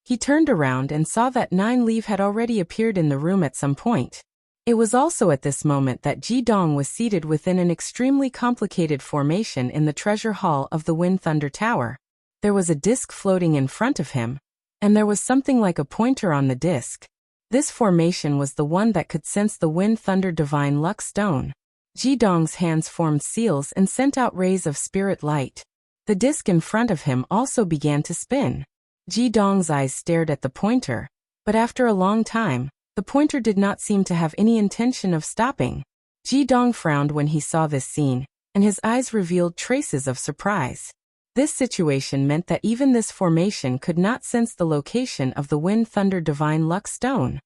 He turned around and saw that Nine Leaf had already appeared in the room at some point. It was also at this moment that Ji Dong was seated within an extremely complicated formation in the treasure hall of the Wind Thunder Tower. There was a disc floating in front of him, and there was something like a pointer on the disc. This formation was the one that could sense the Wind Thunder Divine Luck Stone. Ji Dong's hands formed seals and sent out rays of spirit light. The disc in front of him also began to spin. Ji Dong's eyes stared at the pointer, but after a long time, the pointer did not seem to have any intention of stopping. Ji Dong frowned when he saw this scene, and his eyes revealed traces of surprise. This situation meant that even this formation could not sense the location of the Wind Thunder Divine Luck Stone.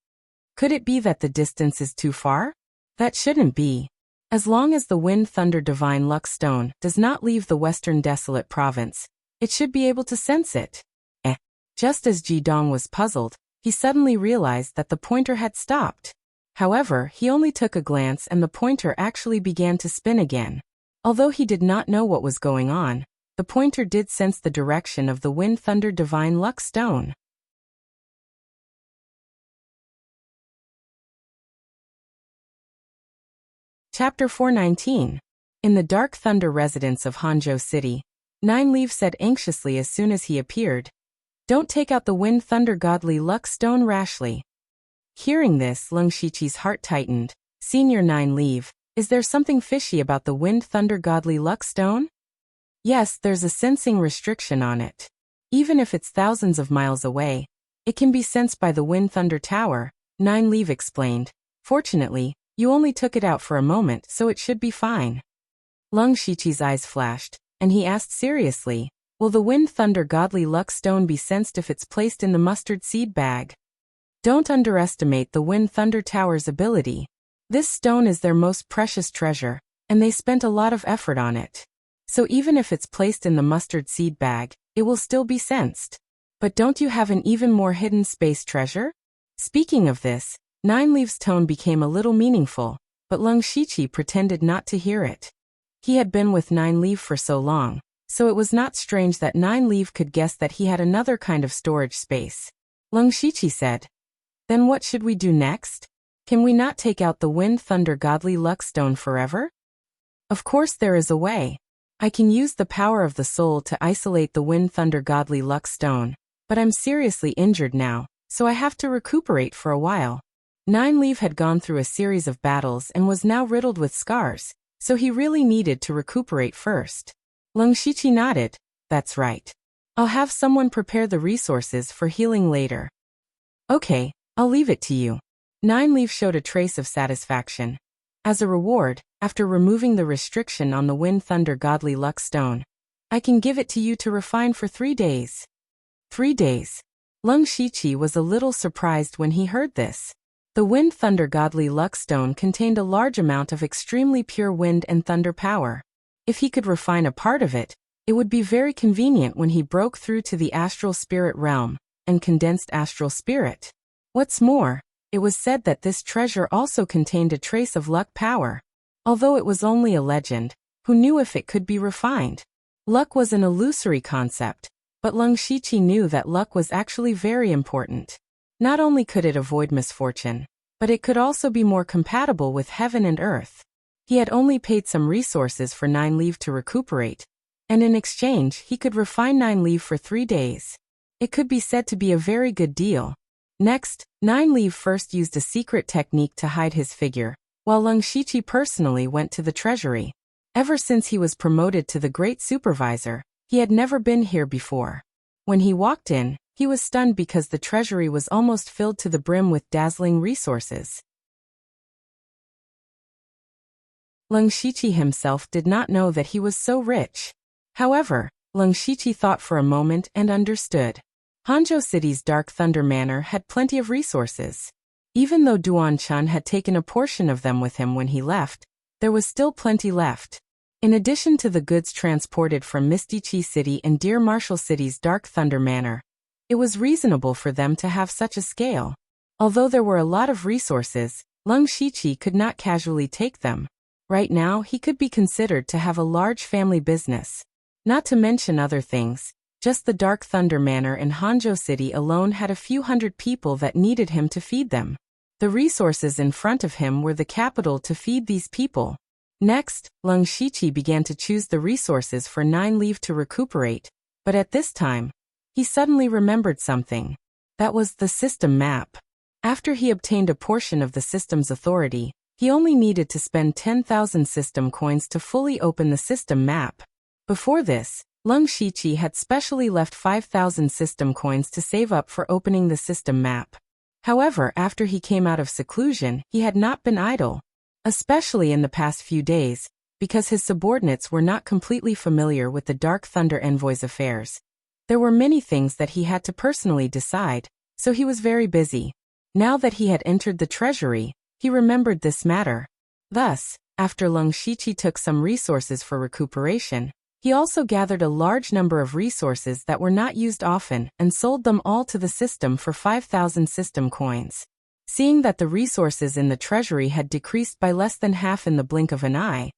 Could it be that the distance is too far? That shouldn't be. As long as the Wind Thunder Divine Luck Stone does not leave the Western Desolate Province, it should be able to sense it. Just as Ji Dong was puzzled, he suddenly realized that the pointer had stopped. However, he only took a glance and the pointer actually began to spin again. Although he did not know what was going on, the pointer did sense the direction of the Wind Thunder Divine Luck Stone. Chapter 419. In the Dark Thunder residence of Hanzhou City, Nine Leaf said anxiously as soon as he appeared, "Don't take out the Wind Thunder Godly Luck Stone rashly." Hearing this, Leng Shiqi's heart tightened. Senior Nine Leaf, is there something fishy about the Wind Thunder Godly Luck Stone? Yes, there's a sensing restriction on it. Even if it's thousands of miles away, it can be sensed by the Wind Thunder Tower, Nine Leaf explained. Fortunately, you only took it out for a moment, so it should be fine. Leng Shiqi's eyes flashed, and he asked seriously, will the Wind Thunder Godly Luck Stone be sensed if it's placed in the mustard seed bag? Don't underestimate the Wind Thunder Tower's ability. This stone is their most precious treasure, and they spent a lot of effort on it. So even if it's placed in the mustard seed bag, it will still be sensed. But don't you have an even more hidden space treasure? Speaking of this, Nine Leaf's tone became a little meaningful, but Leng Shiqi pretended not to hear it. He had been with Nine Leaf for so long, so it was not strange that Nine Leaf could guess that he had another kind of storage space. Leng Shiqi said, "Then what should we do next? Can we not take out the Wind Thunder Godly Luck Stone forever?" "Of course there is a way. I can use the power of the soul to isolate the Wind Thunder Godly Luck Stone, but I'm seriously injured now, so I have to recuperate for a while." Nine Leaf had gone through a series of battles and was now riddled with scars, so he really needed to recuperate first. Leng Shiqi nodded. "That's right. I'll have someone prepare the resources for healing later." "Okay, I'll leave it to you." Nine Leaf showed a trace of satisfaction. As a reward, after removing the restriction on the Wind Thunder Godly Luck Stone, I can give it to you to refine for 3 days. 3 days. Leng Shiqi was a little surprised when he heard this. The Wind Thunder Godly Luck Stone contained a large amount of extremely pure wind and thunder power. If he could refine a part of it, it would be very convenient when he broke through to the astral spirit realm and condensed astral spirit. What's more, it was said that this treasure also contained a trace of luck power. Although it was only a legend, who knew if it could be refined? Luck was an illusory concept, but Leng Shiqi knew that luck was actually very important. Not only could it avoid misfortune, but it could also be more compatible with heaven and earth. He had only paid some resources for Nine Leaf to recuperate, and in exchange he could refine 9 leave for 3 days. It could be said to be a very good deal. Next, 9 leave first used a secret technique to hide his figure, while Leng Shiqi personally went to the treasury. Ever since he was promoted to the great supervisor, he had never been here before. When he walked in, he was stunned because the treasury was almost filled to the brim with dazzling resources. Leng Shiqi himself did not know that he was so rich. However, Leng Shiqi thought for a moment and understood. Hangzhou City's Dark Thunder Manor had plenty of resources. Even though Duan Chun had taken a portion of them with him when he left, there was still plenty left. In addition to the goods transported from Misty Chi City and Dear Marshall City's Dark Thunder Manor, it was reasonable for them to have such a scale. Although there were a lot of resources, Leng Shiqi could not casually take them. Right now he could be considered to have a large family business. Not to mention other things, just the Dark Thunder Manor in Hangzhou City alone had a few hundred people that needed him to feed them. The resources in front of him were the capital to feed these people. Next, Leng Shiqi began to choose the resources for 9 leave to recuperate, but at this time, he suddenly remembered something. That was the system map. After he obtained a portion of the system's authority, he only needed to spend 10,000 system coins to fully open the system map. Before this, Leng Shiqi had specially left 5,000 system coins to save up for opening the system map. However, after he came out of seclusion, he had not been idle. Especially in the past few days, because his subordinates were not completely familiar with the Dark Thunder Envoy's affairs. There were many things that he had to personally decide, so he was very busy. Now that he had entered the treasury, he remembered this matter. Thus, after Leng Shiqi took some resources for recuperation, he also gathered a large number of resources that were not used often and sold them all to the system for 5,000 system coins. Seeing that the resources in the treasury had decreased by less than half in the blink of an eye,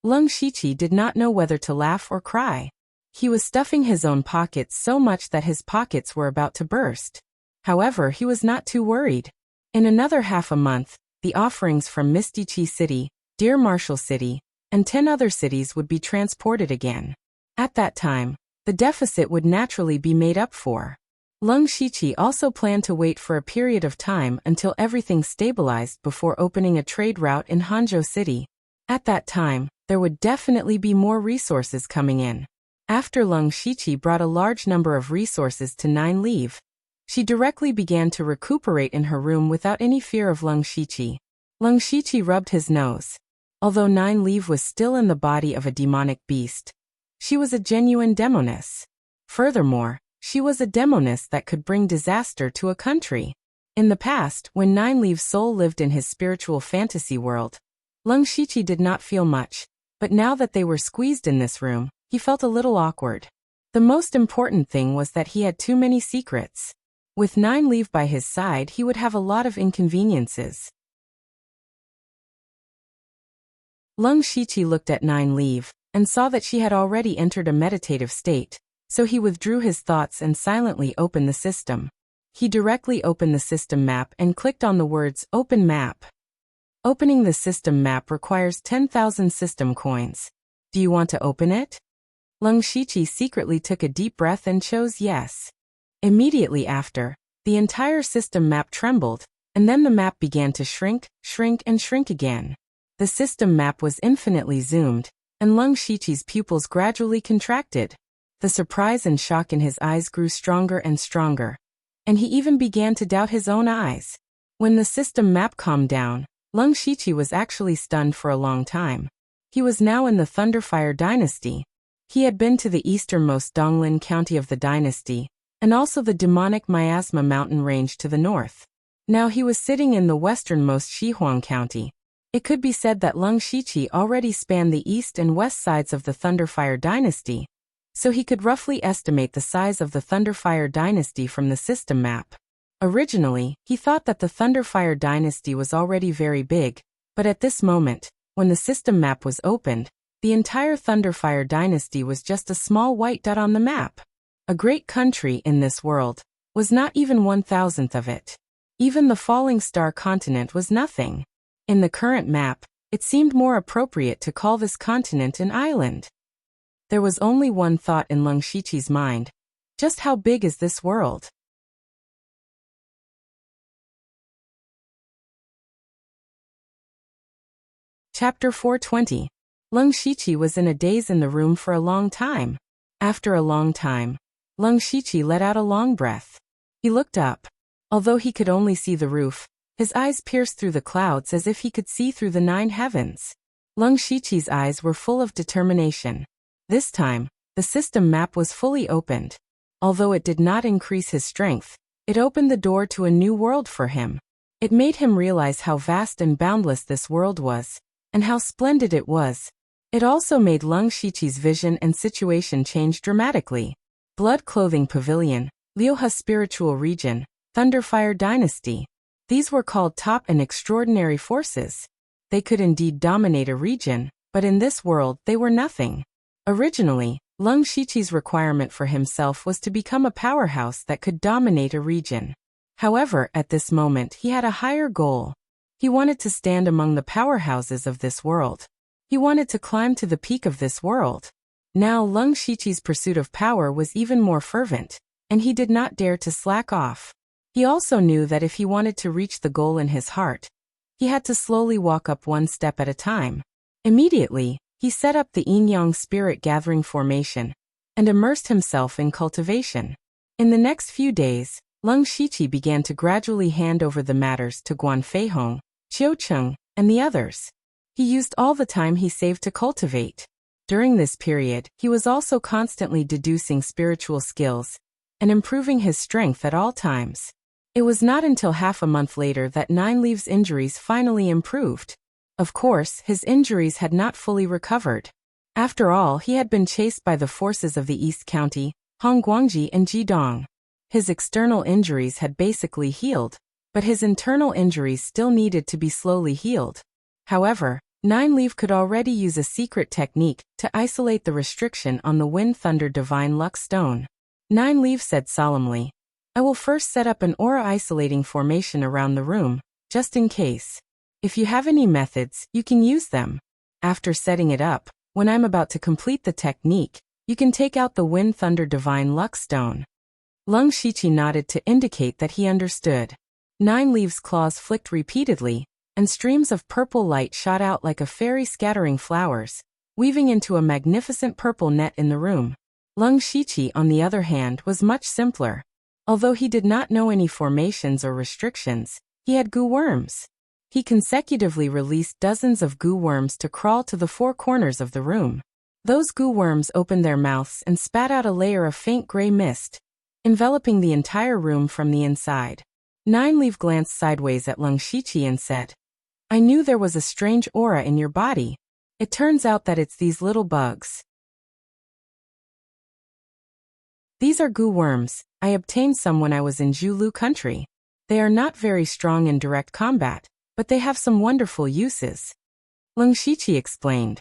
Leng Shiqi did not know whether to laugh or cry. He was stuffing his own pockets so much that his pockets were about to burst. However, he was not too worried. In another half a month, the offerings from Misty Chi City, Dear Marshall City, and 10 other cities would be transported again. At that time, the deficit would naturally be made up for. Leng Shiqi also planned to wait for a period of time until everything stabilized before opening a trade route in Hangzhou City. At that time, there would definitely be more resources coming in. After Leng Shiqi brought a large number of resources to 9 leave, she directly began to recuperate in her room without any fear of Leng Shiqi. Leng Shiqi rubbed his nose. Although 9 leave was still in the body of a demonic beast, she was a genuine demoness. Furthermore, she was a demoness that could bring disaster to a country. In the past, when 9 leave's soul lived in his spiritual fantasy world, Leng Shiqi did not feel much, but now that they were squeezed in this room, he felt a little awkward. The most important thing was that he had too many secrets. With 9 leave by his side, he would have a lot of inconveniences. Leng Shiqi looked at 9 leave, and saw that she had already entered a meditative state, so he withdrew his thoughts and silently opened the system. He directly opened the system map and clicked on the words, Open Map. Opening the system map requires 10,000 system coins. Do you want to open it? Leng Shiqi secretly took a deep breath and chose yes. Immediately after, the entire system map trembled, and then the map began to shrink, shrink, and shrink again. The system map was infinitely zoomed, and Leng Shiqi's pupils gradually contracted. The surprise and shock in his eyes grew stronger and stronger, and he even began to doubt his own eyes. When the system map calmed down, Leng Shiqi was actually stunned for a long time. He was now in the Thunderfire dynasty. He had been to the easternmost Donglin county of the dynasty, and also the demonic Miasma mountain range to the north. Now he was sitting in the westernmost Shihuang county. It could be said that Leng Shiqi already spanned the east and west sides of the Thunderfire dynasty, so he could roughly estimate the size of the Thunderfire dynasty from the system map. Originally, he thought that the Thunderfire dynasty was already very big, but at this moment, when the system map was opened, the entire Thunderfire dynasty was just a small white dot on the map. A great country in this world was not even 1,000th of it. Even the Falling Star continent was nothing. In the current map, it seemed more appropriate to call this continent an island. There was only one thought in Lung Shiqi's mind. Just how big is this world? Chapter 420. Lung Shiqi was in a daze in the room for a long time. After a long time, Lung Shiqi let out a long breath. He looked up. Although he could only see the roof, his eyes pierced through the clouds as if he could see through the 9 heavens. Lung Shiqi's eyes were full of determination. This time, the system map was fully opened. Although it did not increase his strength, it opened the door to a new world for him. It made him realize how vast and boundless this world was, and how splendid it was. It also made Lung Shiqi's vision and situation change dramatically. Blood Clothing Pavilion, Liuha Spiritual Region, Thunderfire Dynasty. These were called top and extraordinary forces. They could indeed dominate a region, but in this world they were nothing. Originally, Lung Shiqi's requirement for himself was to become a powerhouse that could dominate a region. However, at this moment he had a higher goal. He wanted to stand among the powerhouses of this world. He wanted to climb to the peak of this world. Now Lung Shiqi's pursuit of power was even more fervent, and he did not dare to slack off. He also knew that if he wanted to reach the goal in his heart, he had to slowly walk up one step at a time. Immediately, he set up the yin-yang spirit gathering formation and immersed himself in cultivation. In the next few days, Lung Shiqi began to gradually hand over the matters to Guan Feihong, Qiu Cheng, and the others. He used all the time he saved to cultivate. During this period, he was also constantly deducing spiritual skills and improving his strength at all times. It was not until half a month later that Nine Leaves' injuries finally improved. Of course, his injuries had not fully recovered. After all, he had been chased by the forces of the East County, Hongguangji and Jidong. His external injuries had basically healed, but his internal injuries still needed to be slowly healed. However, Nine Leaf could already use a secret technique to isolate the restriction on the Wind Thunder Divine Luck Stone. Nine Leaf said solemnly, "I will first set up an aura isolating formation around the room, just in case. If you have any methods, you can use them. After setting it up, when I'm about to complete the technique, you can take out the Wind Thunder Divine Luck Stone." Lung Shiqi nodded to indicate that he understood. Nine Leaves' claws flicked repeatedly, and streams of purple light shot out like a fairy scattering flowers, weaving into a magnificent purple net in the room. Lung Shiqi, on the other hand, was much simpler. Although he did not know any formations or restrictions, he had goo worms. He consecutively released dozens of goo worms to crawl to the 4 corners of the room. Those goo worms opened their mouths and spat out a layer of faint gray mist, enveloping the entire room from the inside. Nine Leaf glanced sideways at Lung Shiqi and said, "I knew there was a strange aura in your body. It turns out that it's these little bugs. These are goo worms. I obtained some when I was in Zhulu country. They are not very strong in direct combat, but they have some wonderful uses." Lung Shiqi explained.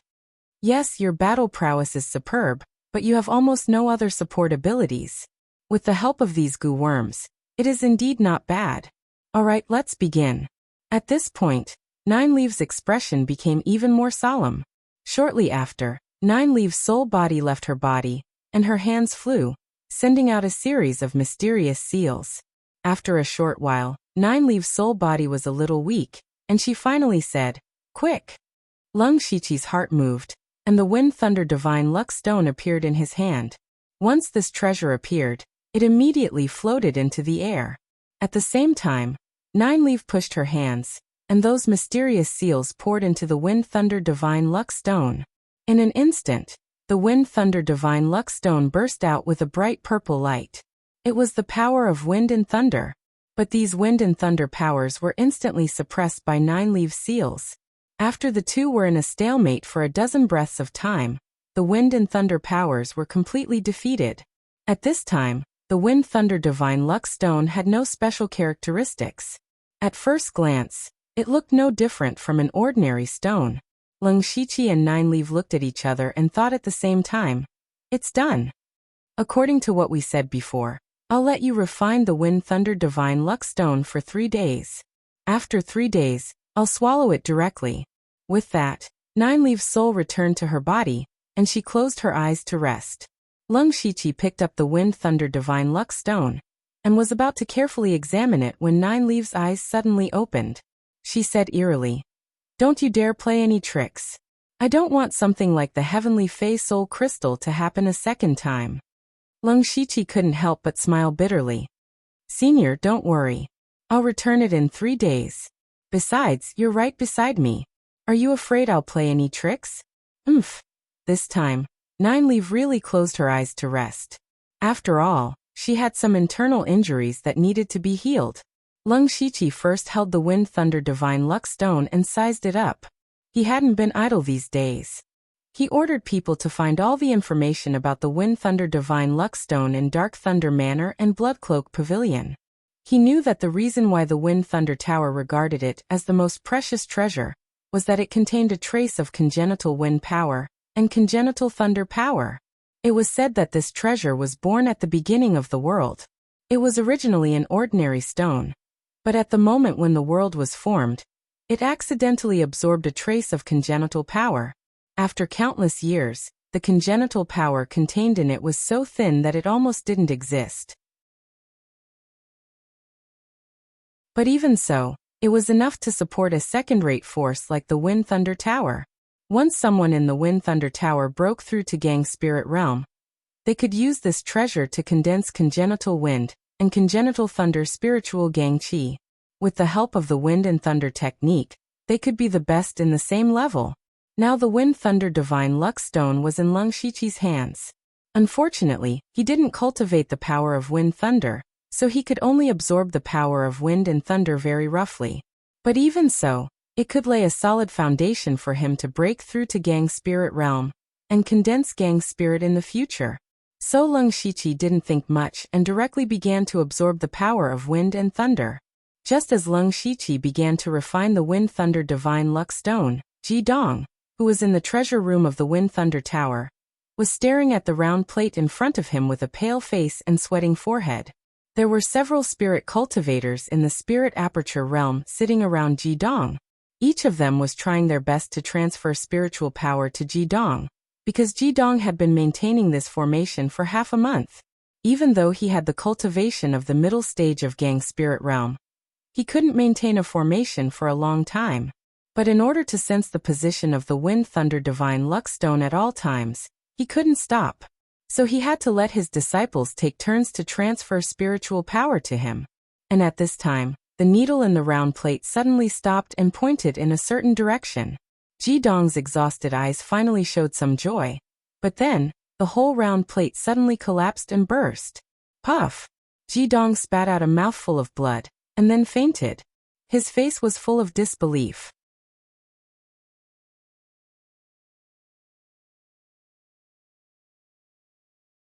"Yes, your battle prowess is superb, but you have almost no other support abilities. With the help of these goo worms, it is indeed not bad. Alright, let's begin." At this point, Nine Leaves' expression became even more solemn. Shortly after, Nine Leaves' soul body left her body, and her hands flew, sending out a series of mysterious seals. After a short while, Nine Leaves' soul body was a little weak, and she finally said, "Quick!" Lung Shiqi's heart moved, and the Wind Thunder Divine Luck Stone appeared in his hand. Once this treasure appeared, it immediately floated into the air. At the same time, Nine Leaf pushed her hands, and those mysterious seals poured into the Wind Thunder Divine Luck Stone. In an instant, the Wind Thunder Divine Luck Stone burst out with a bright purple light. It was the power of wind and thunder. But these wind and thunder powers were instantly suppressed by Nine Leaves' seals. After the two were in a stalemate for a dozen breaths of time, the wind and thunder powers were completely defeated. At this time, the Wind Thunder Divine Luck Stone had no special characteristics. At first glance, it looked no different from an ordinary stone. Lung Shiqi and Nine Leaf looked at each other and thought at the same time, "It's done. According to what we said before, I'll let you refine the Wind Thunder Divine Luck Stone for 3 days. After 3 days, I'll swallow it directly." With that, Nine Leaf's soul returned to her body, and she closed her eyes to rest. Lung Shiqi picked up the Wind Thunder Divine Luck Stone and was about to carefully examine it when Nine Leaves' eyes suddenly opened. She said eerily, "Don't you dare play any tricks. I don't want something like the Heavenly Fey Soul Crystal to happen a second time." Lung Shiqi couldn't help but smile bitterly. "Senior, don't worry. I'll return it in 3 days. Besides, you're right beside me. Are you afraid I'll play any tricks?" "Umph." This time, Nine Leaf really closed her eyes to rest. After all, she had some internal injuries that needed to be healed. Lung Shiqi first held the Wind Thunder Divine Luck Stone and sized it up. He hadn't been idle these days. He ordered people to find all the information about the Wind Thunder Divine Luck Stone in Dark Thunder Manor and Bloodcloak Pavilion. He knew that the reason why the Wind Thunder Tower regarded it as the most precious treasure was that it contained a trace of congenital wind power and congenital thunder power. It was said that this treasure was born at the beginning of the world. It was originally an ordinary stone, but at the moment when the world was formed, it accidentally absorbed a trace of congenital power. After countless years, the congenital power contained in it was so thin that it almost didn't exist. But even so, it was enough to support a second-rate force like the Wind Thunder Tower. Once someone in the Wind Thunder Tower broke through to Gang Spirit Realm, they could use this treasure to condense congenital wind and congenital thunder spiritual Gang Qi. With the help of the Wind and Thunder technique, they could be the best in the same level. Now the Wind Thunder Divine Luck Stone was in Lung Shiqi's hands. Unfortunately, he didn't cultivate the power of Wind Thunder, so he could only absorb the power of wind and thunder very roughly. But even so, it could lay a solid foundation for him to break through to Gang Spirit Realm and condense Gang Spirit in the future. So Lung Shiqi didn't think much and directly began to absorb the power of wind and thunder. Just as Lung Shiqi began to refine the Wind Thunder Divine Luck Stone, Ji Dong, who was in the treasure room of the Wind Thunder Tower, was staring at the round plate in front of him with a pale face and sweating forehead. There were several spirit cultivators in the Spirit Aperture realm sitting around Ji Dong. Each of them was trying their best to transfer spiritual power to Ji Dong, because Ji Dong had been maintaining this formation for half a month. Even though he had the cultivation of the middle stage of Gang Spirit Realm, he couldn't maintain a formation for a long time. But in order to sense the position of the Wind Thunder Divine Luck Stone at all times, he couldn't stop. So he had to let his disciples take turns to transfer spiritual power to him. And at this time, the needle in the round plate suddenly stopped and pointed in a certain direction. Ji Dong's exhausted eyes finally showed some joy. But then, the whole round plate suddenly collapsed and burst. Puff! Ji Dong spat out a mouthful of blood, and then fainted. His face was full of disbelief.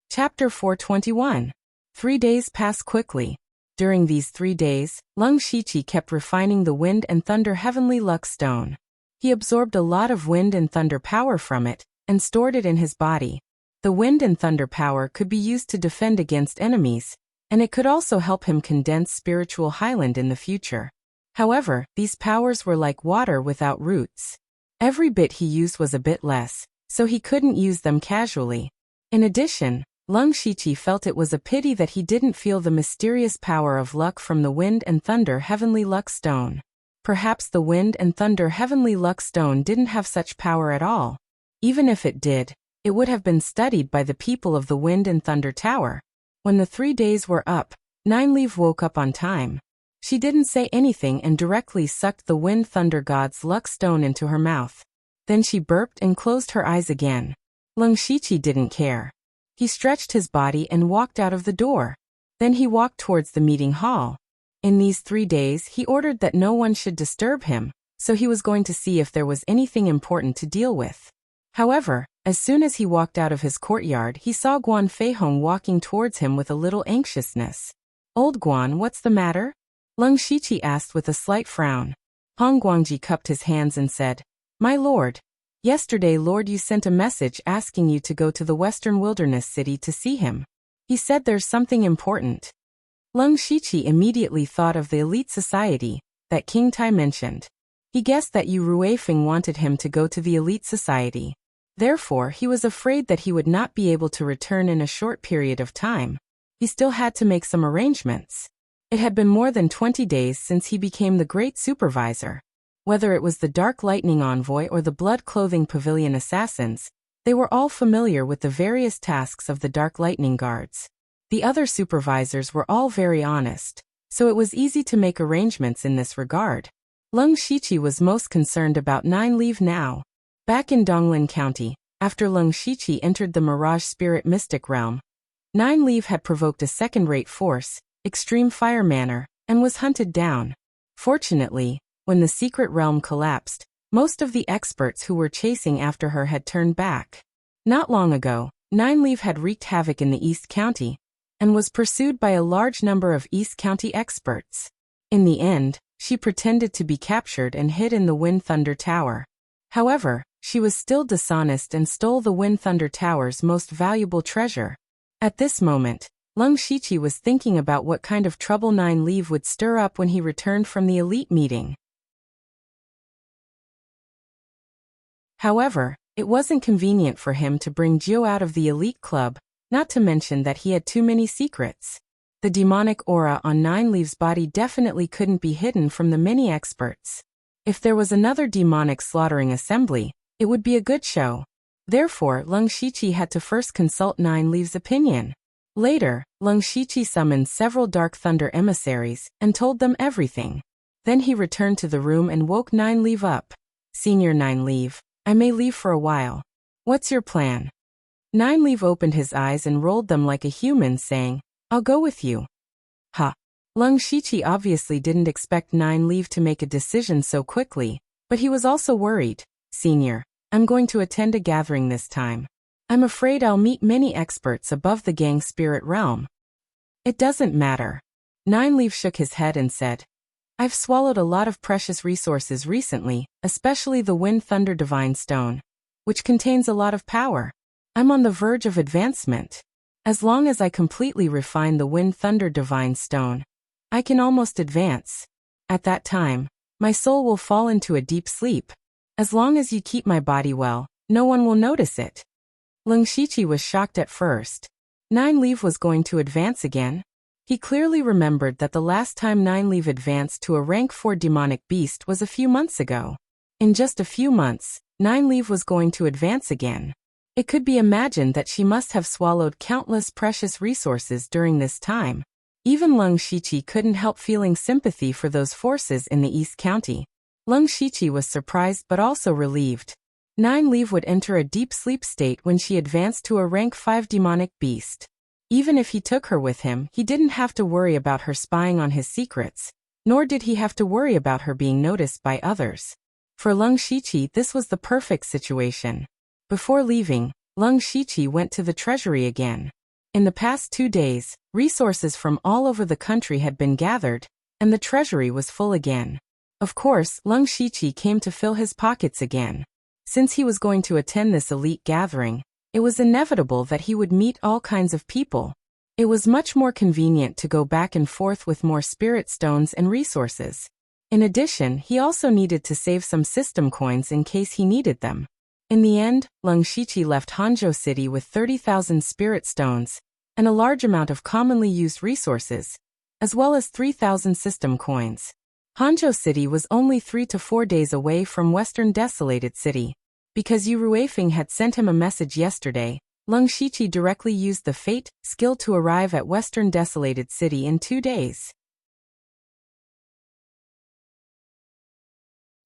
Chapter 421. 3 days passed quickly. During these 3 days, Lung Shiqi kept refining the Wind and Thunder Heavenly Luck Stone. He absorbed a lot of wind and thunder power from it, and stored it in his body. The wind and thunder power could be used to defend against enemies, and it could also help him condense spiritual highland in the future. However, these powers were like water without roots. Every bit he used was a bit less, so he couldn't use them casually. In addition, Lung Shiqi felt it was a pity that he didn't feel the mysterious power of luck from the Wind and Thunder Heavenly Luck Stone. Perhaps the Wind and Thunder Heavenly Luck Stone didn't have such power at all. Even if it did, it would have been studied by the people of the Wind and Thunder Tower. When the 3 days were up, Nineleaf woke up on time. She didn't say anything and directly sucked the Wind Thunder God's Luck Stone into her mouth. Then she burped and closed her eyes again. Lung Shiqi didn't care. He stretched his body and walked out of the door. Then he walked towards the meeting hall. In these 3 days he ordered that no one should disturb him, so he was going to see if there was anything important to deal with. However, as soon as he walked out of his courtyard he saw Guan Feihong walking towards him with a little anxiousness. "Old Guan, what's the matter?" Lung Shiqi asked with a slight frown. Hong Guangji cupped his hands and said, "My lord, yesterday Lord Yu sent a message asking you to go to the Western Wilderness City to see him. He said there's something important." Lung Shiqi immediately thought of the elite society that King Tai mentioned. He guessed that Yu Ruifeng wanted him to go to the elite society. Therefore, he was afraid that he would not be able to return in a short period of time. He still had to make some arrangements. It had been more than 20 days since he became the great supervisor. Whether it was the Dark Lightning Envoy or the Blood-Clothing Pavilion Assassins, they were all familiar with the various tasks of the Dark Lightning Guards. The other supervisors were all very honest, so it was easy to make arrangements in this regard. Lung Shiqi was most concerned about Nine Leaf now. Back in Donglin County, after Lung Shiqi entered the Mirage Spirit Mystic Realm, Nine Leaf had provoked a second-rate force, Extreme Fire Manor, and was hunted down. Fortunately, when the secret realm collapsed, most of the experts who were chasing after her had turned back. Not long ago, Nine Leaf had wreaked havoc in the East County, and was pursued by a large number of East County experts. In the end, she pretended to be captured and hid in the Wind Thunder Tower. However, she was still dishonest and stole the Wind Thunder Tower's most valuable treasure. At this moment, Lung Shiqi was thinking about what kind of trouble Nine Leaf would stir up when he returned from the elite meeting. However, it wasn't convenient for him to bring Jiu out of the elite club, not to mention that he had too many secrets. The demonic aura on Nine Leaf's body definitely couldn't be hidden from the many experts. If there was another demonic slaughtering assembly, it would be a good show. Therefore, Lung Shiqi had to first consult Nine Leaf's opinion. Later, Lung Shiqi summoned several Dark Thunder emissaries and told them everything. Then he returned to the room and woke Nine Leaf up. "Senior Nine Leaf, I may leave for a while. What's your plan?" Nine Leaf opened his eyes and rolled them like a human, saying, "I'll go with you." Ha! Lung Shiqi obviously didn't expect Nine Leaf to make a decision so quickly, but he was also worried. "Senior, I'm going to attend a gathering this time. I'm afraid I'll meet many experts above the gang spirit realm." "It doesn't matter." Nine Leaf shook his head and said, "I've swallowed a lot of precious resources recently, especially the Wind Thunder Divine Stone, which contains a lot of power. I'm on the verge of advancement. As long as I completely refine the Wind Thunder Divine Stone, I can almost advance. At that time, my soul will fall into a deep sleep. As long as you keep my body well, no one will notice it." Lung Shiqi was shocked at first. Nine Leaf was going to advance again? He clearly remembered that the last time Nine Leaf advanced to a rank 4 demonic beast was a few months ago. In just a few months, Nine Leaf was going to advance again. It could be imagined that she must have swallowed countless precious resources during this time. Even Lung Shiqi couldn't help feeling sympathy for those forces in the East County. Lung Shiqi was surprised but also relieved. Nine Leaf would enter a deep sleep state when she advanced to a rank 5 demonic beast. Even if he took her with him, he didn't have to worry about her spying on his secrets, nor did he have to worry about her being noticed by others. For Lung Shiqi, this was the perfect situation. Before leaving, Lung Shiqi went to the treasury again. In the past 2 days, resources from all over the country had been gathered, and the treasury was full again. Of course, Lung Shiqi came to fill his pockets again. Since he was going to attend this elite gathering, it was inevitable that he would meet all kinds of people. It was much more convenient to go back and forth with more spirit stones and resources. In addition, he also needed to save some system coins in case he needed them. In the end, Lung Shiqi left Hanzhou City with 30,000 spirit stones, and a large amount of commonly used resources, as well as 3,000 system coins. Hanzhou City was only 3 to 4 days away from Western Desolated City. Because Yu Ruifeng had sent him a message yesterday, Lung Shiqi directly used the Fate skill to arrive at Western Desolated City in 2 days.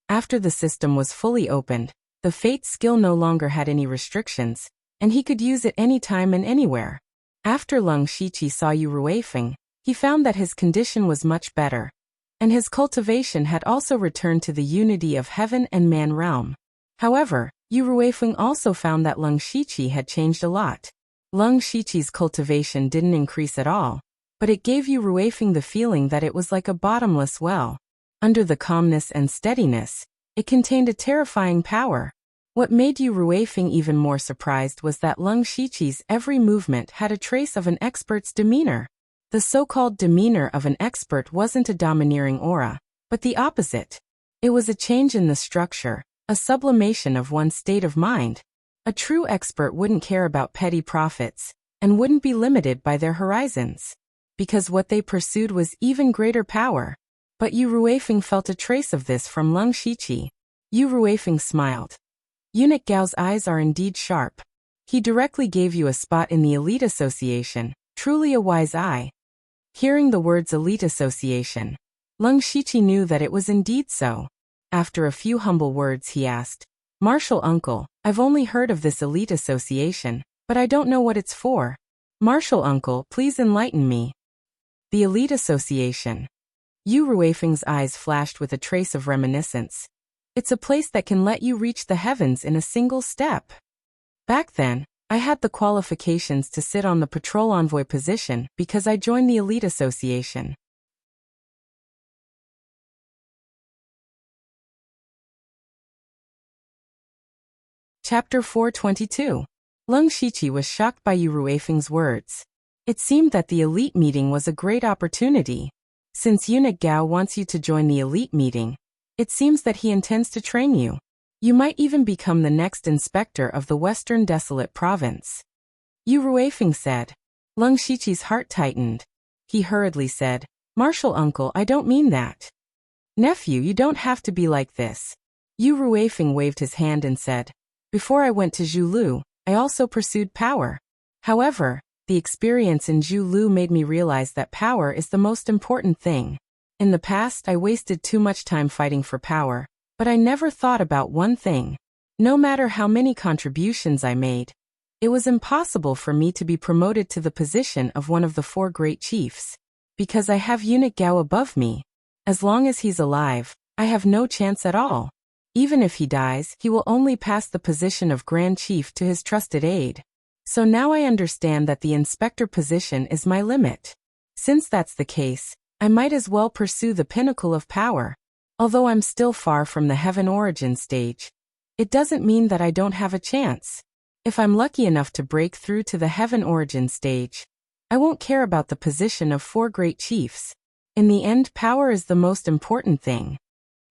After the system was fully opened, the Fate skill no longer had any restrictions, and he could use it anytime and anywhere. After Lung Shiqi saw Yu Ruifeng, he found that his condition was much better, and his cultivation had also returned to the unity of heaven and man realm. However, Yu Ruifeng also found that Lung Shiqi had changed a lot. Lung Shiqi's cultivation didn't increase at all, but it gave Yu Ruifeng the feeling that it was like a bottomless well. Under the calmness and steadiness, it contained a terrifying power. What made Yu Ruifeng even more surprised was that Lung Shiqi's every movement had a trace of an expert's demeanor. The so-called demeanor of an expert wasn't a domineering aura, but the opposite. It was a change in the structure, a sublimation of one's state of mind. A true expert wouldn't care about petty profits, and wouldn't be limited by their horizons, because what they pursued was even greater power. But Yu Ruifeng felt a trace of this from Leng Shiqi. Yu Ruifeng smiled. Eunuch Gao's eyes are indeed sharp. He directly gave you a spot in the elite association, truly a wise eye. Hearing the words elite association, Leng Shiqi knew that it was indeed so. After a few humble words he asked, Martial Uncle, I've only heard of this elite association, but I don't know what it's for. Martial Uncle, please enlighten me. The elite association. Yu Ruifeng's eyes flashed with a trace of reminiscence. It's a place that can let you reach the heavens in a single step. Back then, I had the qualifications to sit on the patrol envoy position because I joined the elite association. Chapter 422. Leng Shiqi was shocked by Yu Ruifeng's words. It seemed that the elite meeting was a great opportunity. Since Eunuch Gao wants you to join the elite meeting, it seems that he intends to train you. You might even become the next inspector of the Western Desolate Province. Yu Ruifeng said. Leng Shiqi's heart tightened. He hurriedly said, Martial Uncle, I don't mean that. Nephew, you don't have to be like this. Yu Ruifeng waved his hand and said, Before I went to Zhulu, I also pursued power. However, the experience in Zhulu made me realize that power is the most important thing. In the past, I wasted too much time fighting for power, but I never thought about one thing. No matter how many contributions I made, it was impossible for me to be promoted to the position of one of the 4 great chiefs. Because I have Eunuch Gao above me. As long as he's alive, I have no chance at all. Even if he dies, he will only pass the position of Grand Chief to his trusted aide. So now I understand that the inspector position is my limit. Since that's the case, I might as well pursue the pinnacle of power. Although I'm still far from the heaven origin stage, it doesn't mean that I don't have a chance. If I'm lucky enough to break through to the heaven origin stage, I won't care about the position of 4 great chiefs. In the end, power is the most important thing.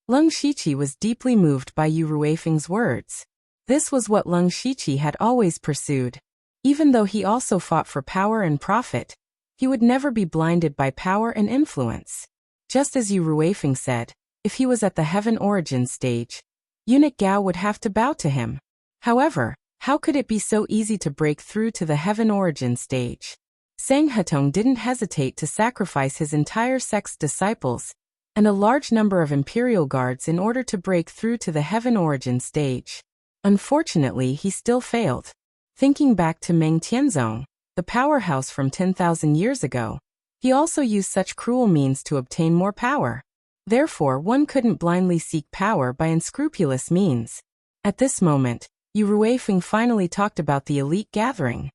Leng Shiqi was deeply moved by Yu Ruifeng's words. This was what Leng Shiqi had always pursued. Even though he also fought for power and profit, he would never be blinded by power and influence. Just as Yu Ruifeng said, if he was at the heaven origin stage, Eunuch Gao would have to bow to him. However, how could it be so easy to break through to the heaven origin stage? Sang Hetong didn't hesitate to sacrifice his entire sect's disciples and a large number of imperial guards in order to break through to the heaven origin stage. Unfortunately, he still failed. Thinking back to Meng Tianzong, the powerhouse from 10,000 years ago, he also used such cruel means to obtain more power. Therefore, one couldn't blindly seek power by unscrupulous means. At this moment, Yu Ruifeng finally talked about the elite gathering.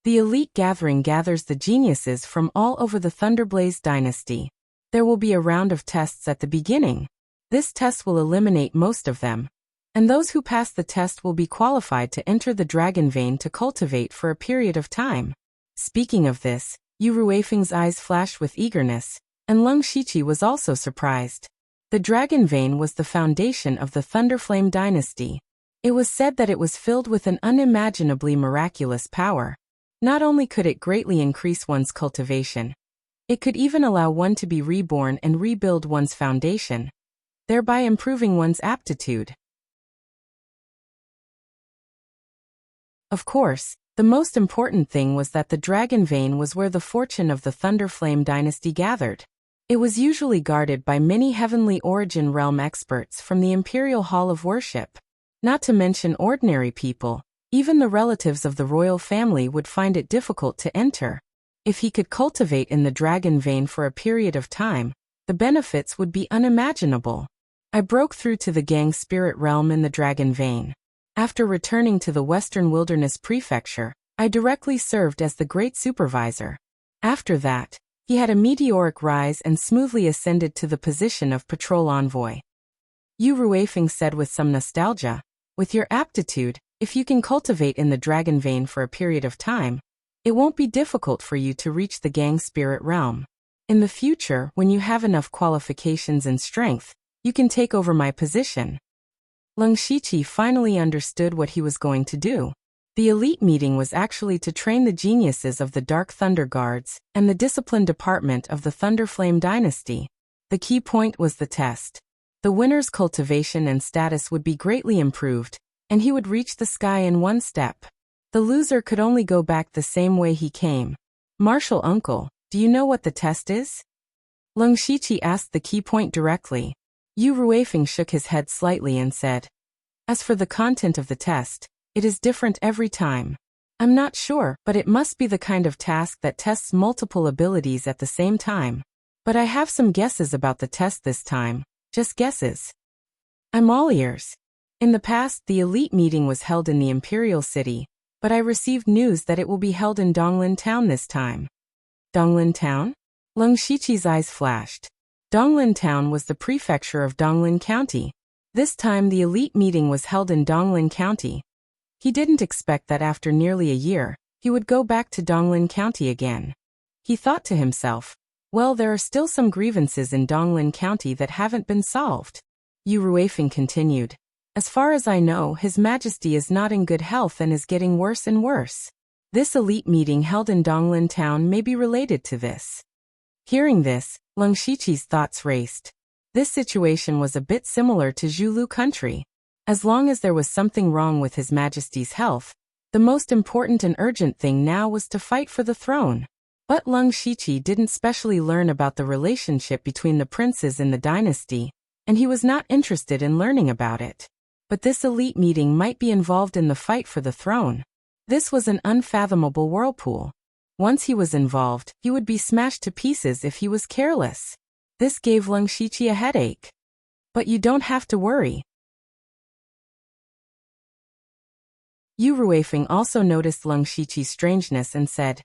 The elite gathering gathers the geniuses from all over the Thunderblaze dynasty. There will be a round of tests at the beginning. This test will eliminate most of them, and those who pass the test will be qualified to enter the dragon vein to cultivate for a period of time. Speaking of this, Yu Ruifeng's eyes flashed with eagerness, and Leng Shiqi was also surprised. The dragon vein was the foundation of the Thunderflame dynasty. It was said that it was filled with an unimaginably miraculous power. Not only could it greatly increase one's cultivation, it could even allow one to be reborn and rebuild one's foundation, thereby improving one's aptitude. Of course, the most important thing was that the dragon vein was where the fortune of the Thunderflame dynasty gathered. It was usually guarded by many heavenly origin realm experts from the Imperial Hall of Worship. Not to mention ordinary people, even the relatives of the royal family would find it difficult to enter. If he could cultivate in the dragon vein for a period of time, the benefits would be unimaginable. I broke through to the gang spirit realm in the dragon vein. After returning to the Western Wilderness Prefecture, I directly served as the great supervisor. After that, he had a meteoric rise and smoothly ascended to the position of patrol envoy. Yu Ruifeng said with some nostalgia, with your aptitude, if you can cultivate in the dragon vein for a period of time, it won't be difficult for you to reach the gang spirit realm. In the future, when you have enough qualifications and strength, you can take over my position. Leng Shiqi finally understood what he was going to do. The elite meeting was actually to train the geniuses of the Dark Thunder Guards and the discipline department of the Thunder Flame dynasty. The key point was the test. The winner's cultivation and status would be greatly improved, and he would reach the sky in one step. The loser could only go back the same way he came. Martial uncle, do you know what the test is? Leng Shiqi asked the key point directly. Yu Ruifeng shook his head slightly and said, as for the content of the test, it is different every time. I'm not sure, but it must be the kind of task that tests multiple abilities at the same time. But I have some guesses about the test this time, just guesses. I'm all ears. In the past, the elite meeting was held in the Imperial City, but I received news that it will be held in Donglin Town this time. Donglin Town? Leng Shiqi's eyes flashed. Donglin Town was the prefecture of Donglin County. This time the elite meeting was held in Donglin County. He didn't expect that after nearly a year, he would go back to Donglin County again. He thought to himself, well, there are still some grievances in Donglin County that haven't been solved. Yu Ruifeng continued. As far as I know, His Majesty is not in good health and is getting worse and worse. This elite meeting held in Donglin Town may be related to this. Hearing this, Leng Shiqi's thoughts raced. This situation was a bit similar to Zhulu country. As long as there was something wrong with His Majesty's health, the most important and urgent thing now was to fight for the throne. But Leng Shiqi didn't specially learn about the relationship between the princes in the dynasty, and he was not interested in learning about it. But this elite meeting might be involved in the fight for the throne. This was an unfathomable whirlpool. Once he was involved, he would be smashed to pieces if he was careless. This gave Leng Shiqi a headache. But you don't have to worry. Yu Ruifeng also noticed Leng Shiqi's strangeness and said,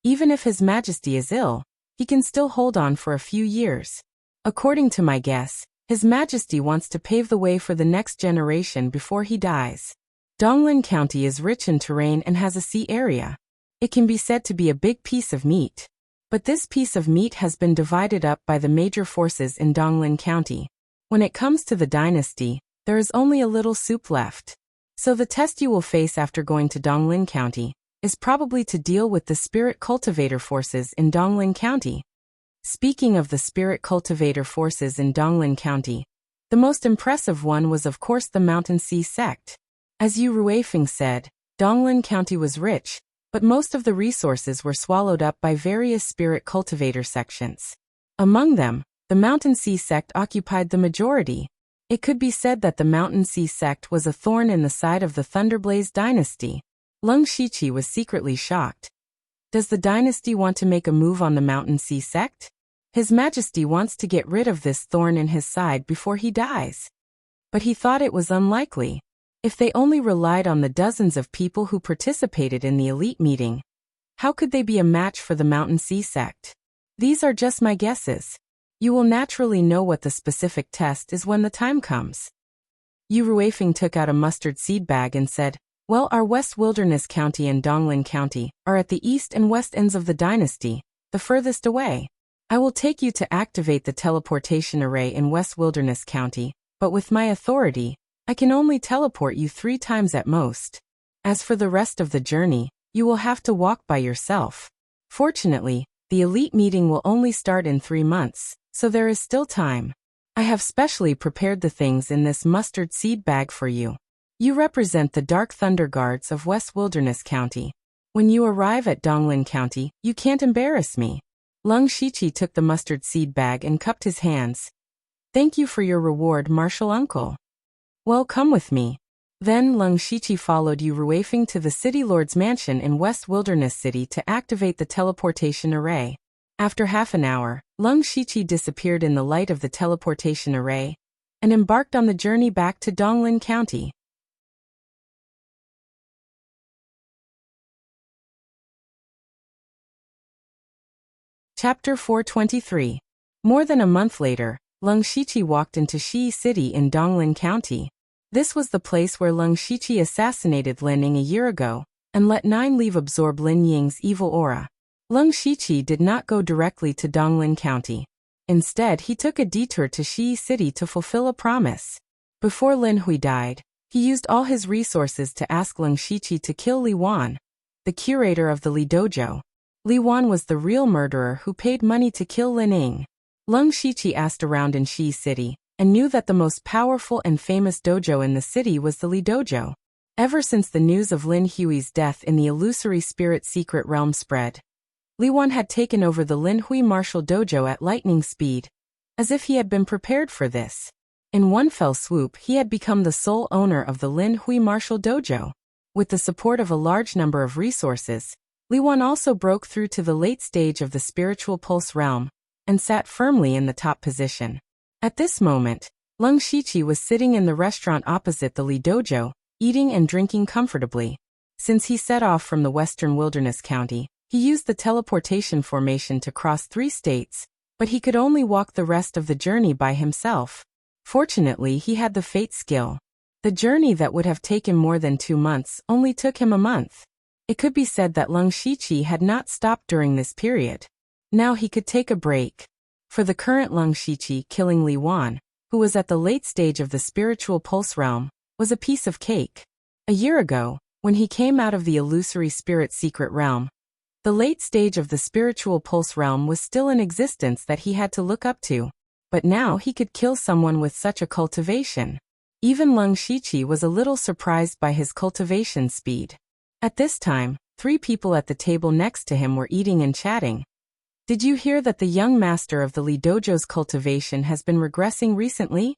even if His Majesty is ill, he can still hold on for a few years. According to my guess, His Majesty wants to pave the way for the next generation before he dies. Donglin County is rich in terrain and has a sea area. It can be said to be a big piece of meat. But this piece of meat has been divided up by the major forces in Donglin County. When it comes to the dynasty, there is only a little soup left. So the test you will face after going to Donglin County is probably to deal with the spirit cultivator forces in Donglin County. Speaking of the spirit cultivator forces in Donglin County, the most impressive one was of course the Mountain Sea sect. As Yu Ruifeng said, Donglin County was rich, but most of the resources were swallowed up by various spirit cultivator sections. Among them, the Mountain Sea sect occupied the majority. It could be said that the Mountain Sea sect was a thorn in the side of the Thunderblaze dynasty. Leng Shiqi was secretly shocked. Does the dynasty want to make a move on the Mountain Sea sect? His Majesty wants to get rid of this thorn in his side before he dies. But he thought it was unlikely. If they only relied on the dozens of people who participated in the elite meeting, how could they be a match for the Mountain Sea sect? These are just my guesses. You will naturally know what the specific test is when the time comes. Yu Ruifeng took out a mustard seed bag and said, well, our West Wilderness County and Donglin County are at the east and west ends of the dynasty, the furthest away. I will take you to activate the teleportation array in West Wilderness County, but with my authority, I can only teleport you 3 times at most. As for the rest of the journey, you will have to walk by yourself. Fortunately, the elite meeting will only start in 3 months, so there is still time. I have specially prepared the things in this mustard seed bag for you. You represent the Dark Thunder Guards of West Wilderness County. When you arrive at Donglin County, you can't embarrass me. Leng Shiqi took the mustard seed bag and cupped his hands. Thank you for your reward, Martial Uncle. Well, come with me. Then Leng Shiqi followed Yu Ruifeng to the City Lord's mansion in West Wilderness City to activate the teleportation array. After half an hour, Leng Shiqi disappeared in the light of the teleportation array and embarked on the journey back to Donglin County. Chapter 423. More than a month later, Leng Shiqi walked into Shi City in Donglin County. This was the place where Leng Shiqi assassinated Lin Ying a year ago and let 9 leave absorb Lin Ying's evil aura. Leng Shiqi did not go directly to Donglin County. Instead, he took a detour to Shi City to fulfill a promise. Before Lin Hui died, he used all his resources to ask Leng Shiqi to kill Li Wan, the curator of the Li Dojo. Li Wan was the real murderer who paid money to kill Lin Ying. Leng Shiqi asked around in Shi City, and knew that the most powerful and famous dojo in the city was the Li Dojo. Ever since the news of Lin Hui's death in the illusory spirit secret realm spread, Li Wan had taken over the Lin Hui martial dojo at lightning speed, as if he had been prepared for this. In one fell swoop, he had become the sole owner of the Lin Hui martial dojo. With the support of a large number of resources, Li Wan also broke through to the late stage of the spiritual pulse realm, and sat firmly in the top position. At this moment, Leng Shiqi was sitting in the restaurant opposite the Li Dojo, eating and drinking comfortably. Since he set off from the Western Wilderness County, he used the teleportation formation to cross 3 states, but he could only walk the rest of the journey by himself. Fortunately, he had the fate skill. The journey that would have taken more than 2 months only took him a month. It could be said that Leng Shiqi had not stopped during this period. Now he could take a break. For the current Leng Shiqi, killing Li Wan, who was at the late stage of the spiritual pulse realm, was a piece of cake. A year ago, when he came out of the illusory spirit secret realm, the late stage of the spiritual pulse realm was still in existence that he had to look up to. But now he could kill someone with such a cultivation. Even Leng Shiqi was a little surprised by his cultivation speed. At this time, 3 people at the table next to him were eating and chatting. Did you hear that the young master of the Li Dojo's cultivation has been regressing recently?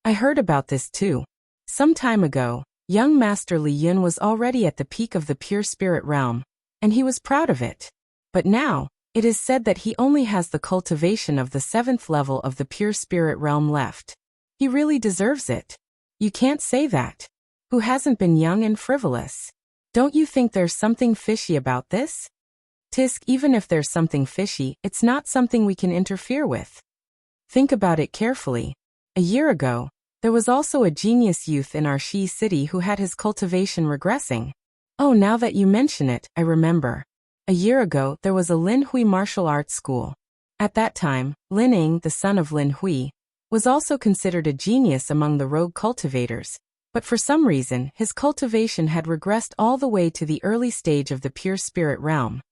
I heard about this too. Some time ago, young master Li Yun was already at the peak of the pure spirit realm, and he was proud of it. But now, it is said that he only has the cultivation of the 7th level of the pure spirit realm left. He really deserves it. You can't say that. Who hasn't been young and frivolous? Don't you think there's something fishy about this? Tisk, even if there's something fishy, it's not something we can interfere with. Think about it carefully. A year ago, there was also a genius youth in our Shi city who had his cultivation regressing. Oh, now that you mention it, I remember. A year ago, there was a Lin Hui martial arts school. At that time, Lin Ying, the son of Lin Hui, was also considered a genius among the rogue cultivators, but for some reason, his cultivation had regressed all the way to the early stage of the pure spirit realm.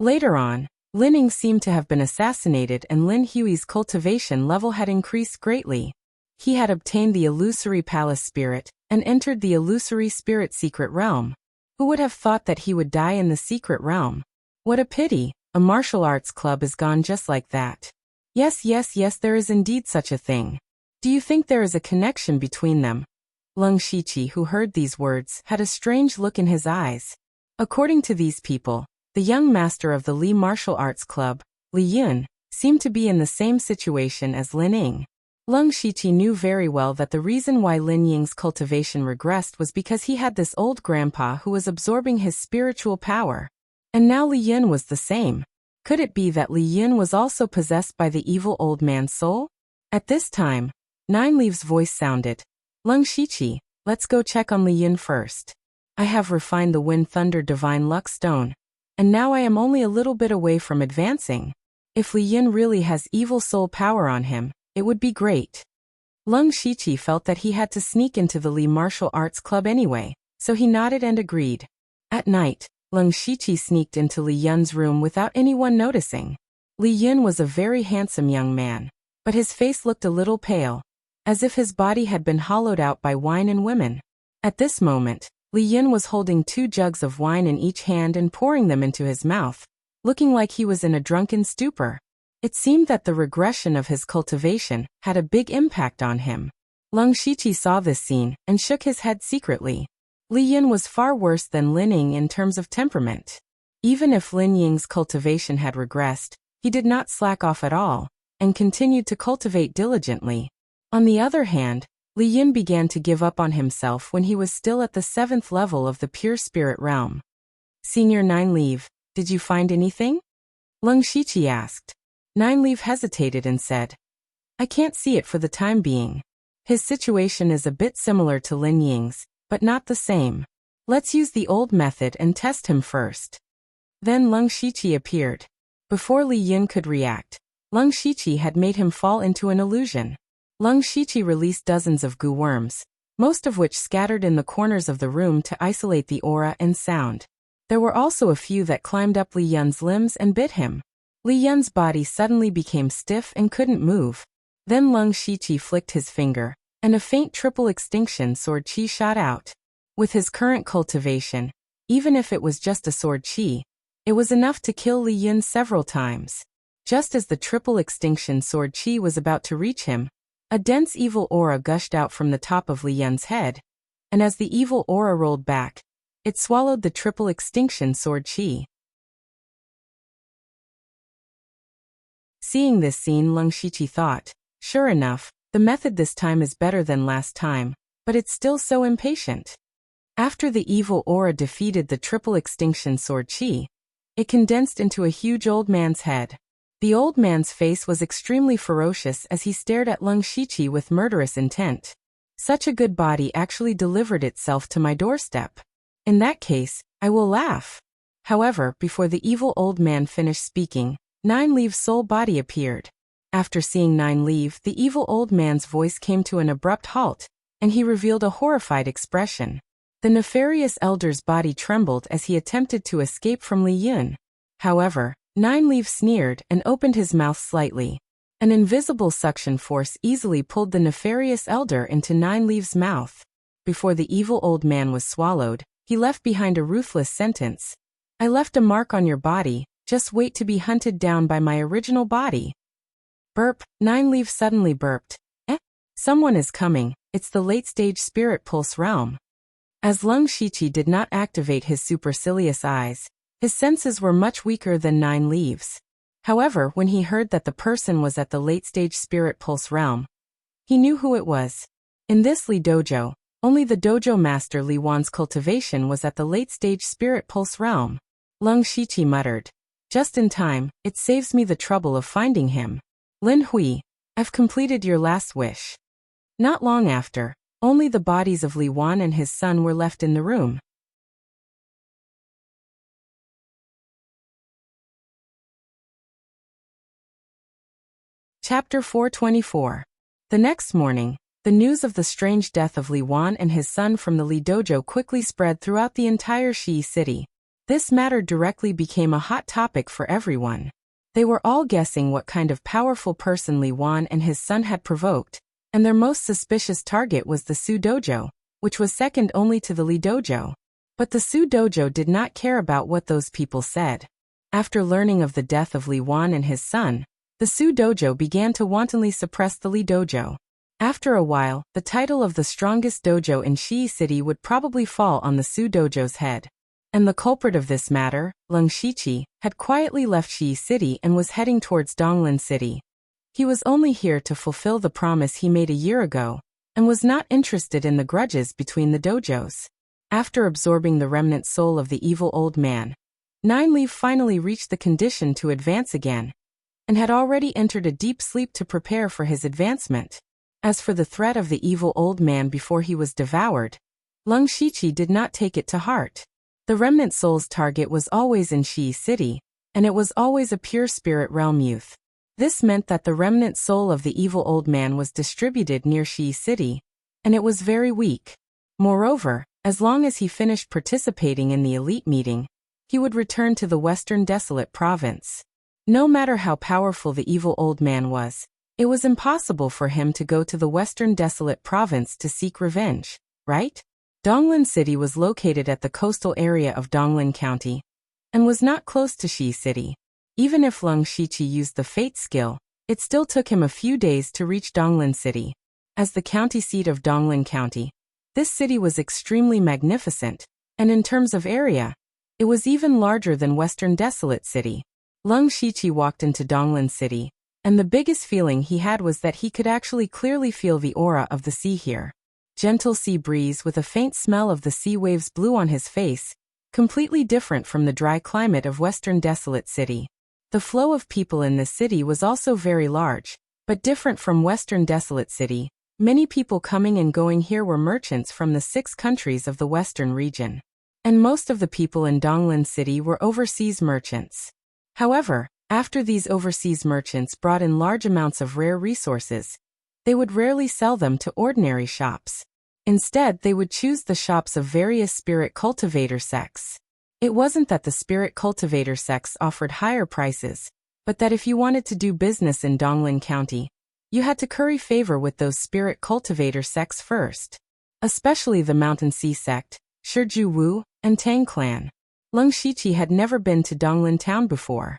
Later on, Lin Ying seemed to have been assassinated and Lin Hui's cultivation level had increased greatly. He had obtained the illusory palace spirit and entered the illusory spirit secret realm. Who would have thought that he would die in the secret realm? What a pity, a martial arts club is gone just like that. Yes, there is indeed such a thing. Do you think there is a connection between them? Leng Shiqi, who heard these words, had a strange look in his eyes. According to these people, the young master of the Li Martial Arts Club, Li Yun, seemed to be in the same situation as Lin Ying. Leng Shiqi knew very well that the reason why Lin Ying's cultivation regressed was because he had this old grandpa who was absorbing his spiritual power. And now Li Yun was the same. Could it be that Li Yun was also possessed by the evil old man's soul? At this time, Nine Leaves' voice sounded. Leng Shiqi, let's go check on Li Yun first. I have refined the Wind Thunder Divine Luck Stone, and now I am only a little bit away from advancing. If Li Yun really has evil soul power on him, it would be great. Leng Shiqi felt that he had to sneak into the Li Martial Arts Club anyway, so he nodded and agreed. At night, Leng Shiqi sneaked into Li Yun's room without anyone noticing. Li Yun was a very handsome young man, but his face looked a little pale, as if his body had been hollowed out by wine and women. At this moment, Li Yun was holding 2 jugs of wine in each hand and pouring them into his mouth, looking like he was in a drunken stupor. It seemed that the regression of his cultivation had a big impact on him. Leng Shiqi saw this scene and shook his head secretly. Li Yun was far worse than Lin Ying in terms of temperament. Even if Lin Ying's cultivation had regressed, he did not slack off at all, and continued to cultivate diligently. On the other hand, Li Yun began to give up on himself when he was still at the 7th level of the pure spirit realm. Senior Nine Leaf, did you find anything? Leng Shiqi asked. Nine Leaf hesitated and said, I can't see it for the time being. His situation is a bit similar to Lin Ying's, but not the same. Let's use the old method and test him first. Then Leng Shiqi appeared. Before Li Yun could react, Lung Shiqi had made him fall into an illusion. Lung Shiqi released dozens of goo worms, most of which scattered in the corners of the room to isolate the aura and sound. There were also a few that climbed up Li Yun's limbs and bit him. Li Yun's body suddenly became stiff and couldn't move. Then Lung Shiqi flicked his finger, and a faint triple extinction sword chi shot out. With his current cultivation, even if it was just a sword chi, it was enough to kill Li Yun several times. Just as the triple extinction sword chi was about to reach him, a dense evil aura gushed out from the top of Li Yun's head, and as the evil aura rolled back, it swallowed the triple extinction sword chi. Seeing this scene, Lung Shiqi thought, sure enough, the method this time is better than last time, but it's still so impatient. After the evil aura defeated the triple extinction sword chi, it condensed into a huge old man's head. The old man's face was extremely ferocious as he stared at Lung Shiqi with murderous intent. Such a good body actually delivered itself to my doorstep. In that case, I will laugh. However, before the evil old man finished speaking, Nine Leaves' soul body appeared. After seeing Nine Leaf, the evil old man's voice came to an abrupt halt, and he revealed a horrified expression. The nefarious elder's body trembled as he attempted to escape from Li Yun. However, Nine Leaf sneered and opened his mouth slightly. An invisible suction force easily pulled the nefarious elder into Nine Leaf's mouth. Before the evil old man was swallowed, he left behind a ruthless sentence. I left a mark on your body, just wait to be hunted down by my original body. Burp, Nine Leaf suddenly burped. Someone is coming, it's the late-stage spirit pulse realm. As Lung Shiqi did not activate his supercilious eyes, his senses were much weaker than Nine Leaves. However, when he heard that the person was at the late-stage spirit pulse realm, he knew who it was. In this Li dojo, only the dojo master Li Wan's cultivation was at the late-stage spirit pulse realm. Lung Shiqi muttered, just in time, it saves me the trouble of finding him. Lin Hui, I've completed your last wish. Not long after, only the bodies of Li Wan and his son were left in the room. Chapter 424. The next morning, the news of the strange death of Li Wan and his son from the Li dojo quickly spread throughout the entire Shi city. This matter directly became a hot topic for everyone. They were all guessing what kind of powerful person Li Wan and his son had provoked, and their most suspicious target was the Su dojo, which was second only to the Li dojo. But the Su dojo did not care about what those people said. After learning of the death of Li Wan and his son, the Su dojo began to wantonly suppress the Li dojo. After a while, the title of the strongest dojo in Shi City would probably fall on the Su dojo's head. And the culprit of this matter, Lung Shiqi, had quietly left Shi City and was heading towards Donglin City. He was only here to fulfill the promise he made a year ago, and was not interested in the grudges between the dojos. After absorbing the remnant soul of the evil old man, Nine Leaf finally reached the condition to advance again, and had already entered a deep sleep to prepare for his advancement. As for the threat of the evil old man before he was devoured, Lung Shiqi did not take it to heart. The remnant soul's target was always in Shi City, and it was always a pure spirit realm youth. This meant that the remnant soul of the evil old man was distributed near Shi City, and it was very weak. Moreover, as long as he finished participating in the elite meeting, he would return to the Western Desolate Province. No matter how powerful the evil old man was, it was impossible for him to go to the Western Desolate Province to seek revenge, right? Donglin City was located at the coastal area of Donglin County, and was not close to Shi City. Even if Lung Shiqi used the Fate skill, it still took him a few days to reach Donglin City. As the county seat of Donglin County, this city was extremely magnificent, and in terms of area, it was even larger than Western Desolate City. Lung Shiqi walked into Donglin City, and the biggest feeling he had was that he could actually clearly feel the aura of the sea here. Gentle sea breeze with a faint smell of the sea waves blew on his face, completely different from the dry climate of Western Desolate City. The flow of people in this city was also very large, but different from Western Desolate City. Many people coming and going here were merchants from the 6 countries of the Western region. And most of the people in Donglin City were overseas merchants. However, After these overseas merchants brought in large amounts of rare resources, they would rarely sell them to ordinary shops. Instead, they would choose the shops of various spirit cultivator sects. It wasn't that the spirit cultivator sects offered higher prices, but that if you wanted to do business in Donglin County, you had to curry favor with those spirit cultivator sects first. Especially the Mountain Sea sect, Shiju Wu, and Tang clan. Lung Shiqi had never been to Donglin town before.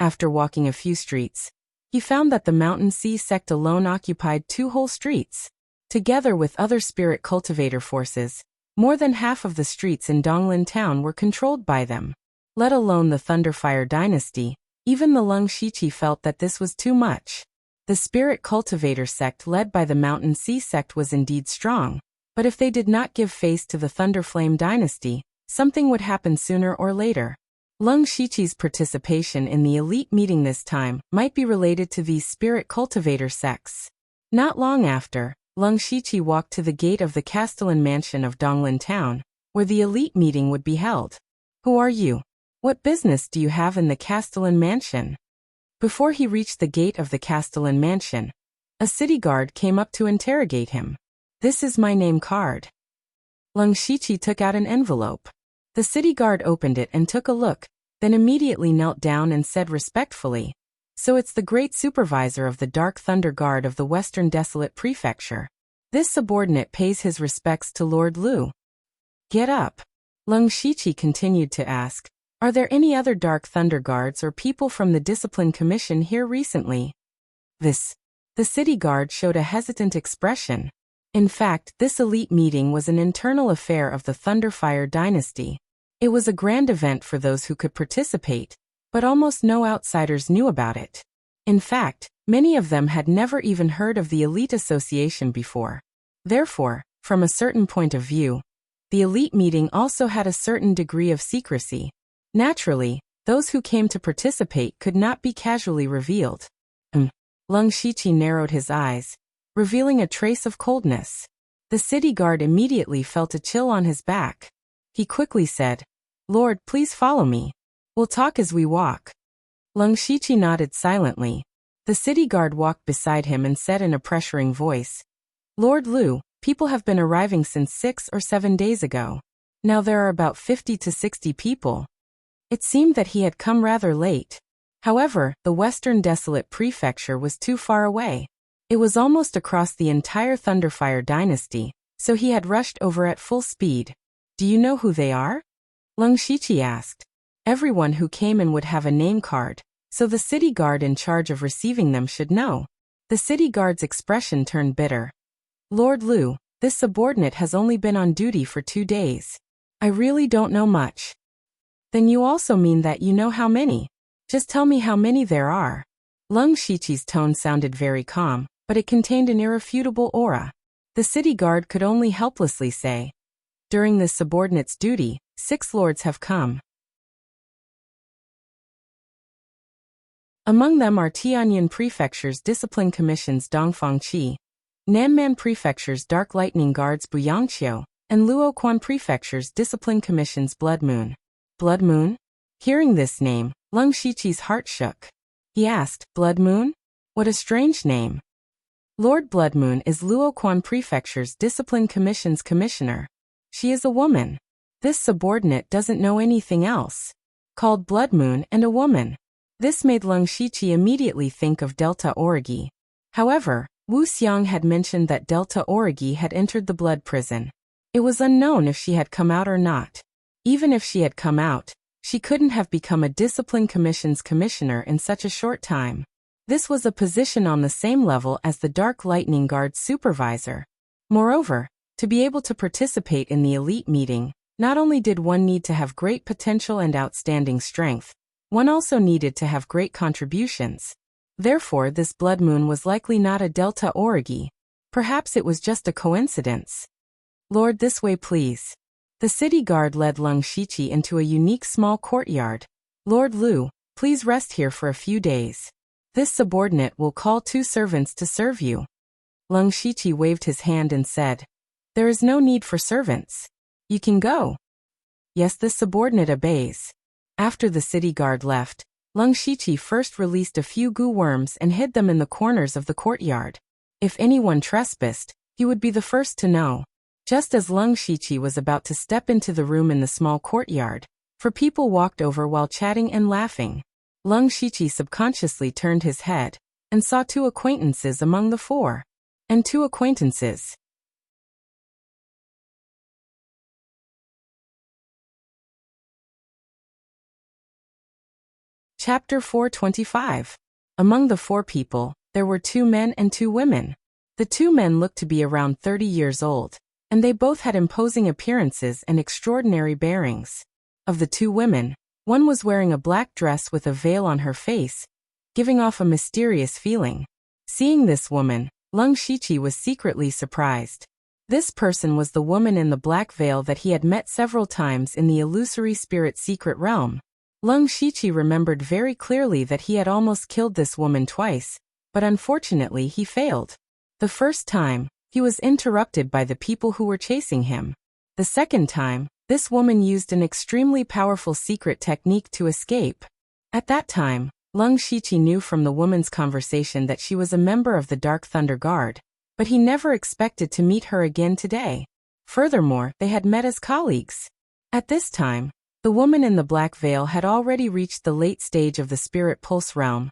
After walking a few streets, he found that the Mountain Sea sect alone occupied 2 whole streets. Together with other spirit cultivator forces, more than half of the streets in Donglin town were controlled by them. Let alone the Thunderfire dynasty, even the Lung Shiqi felt that this was too much. The spirit cultivator sect led by the Mountain Sea sect was indeed strong, but if they did not give face to the Thunderflame dynasty, something would happen sooner or later. Lung Shiqi's participation in the elite meeting this time might be related to these spirit cultivator sects. Not long after, Lung Shiqi walked to the gate of the Castellan mansion of Donglin town, where the elite meeting would be held. Who are you? What business do you have in the Castellan mansion? Before he reached the gate of the Castellan mansion, a city guard came up to interrogate him. This is my name card. Lung Shiqi took out an envelope. The city guard opened it and took a look, then immediately knelt down and said respectfully, "So it's the great supervisor of the Dark Thunder Guard of the Western Desolate Prefecture. This subordinate pays his respects to Lord Lu." "Get up." Lung Shiqi continued to ask, "Are there any other Dark Thunder Guards or people from the Discipline Commission here recently?" The city guard showed a hesitant expression. In fact, this elite meeting was an internal affair of the Thunderfire dynasty. It was a grand event for those who could participate, but almost no outsiders knew about it. In fact, many of them had never even heard of the elite association before. Therefore, from a certain point of view, the elite meeting also had a certain degree of secrecy. Naturally, those who came to participate could not be casually revealed. Lung Shiqi narrowed his eyes, revealing a trace of coldness. The city guard immediately felt a chill on his back. He quickly said, "Lord, please follow me. We'll talk as we walk." Lung Shiqi nodded silently. The city guard walked beside him and said in a pressuring voice, "Lord Lu, people have been arriving since 6 or 7 days ago. Now there are about 50 to 60 people." It seemed that he had come rather late. However, the Western Desolate Prefecture was too far away. It was almost across the entire Thunderfire dynasty, so he had rushed over at full speed. "Do you know who they are?" Lung Shiqi asked. Everyone who came in would have a name card, so the city guard in charge of receiving them should know. The city guard's expression turned bitter. "Lord Lu, this subordinate has only been on duty for 2 days. I really don't know much." "Then you also mean that you know how many? Just tell me how many there are." Lung Shiqi's tone sounded very calm, but it contained an irrefutable aura. The city guard could only helplessly say, "During this subordinate's duty, 6 lords have come. Among them are Tianyan Prefecture's Discipline Commission's Dongfang Qi, Nanman Prefecture's Dark Lightning Guard's Buyangqiu, and Luoquan Prefecture's Discipline Commission's Blood Moon." Blood Moon? Hearing this name, Lung Shiqi's heart shook. He asked, "Blood Moon? What a strange name." Lord Blood Moon is Luoquan Prefecture's Discipline Commission's commissioner. She is a woman. This subordinate doesn't know anything else. Called Blood Moon and a woman. This made Lung Shiqi immediately think of Delta Origi. However, Wu Xiang had mentioned that Delta Origi had entered the blood prison. It was unknown if she had come out or not. Even if she had come out, she couldn't have become a Discipline Commission's commissioner in such a short time. This was a position on the same level as the Dark Lightning Guard's supervisor. Moreover, to be able to participate in the elite meeting, not only did one need to have great potential and outstanding strength, one also needed to have great contributions. Therefore, this Blood Moon was likely not a Delta Origi. Perhaps it was just a coincidence. "Lord, this way please." The city guard led Lung Shiqi into a unique small courtyard. "Lord Lu, please rest here for a few days. This subordinate will call 2 servants to serve you." Lung Shiqi waved his hand and said, "There is no need for servants. You can go." Yes, this subordinate obeys. After the city guard left, Leng Shiqi first released a few goo worms and hid them in the corners of the courtyard. If anyone trespassed, he would be the first to know. Just as Leng Shiqi was about to step into the room in the small courtyard, four people walked over while chatting and laughing. Leng Shiqi subconsciously turned his head and saw two acquaintances among the four. And two acquaintances. Chapter 425. Among the four people, there were 2 men and 2 women. The 2 men looked to be around 30 years old, and they both had imposing appearances and extraordinary bearings. Of the 2 women, one was wearing a black dress with a veil on her face, giving off a mysterious feeling. Seeing this woman, Leng Shiqi was secretly surprised. This person was the woman in the black veil that he had met several times in the illusory spirit secret realm. Leng Shiqi remembered very clearly that he had almost killed this woman twice, but unfortunately he failed. The first time, he was interrupted by the people who were chasing him. The second time, this woman used an extremely powerful secret technique to escape. At that time, Leng Shiqi knew from the woman's conversation that she was a member of the Dark Thunder Guard, but he never expected to meet her again today. Furthermore, they had met as colleagues. At this time, the woman in the black veil had already reached the late stage of the spirit pulse realm,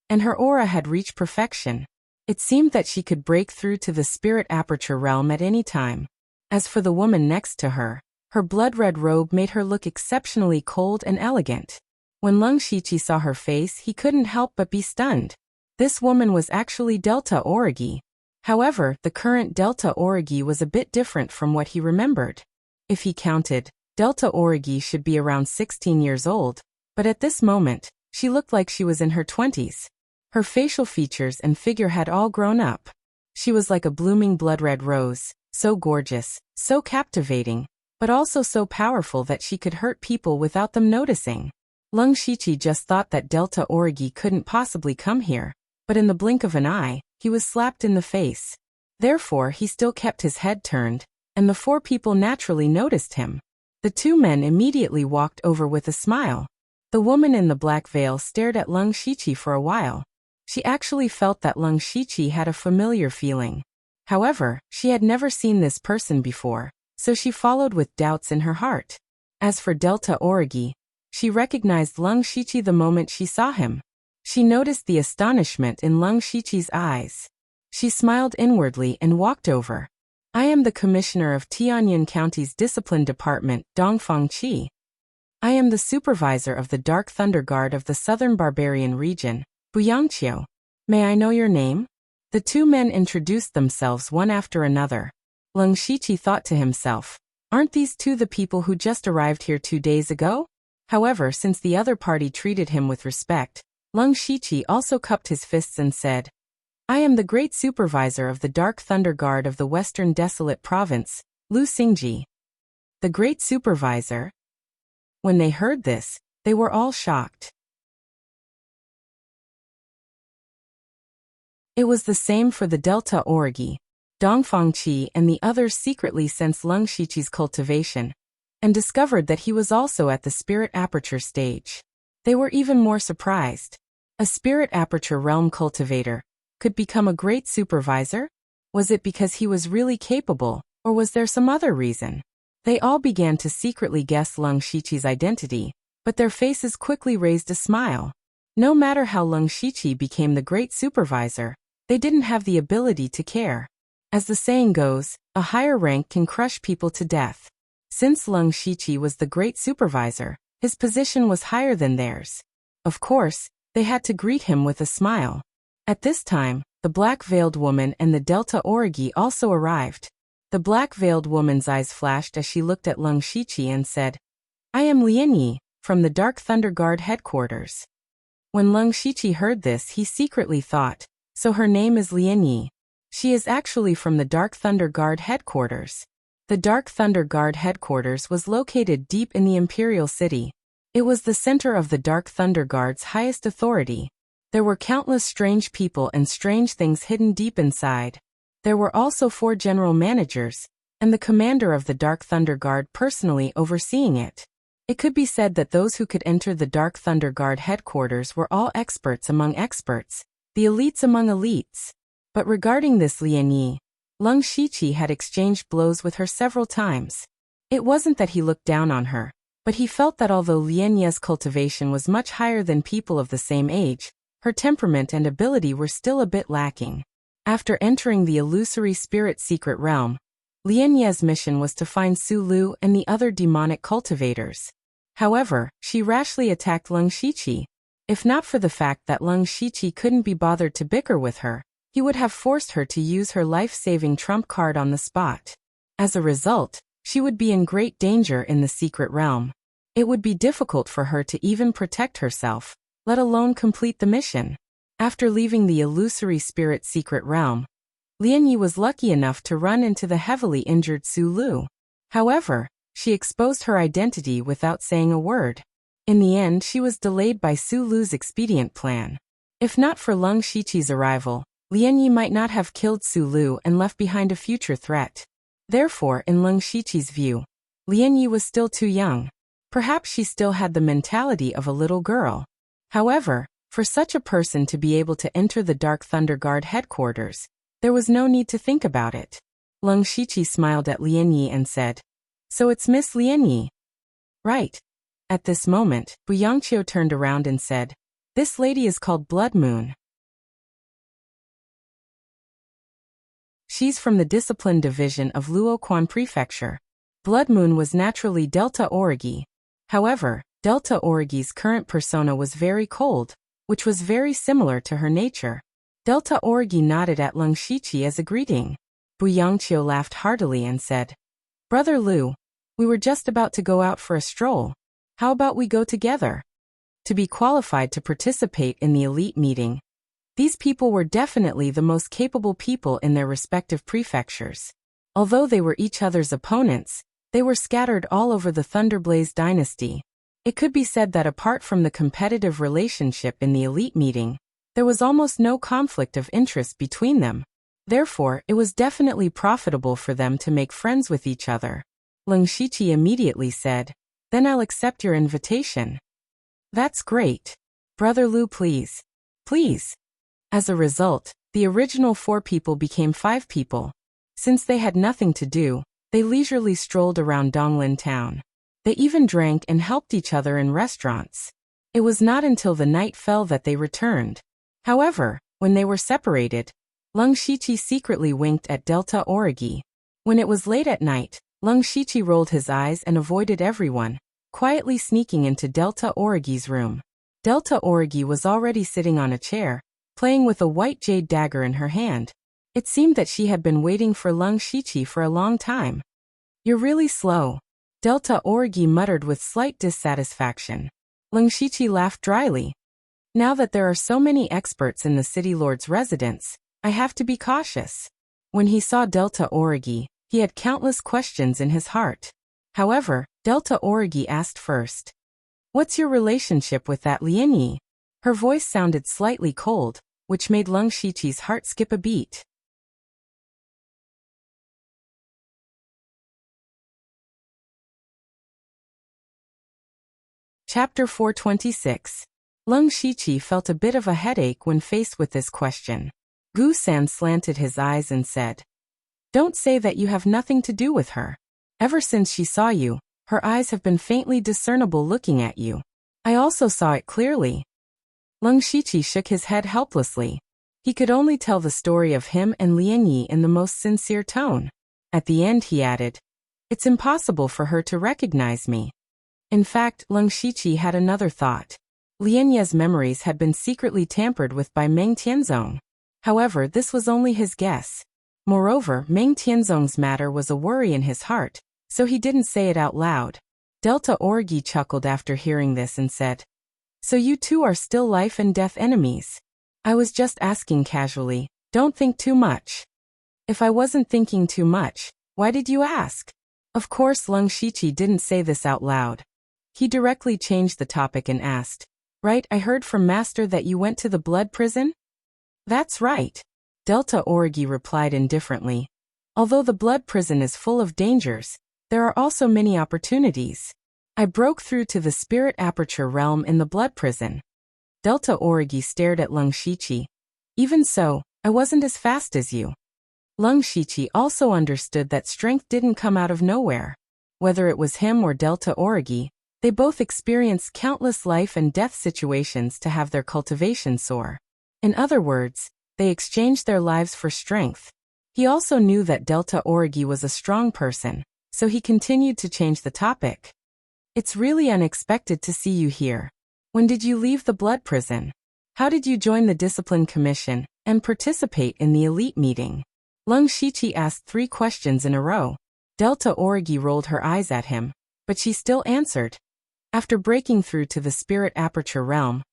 and her aura had reached perfection. It seemed that she could break through to the spirit aperture realm at any time. As for the woman next to her, her blood-red robe made her look exceptionally cold and elegant. When Leng Shiqi saw her face, he couldn't help but be stunned. This woman was actually Delta Origi. However, the current Delta Origi was a bit different from what he remembered. If he counted, Delta Origi should be around 16 years old, but at this moment, she looked like she was in her 20s. Her facial features and figure had all grown up. She was like a blooming blood-red rose, so gorgeous, so captivating, but also so powerful that she could hurt people without them noticing. Leng Shiqi just thought that Delta Origi couldn't possibly come here, but in the blink of an eye, he was slapped in the face. Therefore, he still kept his head turned, and the 4 people naturally noticed him. The 2 men immediately walked over with a smile. The woman in the black veil stared at Leng Shiqi for a while. She actually felt that Leng Shiqi had a familiar feeling. However, she had never seen this person before, so she followed with doubts in her heart. As for Delta Origi, she recognized Leng Shiqi the moment she saw him. She noticed the astonishment in Leng Shiqi's eyes. She smiled inwardly and walked over. I am the commissioner of Tianyuan County's Discipline Department, Dongfang Qi. I am the supervisor of the Dark Thunder Guard of the Southern Barbarian region, Buyangqiu. May I know your name? The 2 men introduced themselves one after another. Leng Shiqi thought to himself, aren't these 2 the people who just arrived here 2 days ago? However, since the other party treated him with respect, Leng Shiqi also cupped his fists and said, I am the great supervisor of the Dark Thunder Guard of the Western Desolate Province, Lu Xingji. The great supervisor? When they heard this, they were all shocked. It was the same for the Delta Origi. Dongfang Qi and the others secretly sensed Leng Shiqi's cultivation, and discovered that he was also at the spirit aperture stage. They were even more surprised. A spirit aperture realm cultivator could become a great supervisor? Was it because he was really capable, or was there some other reason? They all began to secretly guess Leng Shiqi's identity, but their faces quickly raised a smile. No matter how Leng Shiqi became the great supervisor, they didn't have the ability to care. As the saying goes, a higher rank can crush people to death. Since Leng Shiqi was the great supervisor, his position was higher than theirs. Of course, they had to greet him with a smile. At this time, the black-veiled woman and the Delta Origi also arrived. The black-veiled woman's eyes flashed as she looked at Leng Shiqi and said, I am Lianyi, from the Dark Thunder Guard headquarters. When Leng Shiqi heard this, he secretly thought, so her name is Lianyi. She is actually from the Dark Thunder Guard headquarters. The Dark Thunder Guard headquarters was located deep in the Imperial City. It was the center of the Dark Thunder Guard's highest authority. There were countless strange people and strange things hidden deep inside. There were also 4 general managers, and the commander of the Dark Thunder Guard personally overseeing it. It could be said that those who could enter the Dark Thunder Guard headquarters were all experts among experts, the elites among elites. But regarding this Lian Yi, Leng Shiqi had exchanged blows with her several times. It wasn't that he looked down on her, but he felt that although Lian Yi's cultivation was much higher than people of the same age, her temperament and ability were still a bit lacking. After entering the illusory spirit secret realm, Lian Yi's mission was to find Su Lu and the other demonic cultivators. However, she rashly attacked Leng Shiqi. If not for the fact that Leng Shiqi couldn't be bothered to bicker with her, he would have forced her to use her life-saving trump card on the spot. As a result, she would be in great danger in the secret realm. It would be difficult for her to even protect herself, let alone complete the mission. After leaving the illusory spirit secret realm, Lian Yi was lucky enough to run into the heavily injured Su Lu. However, she exposed her identity without saying a word. In the end, she was delayed by Su Lu's expedient plan. If not for Leng Shiqi's arrival, Lian Yi might not have killed Su Lu and left behind a future threat. Therefore, in Leng Shiqi's view, Lian Yi was still too young. Perhaps she still had the mentality of a little girl. However, for such a person to be able to enter the Dark Thunder Guard headquarters, there was no need to think about it. Leng Shiqi smiled at Lian Yi and said, "So it's Miss Lian Yi." "Right." At this moment, Bu Yangqiu turned around and said, "This lady is called Blood Moon. She's from the Discipline Division of Luoquan Prefecture." Blood Moon was naturally Delta Origi. However, Delta Origi's current persona was very cold, which was very similar to her nature. Delta Origi nodded at Leng Shiqi as a greeting. Bu Yangqiu laughed heartily and said, "Brother Lu, we were just about to go out for a stroll. How about we go together?" To be qualified to participate in the elite meeting, these people were definitely the most capable people in their respective prefectures. Although they were each other's opponents, they were scattered all over the Thunderblaze dynasty. It could be said that apart from the competitive relationship in the elite meeting, there was almost no conflict of interest between them. Therefore, it was definitely profitable for them to make friends with each other. Leng Shiqi immediately said, "Then I'll accept your invitation." "That's great. Brother Lu, please. Please." As a result, the original 4 people became 5 people. Since they had nothing to do, they leisurely strolled around Donglin town. They even drank and helped each other in restaurants. It was not until the night fell that they returned. However, when they were separated, Leng Shiqi secretly winked at Delta Origi. When it was late at night, Leng Shiqi rolled his eyes and avoided everyone, quietly sneaking into Delta Origi's room. Delta Origi was already sitting on a chair, playing with a white jade dagger in her hand. It seemed that she had been waiting for Leng Shiqi for a long time. "You're really slow," Delta Origi muttered with slight dissatisfaction. Leng Shiqi laughed dryly. "Now that there are so many experts in the city lord's residence, I have to be cautious." When he saw Delta Origi, he had countless questions in his heart. However, Delta Origi asked first, "What's your relationship with that Lian Yi?" Her voice sounded slightly cold, which made Leng Shiqi's heart skip a beat. Chapter 426. Leng Shiqi felt a bit of a headache when faced with this question. Gu San slanted his eyes and said, "Don't say that you have nothing to do with her. Ever since she saw you, her eyes have been faintly discernible looking at you. I also saw it clearly." Leng Shiqi shook his head helplessly. He could only tell the story of him and Lian Yi in the most sincere tone. At the end he added, "It's impossible for her to recognize me." In fact, Leng Shiqi had another thought. Lian Yi's memories had been secretly tampered with by Meng Tianzong. However, this was only his guess. Moreover, Meng Tianzong's matter was a worry in his heart, so he didn't say it out loud. Delta Origi chuckled after hearing this and said, "So you two are still life and death enemies?" "I was just asking casually, don't think too much." "If I wasn't thinking too much, why did you ask?" Of course, Leng Shiqi didn't say this out loud. He directly changed the topic and asked, "Right, I heard from Master that you went to the blood prison?" "That's right," Delta Origi replied indifferently. "Although the blood prison is full of dangers, there are also many opportunities. I broke through to the spirit aperture realm in the blood prison. Delta Origi stared at Lung Shiqi. Even so, I wasn't as fast as you. Lung Shiqi also understood that strength didn't come out of nowhere. Whether it was him or Delta Origi, they both experienced countless life and death situations to have their cultivation soar. In other words, they exchanged their lives for strength. He also knew that Delta Origi was a strong person, so he continued to change the topic. It's really unexpected to see you here. When did you leave the blood prison? How did you join the discipline commission and participate in the elite meeting? Lung Shiqi asked 3 questions in a row. Delta Origi rolled her eyes at him, but she still answered. After breaking through to the spirit aperture realm,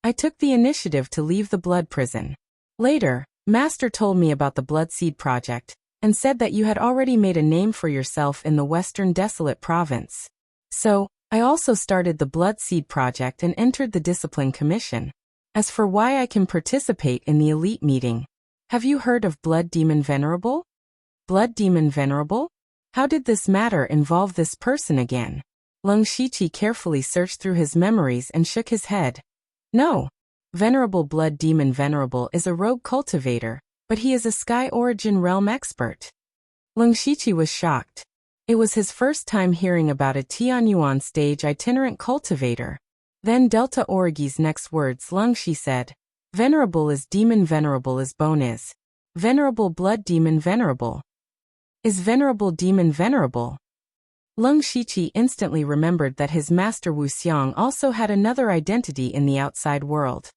I took the initiative to leave the blood prison. Later, Master told me about the Blood Seed Project and said that you had already made a name for yourself in the Western Desolate Province. So, I also started the Blood Seed Project and entered the Discipline Commission. As for why I can participate in the elite meeting, have you heard of Blood Demon Venerable? Blood Demon Venerable? How did this matter involve this person again? Lung Shiqi carefully searched through his memories and shook his head. No. Venerable Blood Demon Venerable is a rogue cultivator, but he is a Sky Origin Realm expert. Lung Shiqi was shocked. It was his first time hearing about a Tianyuan stage itinerant cultivator. Then Delta Origi's next words Lung Shi said. Venerable is demon venerable as bone is. Venerable blood demon venerable. Is venerable demon venerable? Lung Shiqi instantly remembered that his master Wu Xiang also had another identity in the outside world.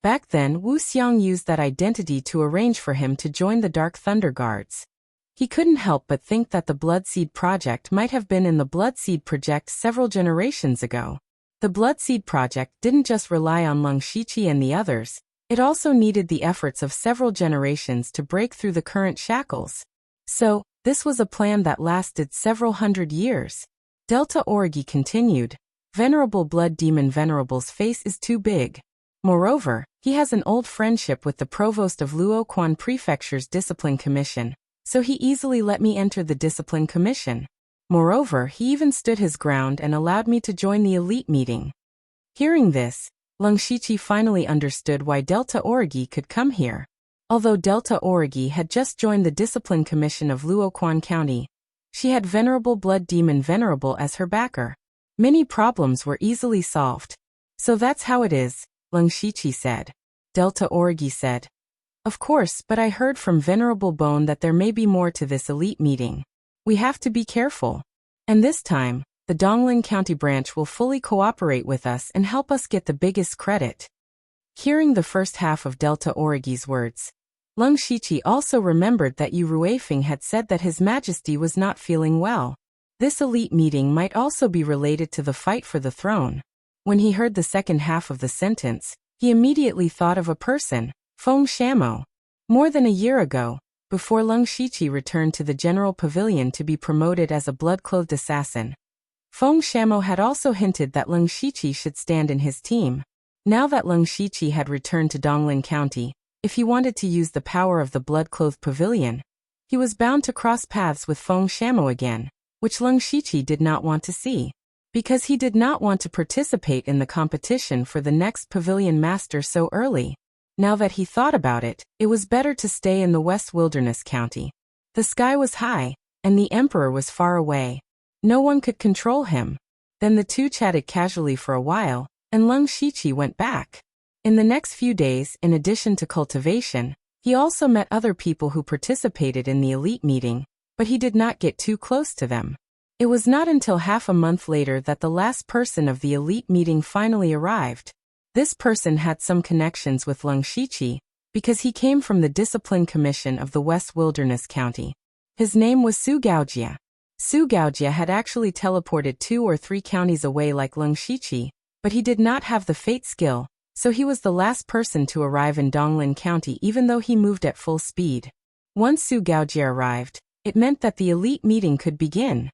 Back then, Wu Xiang used that identity to arrange for him to join the Dark Thunder Guards. He couldn't help but think that the Blood Seed Project might have been in the Blood Seed Project several generations ago. The Blood Seed Project didn't just rely on Lung Shiqi and the others, it also needed the efforts of several generations to break through the current shackles. So, this was a plan that lasted several hundred years. Delta Origi continued. Venerable Blood Demon Venerable's face is too big. Moreover, he has an old friendship with the provost of Luoquan Prefecture's Discipline Commission, so he easily let me enter the Discipline Commission. Moreover, he even stood his ground and allowed me to join the elite meeting. Hearing this, Lung Shiqi finally understood why Delta Origi could come here. Although Delta Origi had just joined the Discipline Commission of Luoquan County, she had Venerable Blood Demon Venerable as her backer. Many problems were easily solved. So that's how it is, Lung Shiqi said. Delta Origi said. Of course, but I heard from Venerable Bone that there may be more to this elite meeting. We have to be careful. And this time, the Donglin County branch will fully cooperate with us and help us get the biggest credit. Hearing the first half of Delta Origi's words, Lung Shiqi also remembered that Yu Ruifeng had said that His Majesty was not feeling well. This elite meeting might also be related to the fight for the throne. When he heard the second half of the sentence, he immediately thought of a person, Feng Shamo. More than a year ago, before Lung Shiqi returned to the General Pavilion to be promoted as a blood-clothed assassin, Feng Shamo had also hinted that Lung Shiqi should stand in his team. Now that Lung Shiqi had returned to Donglin County, if he wanted to use the power of the blood-clothed pavilion, he was bound to cross paths with Feng Shamo again, which Lung Shiqi did not want to see. Because he did not want to participate in the competition for the next pavilion master so early. Now that he thought about it, it was better to stay in the West Wilderness County. The sky was high, and the Emperor was far away. No one could control him. Then the two chatted casually for a while, and Lung Shiqi went back. In the next few days, in addition to cultivation, he also met other people who participated in the elite meeting, but he did not get too close to them. It was not until half a month later that the last person of the elite meeting finally arrived. This person had some connections with Lung Shiqi, because he came from the Discipline Commission of the West Wilderness County. His name was Su Gaojia. Su Gaojia had actually teleported 2 or 3 counties away like Lung Shiqi, but he did not have the fate skill, so he was the last person to arrive in Donglin County even though he moved at full speed. Once Su Gaojia arrived, it meant that the elite meeting could begin.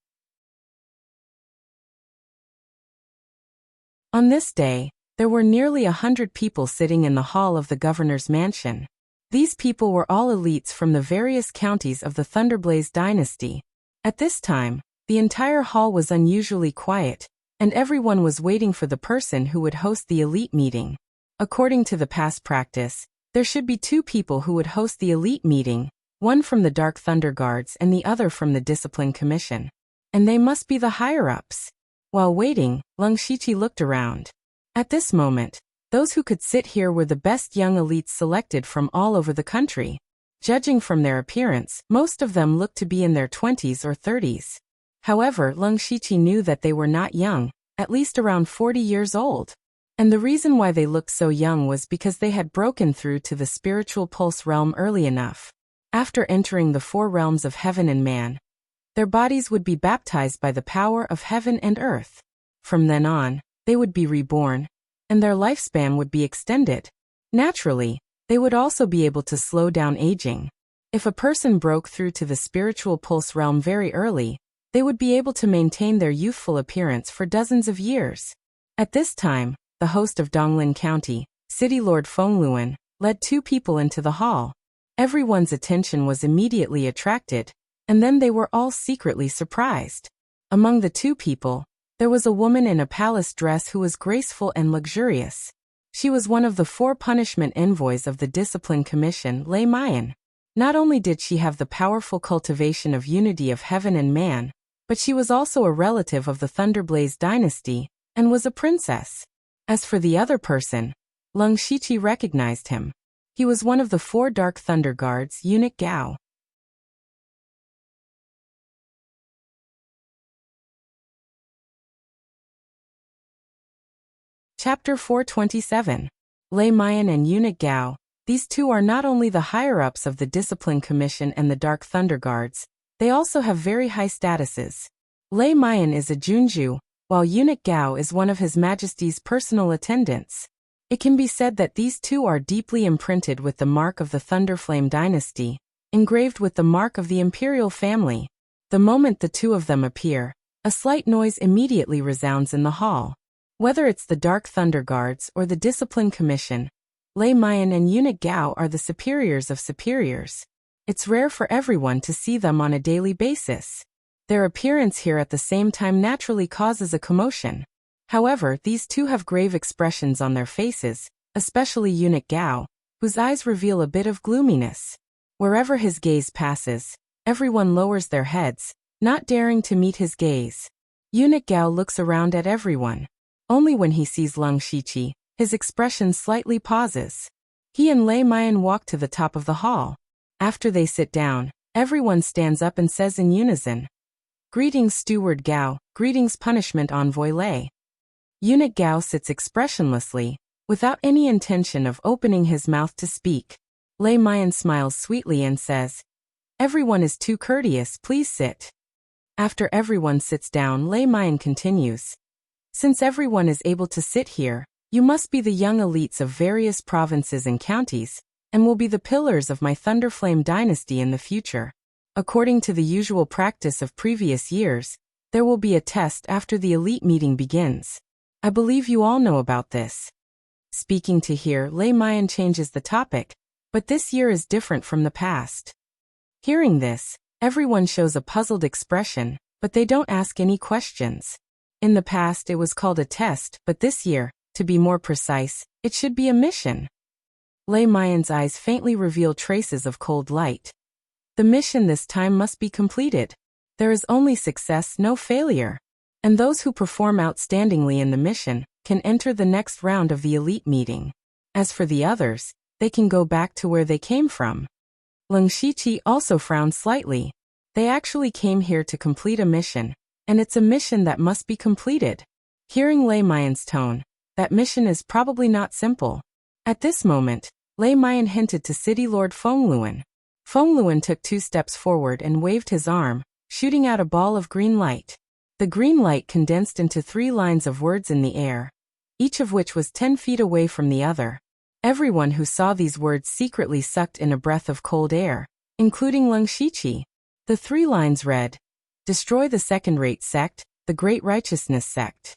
On this day, there were nearly 100 people sitting in the hall of the governor's mansion. These people were all elites from the various counties of the Thunderblaze dynasty. At this time, the entire hall was unusually quiet, and everyone was waiting for the person who would host the elite meeting. According to the past practice, there should be two people who would host the elite meeting, one from the Dark Thunder Guards and the other from the Discipline Commission. And they must be the higher-ups. While waiting, Lung Shiqi looked around. At this moment, those who could sit here were the best young elites selected from all over the country. Judging from their appearance, most of them looked to be in their 20s or 30s. However, Lung Shiqi knew that they were not young, at least around 40 years old. And the reason why they looked so young was because they had broken through to the spiritual pulse realm early enough. After entering the four realms of heaven and man, their bodies would be baptized by the power of heaven and earth. From then on, they would be reborn, and their lifespan would be extended. Naturally, they would also be able to slow down aging. If a person broke through to the spiritual pulse realm very early, they would be able to maintain their youthful appearance for dozens of years. At this time, the host of Donglin County, City Lord Fengluan, led two people into the hall. Everyone's attention was immediately attracted, and then they were all secretly surprised. Among the two people, there was a woman in a palace dress who was graceful and luxurious. She was one of the 4 punishment envoys of the Discipline Commission, Lei Mayan. Not only did she have the powerful cultivation of unity of heaven and man, but she was also a relative of the Thunderblaze dynasty, and was a princess. As for the other person, Lung Shiqi recognized him. He was one of the 4 Dark Thunder Guards, Eunuch Gao. Chapter 427. Lei Mayan and Eunuch Gao. These two are not only the higher-ups of the Discipline Commission and the Dark Thunder Guards, they also have very high statuses. Lei Mayan is a Junju, while Eunuch Gao is one of His Majesty's personal attendants. It can be said that these two are deeply imprinted with the mark of the Thunderflame dynasty, engraved with the mark of the imperial family. The moment the two of them appear, a slight noise immediately resounds in the hall. Whether it's the Dark Thunder Guards or the Discipline Commission, Lei Mayan and Eunuch Gao are the superiors of superiors. It's rare for everyone to see them on a daily basis. Their appearance here at the same time naturally causes a commotion. However, these two have grave expressions on their faces, especially Eunuch Gao, whose eyes reveal a bit of gloominess. Wherever his gaze passes, everyone lowers their heads, not daring to meet his gaze. Eunuch Gao looks around at everyone. Only when he sees Lung Shiqi, his expression slightly pauses. He and Lei Mayan walk to the top of the hall. After they sit down, everyone stands up and says in unison, "Greetings, Steward Gao, greetings, Punishment Envoy Lei." Eunuch Gao sits expressionlessly, without any intention of opening his mouth to speak. Lei Mayan smiles sweetly and says, "Everyone is too courteous, please sit." After everyone sits down, Lei Mayan continues, "Since everyone is able to sit here, you must be the young elites of various provinces and counties, and will be the pillars of my Thunderflame dynasty in the future. According to the usual practice of previous years, there will be a test after the elite meeting begins. I believe you all know about this." Speaking to here, Lei Mayan changes the topic, but this year is different from the past. Hearing this, everyone shows a puzzled expression, but they don't ask any questions. In the past it was called a test, but this year, to be more precise, it should be a mission. Lei Mayan's eyes faintly reveal traces of cold light. The mission this time must be completed. There is only success, no failure. And those who perform outstandingly in the mission can enter the next round of the elite meeting. As for the others, they can go back to where they came from. Lung Shiqi also frowned slightly. They actually came here to complete a mission, and it's a mission that must be completed. Hearing Lei Mayan's tone, that mission is probably not simple. At this moment, Lei Mayan hinted to City Lord Fengluan. Fengluan took 2 steps forward and waved his arm, shooting out a ball of green light. The green light condensed into 3 lines of words in the air, each of which was 10 feet away from the other. Everyone who saw these words secretly sucked in a breath of cold air, including Lung Shiqi. The 3 lines read, "Destroy the second-rate sect, the Great Righteousness Sect.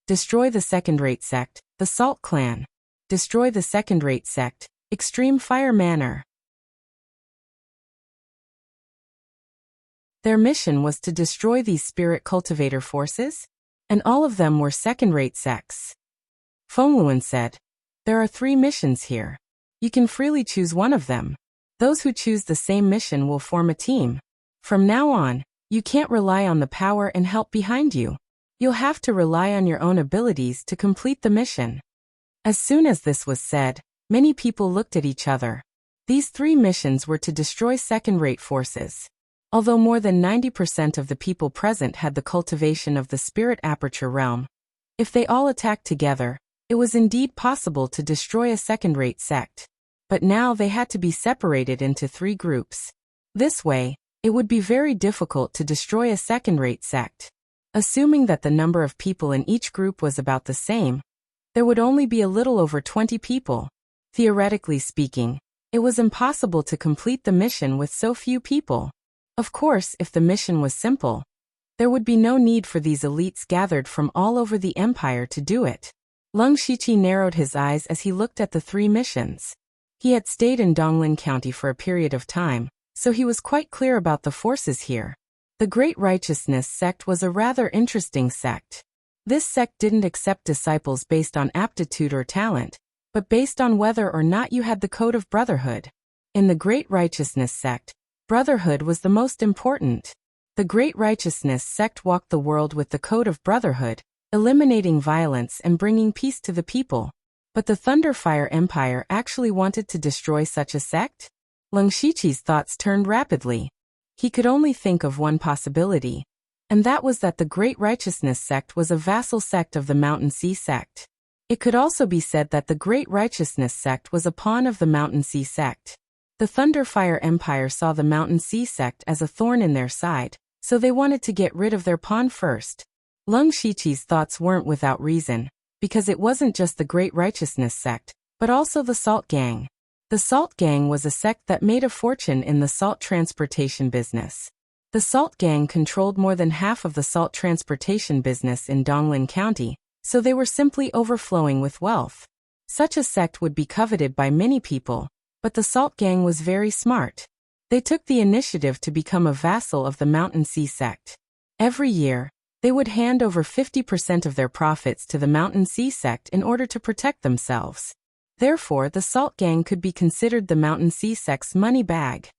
Destroy the second-rate sect, the Salt Clan. Destroy the second-rate sect, Extreme Fire Manor." Their mission was to destroy these spirit cultivator forces, and all of them were second-rate sects. Fengluan said, "There are 3 missions here. You can freely choose one of them. Those who choose the same mission will form a team. From now on, you can't rely on the power and help behind you. You'll have to rely on your own abilities to complete the mission." As soon as this was said, many people looked at each other. These 3 missions were to destroy second-rate forces. Although more than 90% of the people present had the cultivation of the spirit aperture realm, if they all attacked together, it was indeed possible to destroy a second-rate sect. But now they had to be separated into 3 groups. This way, it would be very difficult to destroy a second-rate sect. Assuming that the number of people in each group was about the same, there would only be a little over 20 people. Theoretically speaking, it was impossible to complete the mission with so few people. Of course, if the mission was simple, there would be no need for these elites gathered from all over the empire to do it. Lung Shiqi narrowed his eyes as he looked at the 3 missions. He had stayed in Donglin County for a period of time, so he was quite clear about the forces here. The Great Righteousness sect was a rather interesting sect. This sect didn't accept disciples based on aptitude or talent, but based on whether or not you had the code of brotherhood. In the Great Righteousness sect, brotherhood was the most important. The Great Righteousness sect walked the world with the code of brotherhood, eliminating violence and bringing peace to the people. But the Thunderfire Empire actually wanted to destroy such a sect? Lung Shiqi's thoughts turned rapidly. He could only think of one possibility, and that was that the Great Righteousness sect was a vassal sect of the Mountain Sea sect. It could also be said that the Great Righteousness sect was a pawn of the Mountain Sea sect. The Thunderfire Empire saw the Mountain Sea sect as a thorn in their side, so they wanted to get rid of their pawn first. Lung Shiqi's thoughts weren't without reason, because it wasn't just the Great Righteousness sect, but also the Salt Gang. The Salt Gang was a sect that made a fortune in the salt transportation business. The Salt Gang controlled more than half of the salt transportation business in Donglin County, so they were simply overflowing with wealth. Such a sect would be coveted by many people, but the Salt Gang was very smart. They took the initiative to become a vassal of the Mountain Sea sect. Every year, they would hand over 50% of their profits to the Mountain Sea sect in order to protect themselves. Therefore, the Salt Gang could be considered the Mountain Sea sect's money bag.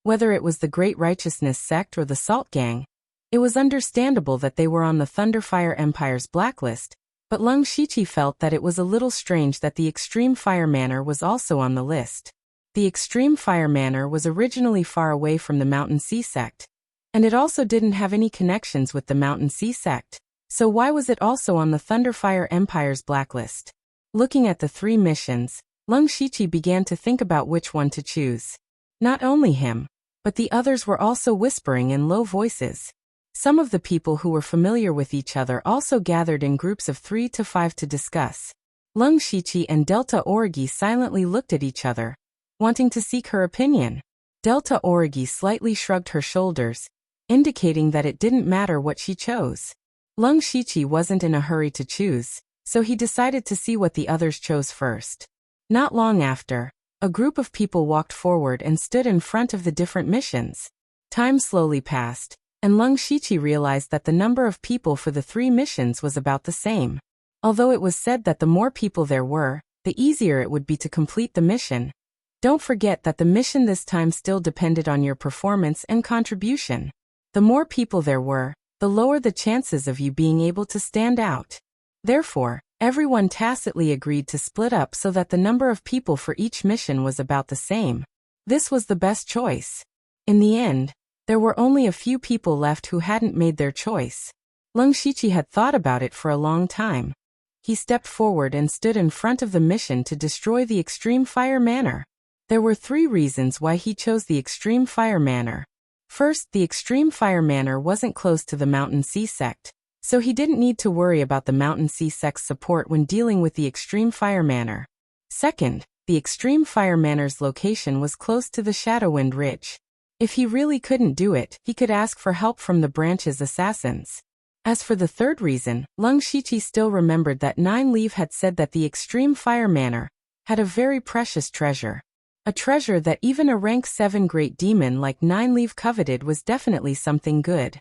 Whether it was the Great Righteousness sect or the Salt Gang, it was understandable that they were on the Thunderfire Empire's blacklist, but Lung Shiqi felt that it was a little strange that the Extreme Fire Manor was also on the list. The Extreme Fire Manor was originally far away from the Mountain Sea sect, and it also didn't have any connections with the Mountain Sea sect, so why was it also on the Thunderfire Empire's blacklist? Looking at the 3 missions, Lung Shiqi began to think about which one to choose. Not only him, but the others were also whispering in low voices. Some of the people who were familiar with each other also gathered in groups of 3 to 5 to discuss. Lung Shiqi and Delta Origi silently looked at each other, wanting to seek her opinion. Delta Origi slightly shrugged her shoulders, indicating that it didn't matter what she chose. Lung Shiqi wasn't in a hurry to choose, so he decided to see what the others chose first. Not long after, a group of people walked forward and stood in front of the different missions. Time slowly passed, and Lung Shiqi realized that the number of people for the 3 missions was about the same. Although it was said that the more people there were, the easier it would be to complete the mission. Don't forget that the mission this time still depended on your performance and contribution. The more people there were, the lower the chances of you being able to stand out. Therefore, everyone tacitly agreed to split up so that the number of people for each mission was about the same. This was the best choice. In the end, there were only a few people left who hadn't made their choice. Lung Shiqi had thought about it for a long time. He stepped forward and stood in front of the mission to destroy the Extreme Fire Manor. There were 3 reasons why he chose the Extreme Fire Manor. First, the Extreme Fire Manor wasn't close to the Mountain Sea sect, so he didn't need to worry about the Mountain Sea sect's support when dealing with the Extreme Fire Manor. Second, the Extreme Fire Manor's location was close to the Shadowwind Ridge. If he really couldn't do it, he could ask for help from the branch's assassins. As for the third reason, Lung Shiqi still remembered that Nine Leaf had said that the Extreme Fire Manor had a very precious treasure. A treasure that even a rank 7 great demon like Nine Leaf coveted was definitely something good.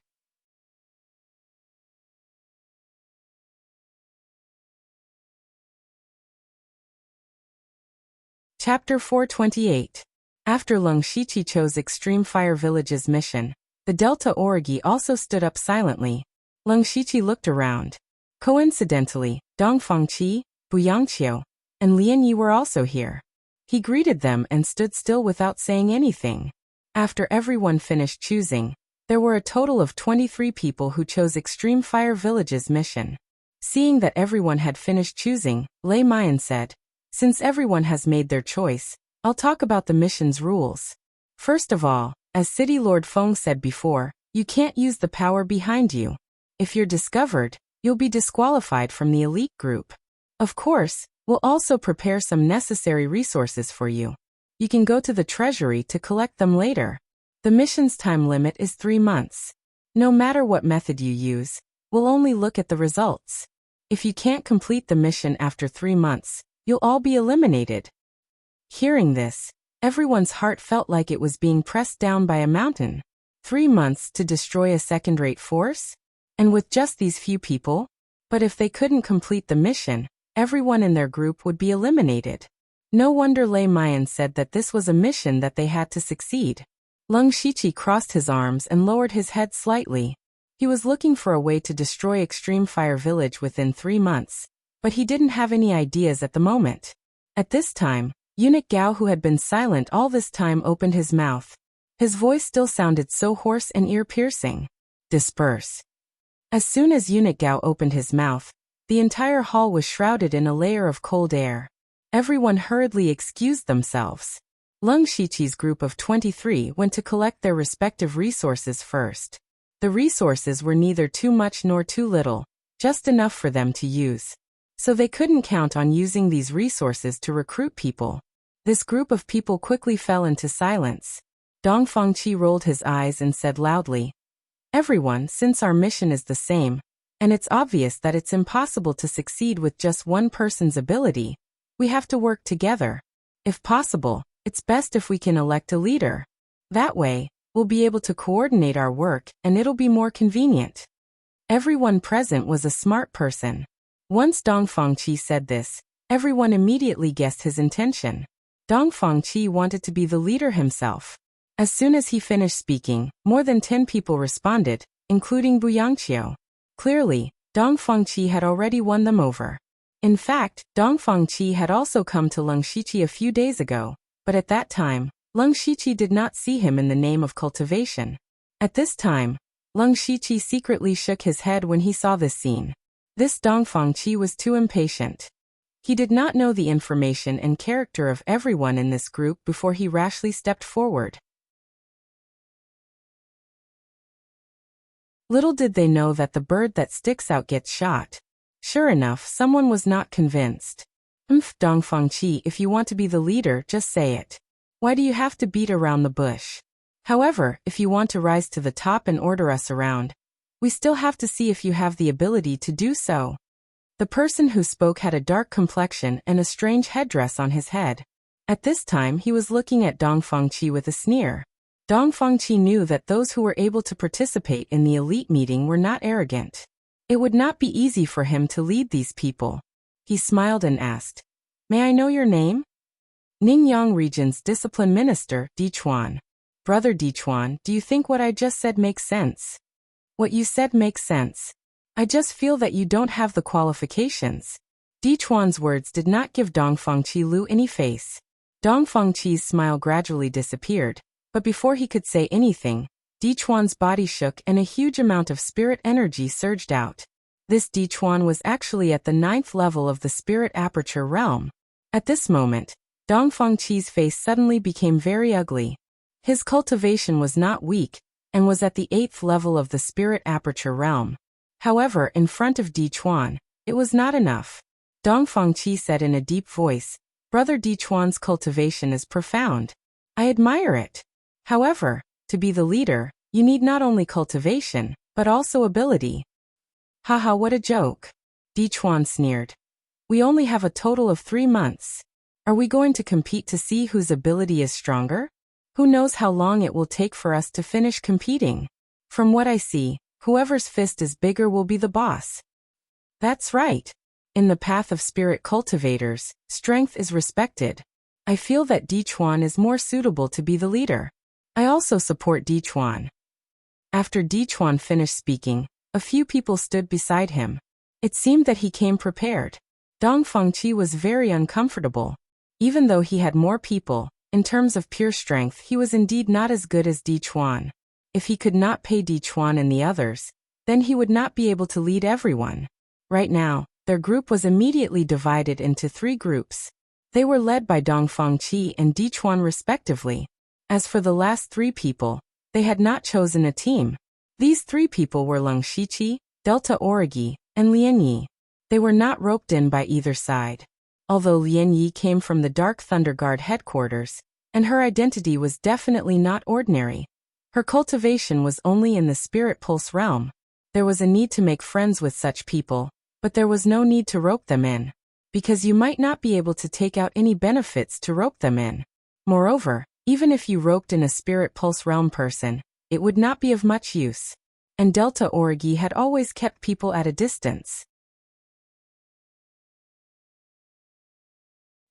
Chapter 428. After Lung Shichicho's Extreme Fire Village's mission, the Delta Origi also stood up silently. Lung Shichi looked around. Coincidentally, Dongfang Qi, Buyangqiu, and Lian Yi were also here. He greeted them and stood still without saying anything. After everyone finished choosing, there were a total of 23 people who chose Extreme Fire Village's mission. Seeing that everyone had finished choosing, Lei Mian said, "Since everyone has made their choice, I'll talk about the mission's rules. First of all, as City Lord Feng said before, you can't use the power behind you. If you're discovered, you'll be disqualified from the elite group. Of course, we'll also prepare some necessary resources for you. You can go to the treasury to collect them later. The mission's time limit is 3 months. No matter what method you use, we'll only look at the results. If you can't complete the mission after 3 months, you'll all be eliminated." Hearing this, everyone's heart felt like it was being pressed down by a mountain. 3 months to destroy a second-rate force? And with just these few people? But if they couldn't complete the mission, everyone in their group would be eliminated. No wonder Lei Mian said that this was a mission that they had to succeed. Lung Shichi crossed his arms and lowered his head slightly. He was looking for a way to destroy Extreme Fire Village within 3 months, but he didn't have any ideas at the moment. At this time, Eunuch Gao, who had been silent all this time, opened his mouth. His voice still sounded so hoarse and ear-piercing. "Disperse." As soon as Eunuch Gao opened his mouth, the entire hall was shrouded in a layer of cold air. Everyone hurriedly excused themselves. Lung Shichi's group of 23 went to collect their respective resources first. The resources were neither too much nor too little, just enough for them to use. So they couldn't count on using these resources to recruit people. This group of people quickly fell into silence. Dongfang Qi rolled his eyes and said loudly, "Everyone, since our mission is the same, and it's obvious that it's impossible to succeed with just one person's ability, we have to work together. If possible, it's best if we can elect a leader. That way, we'll be able to coordinate our work and it'll be more convenient." Everyone present was a smart person. Once Dongfang Qi said this, everyone immediately guessed his intention. Dongfang Qi wanted to be the leader himself. As soon as he finished speaking, more than 10 people responded, including Buyangqiu. Clearly, Dongfang Qi had already won them over. In fact, Dongfang Qi had also come to Lung Shichi a few days ago, but at that time, Lung Shichi did not see him in the name of cultivation. At this time, Lung Shichi secretly shook his head when he saw this scene. This Dongfang Qi was too impatient. He did not know the information and character of everyone in this group before he rashly stepped forward. Little did they know that the bird that sticks out gets shot. Sure enough, someone was not convinced. Dongfang Qi, if you want to be the leader, just say it. Why do you have to beat around the bush? However, if you want to rise to the top and order us around, we still have to see if you have the ability to do so." The person who spoke had a dark complexion and a strange headdress on his head. At this time he was looking at Dongfang Qi with a sneer. Dongfang Qi knew that those who were able to participate in the elite meeting were not arrogant. It would not be easy for him to lead these people. He smiled and asked, "May I know your name?" "Ningyang Region's Discipline Minister, Dichuan." "Brother Dichuan, do you think what I just said makes sense?" "What you said makes sense. I just feel that you don't have the qualifications." Dichuan's words did not give Dongfang Qi Lu any face. Dongfang Qi's smile gradually disappeared, but before he could say anything, Dichuan's body shook and a huge amount of spirit energy surged out. This Dichuan was actually at the 9th level of the spirit aperture realm. At this moment, Dongfang Qi's face suddenly became very ugly. His cultivation was not weak, and was at the 8th level of the spirit aperture realm. However, in front of Dichuan, it was not enough. Dongfang Qi said in a deep voice, "Brother Dichuan's cultivation is profound. I admire it. However, to be the leader, you need not only cultivation, but also ability." "Haha, what a joke." Dichuan sneered. "We only have a total of 3 months. Are we going to compete to see whose ability is stronger? Who knows how long it will take for us to finish competing? From what I see, whoever's fist is bigger will be the boss. That's right. In the path of spirit cultivators, strength is respected. I feel that Di Chuan is more suitable to be the leader. I also support Di Chuan. After Di Chuan finished speaking, a few people stood beside him. It seemed that he came prepared. Dong Fengqi was very uncomfortable. Even though he had more people, in terms of pure strength he was indeed not as good as Di Chuan. If he could not pay Di Chuan and the others, then he would not be able to lead everyone. Right now, their group was immediately divided into 3 groups. They were led by Dong Fengqi and Di Chuan respectively. As for the last 3 people, they had not chosen a team. These 3 people were Leng Shiqi, Delta Origi, and Lian Yi. They were not roped in by either side. Although Lian Yi came from the Dark Thunder Guard headquarters, and her identity was definitely not ordinary. Her cultivation was only in the Spirit Pulse realm. There was a need to make friends with such people, but there was no need to rope them in, because you might not be able to take out any benefits to rope them in. Moreover, even if you roped in a Spirit Pulse realm person, it would not be of much use. And Delta Origi had always kept people at a distance.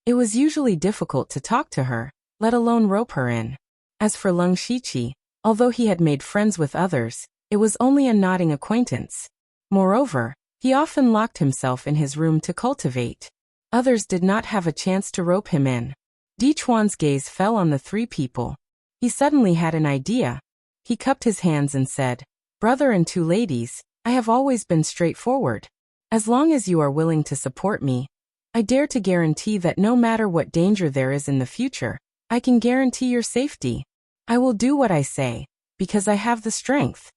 It was usually difficult to talk to her, let alone rope her in. As for Leng Shiqi, although he had made friends with others, it was only a nodding acquaintance. Moreover, he often locked himself in his room to cultivate. Others did not have a chance to rope him in. Di Chuan's gaze fell on the 3 people. He suddenly had an idea. He cupped his hands and said, "Brother and 2 ladies, I have always been straightforward. As long as you are willing to support me, I dare to guarantee that no matter what danger there is in the future, I can guarantee your safety. I will do what I say, because I have the strength."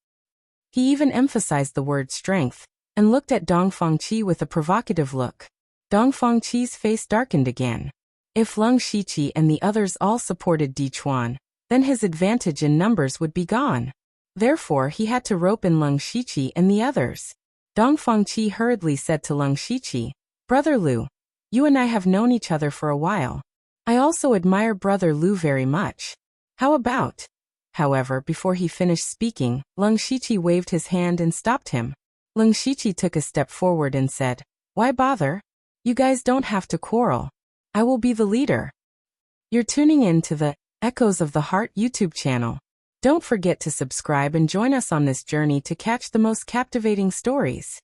He even emphasized the word strength, and looked at Dong Fengqi with a provocative look. Dong Fengqi's face darkened again. If Leng Shiqi and the others all supported Di Chuan, then his advantage in numbers would be gone. Therefore he had to rope in Leng Shiqi and the others. Dong Fengqi hurriedly said to Leng Shiqi, "Brother Lu, you and I have known each other for a while. I also admire Brother Lu very much. How about?" However, before he finished speaking, Leng Shiqi waved his hand and stopped him. Leng Shiqi took a step forward and said, "Why bother? You guys don't have to quarrel. I will be the leader." You're tuning in to the Echoes of the Heart YouTube channel. Don't forget to subscribe and join us on this journey to catch the most captivating stories.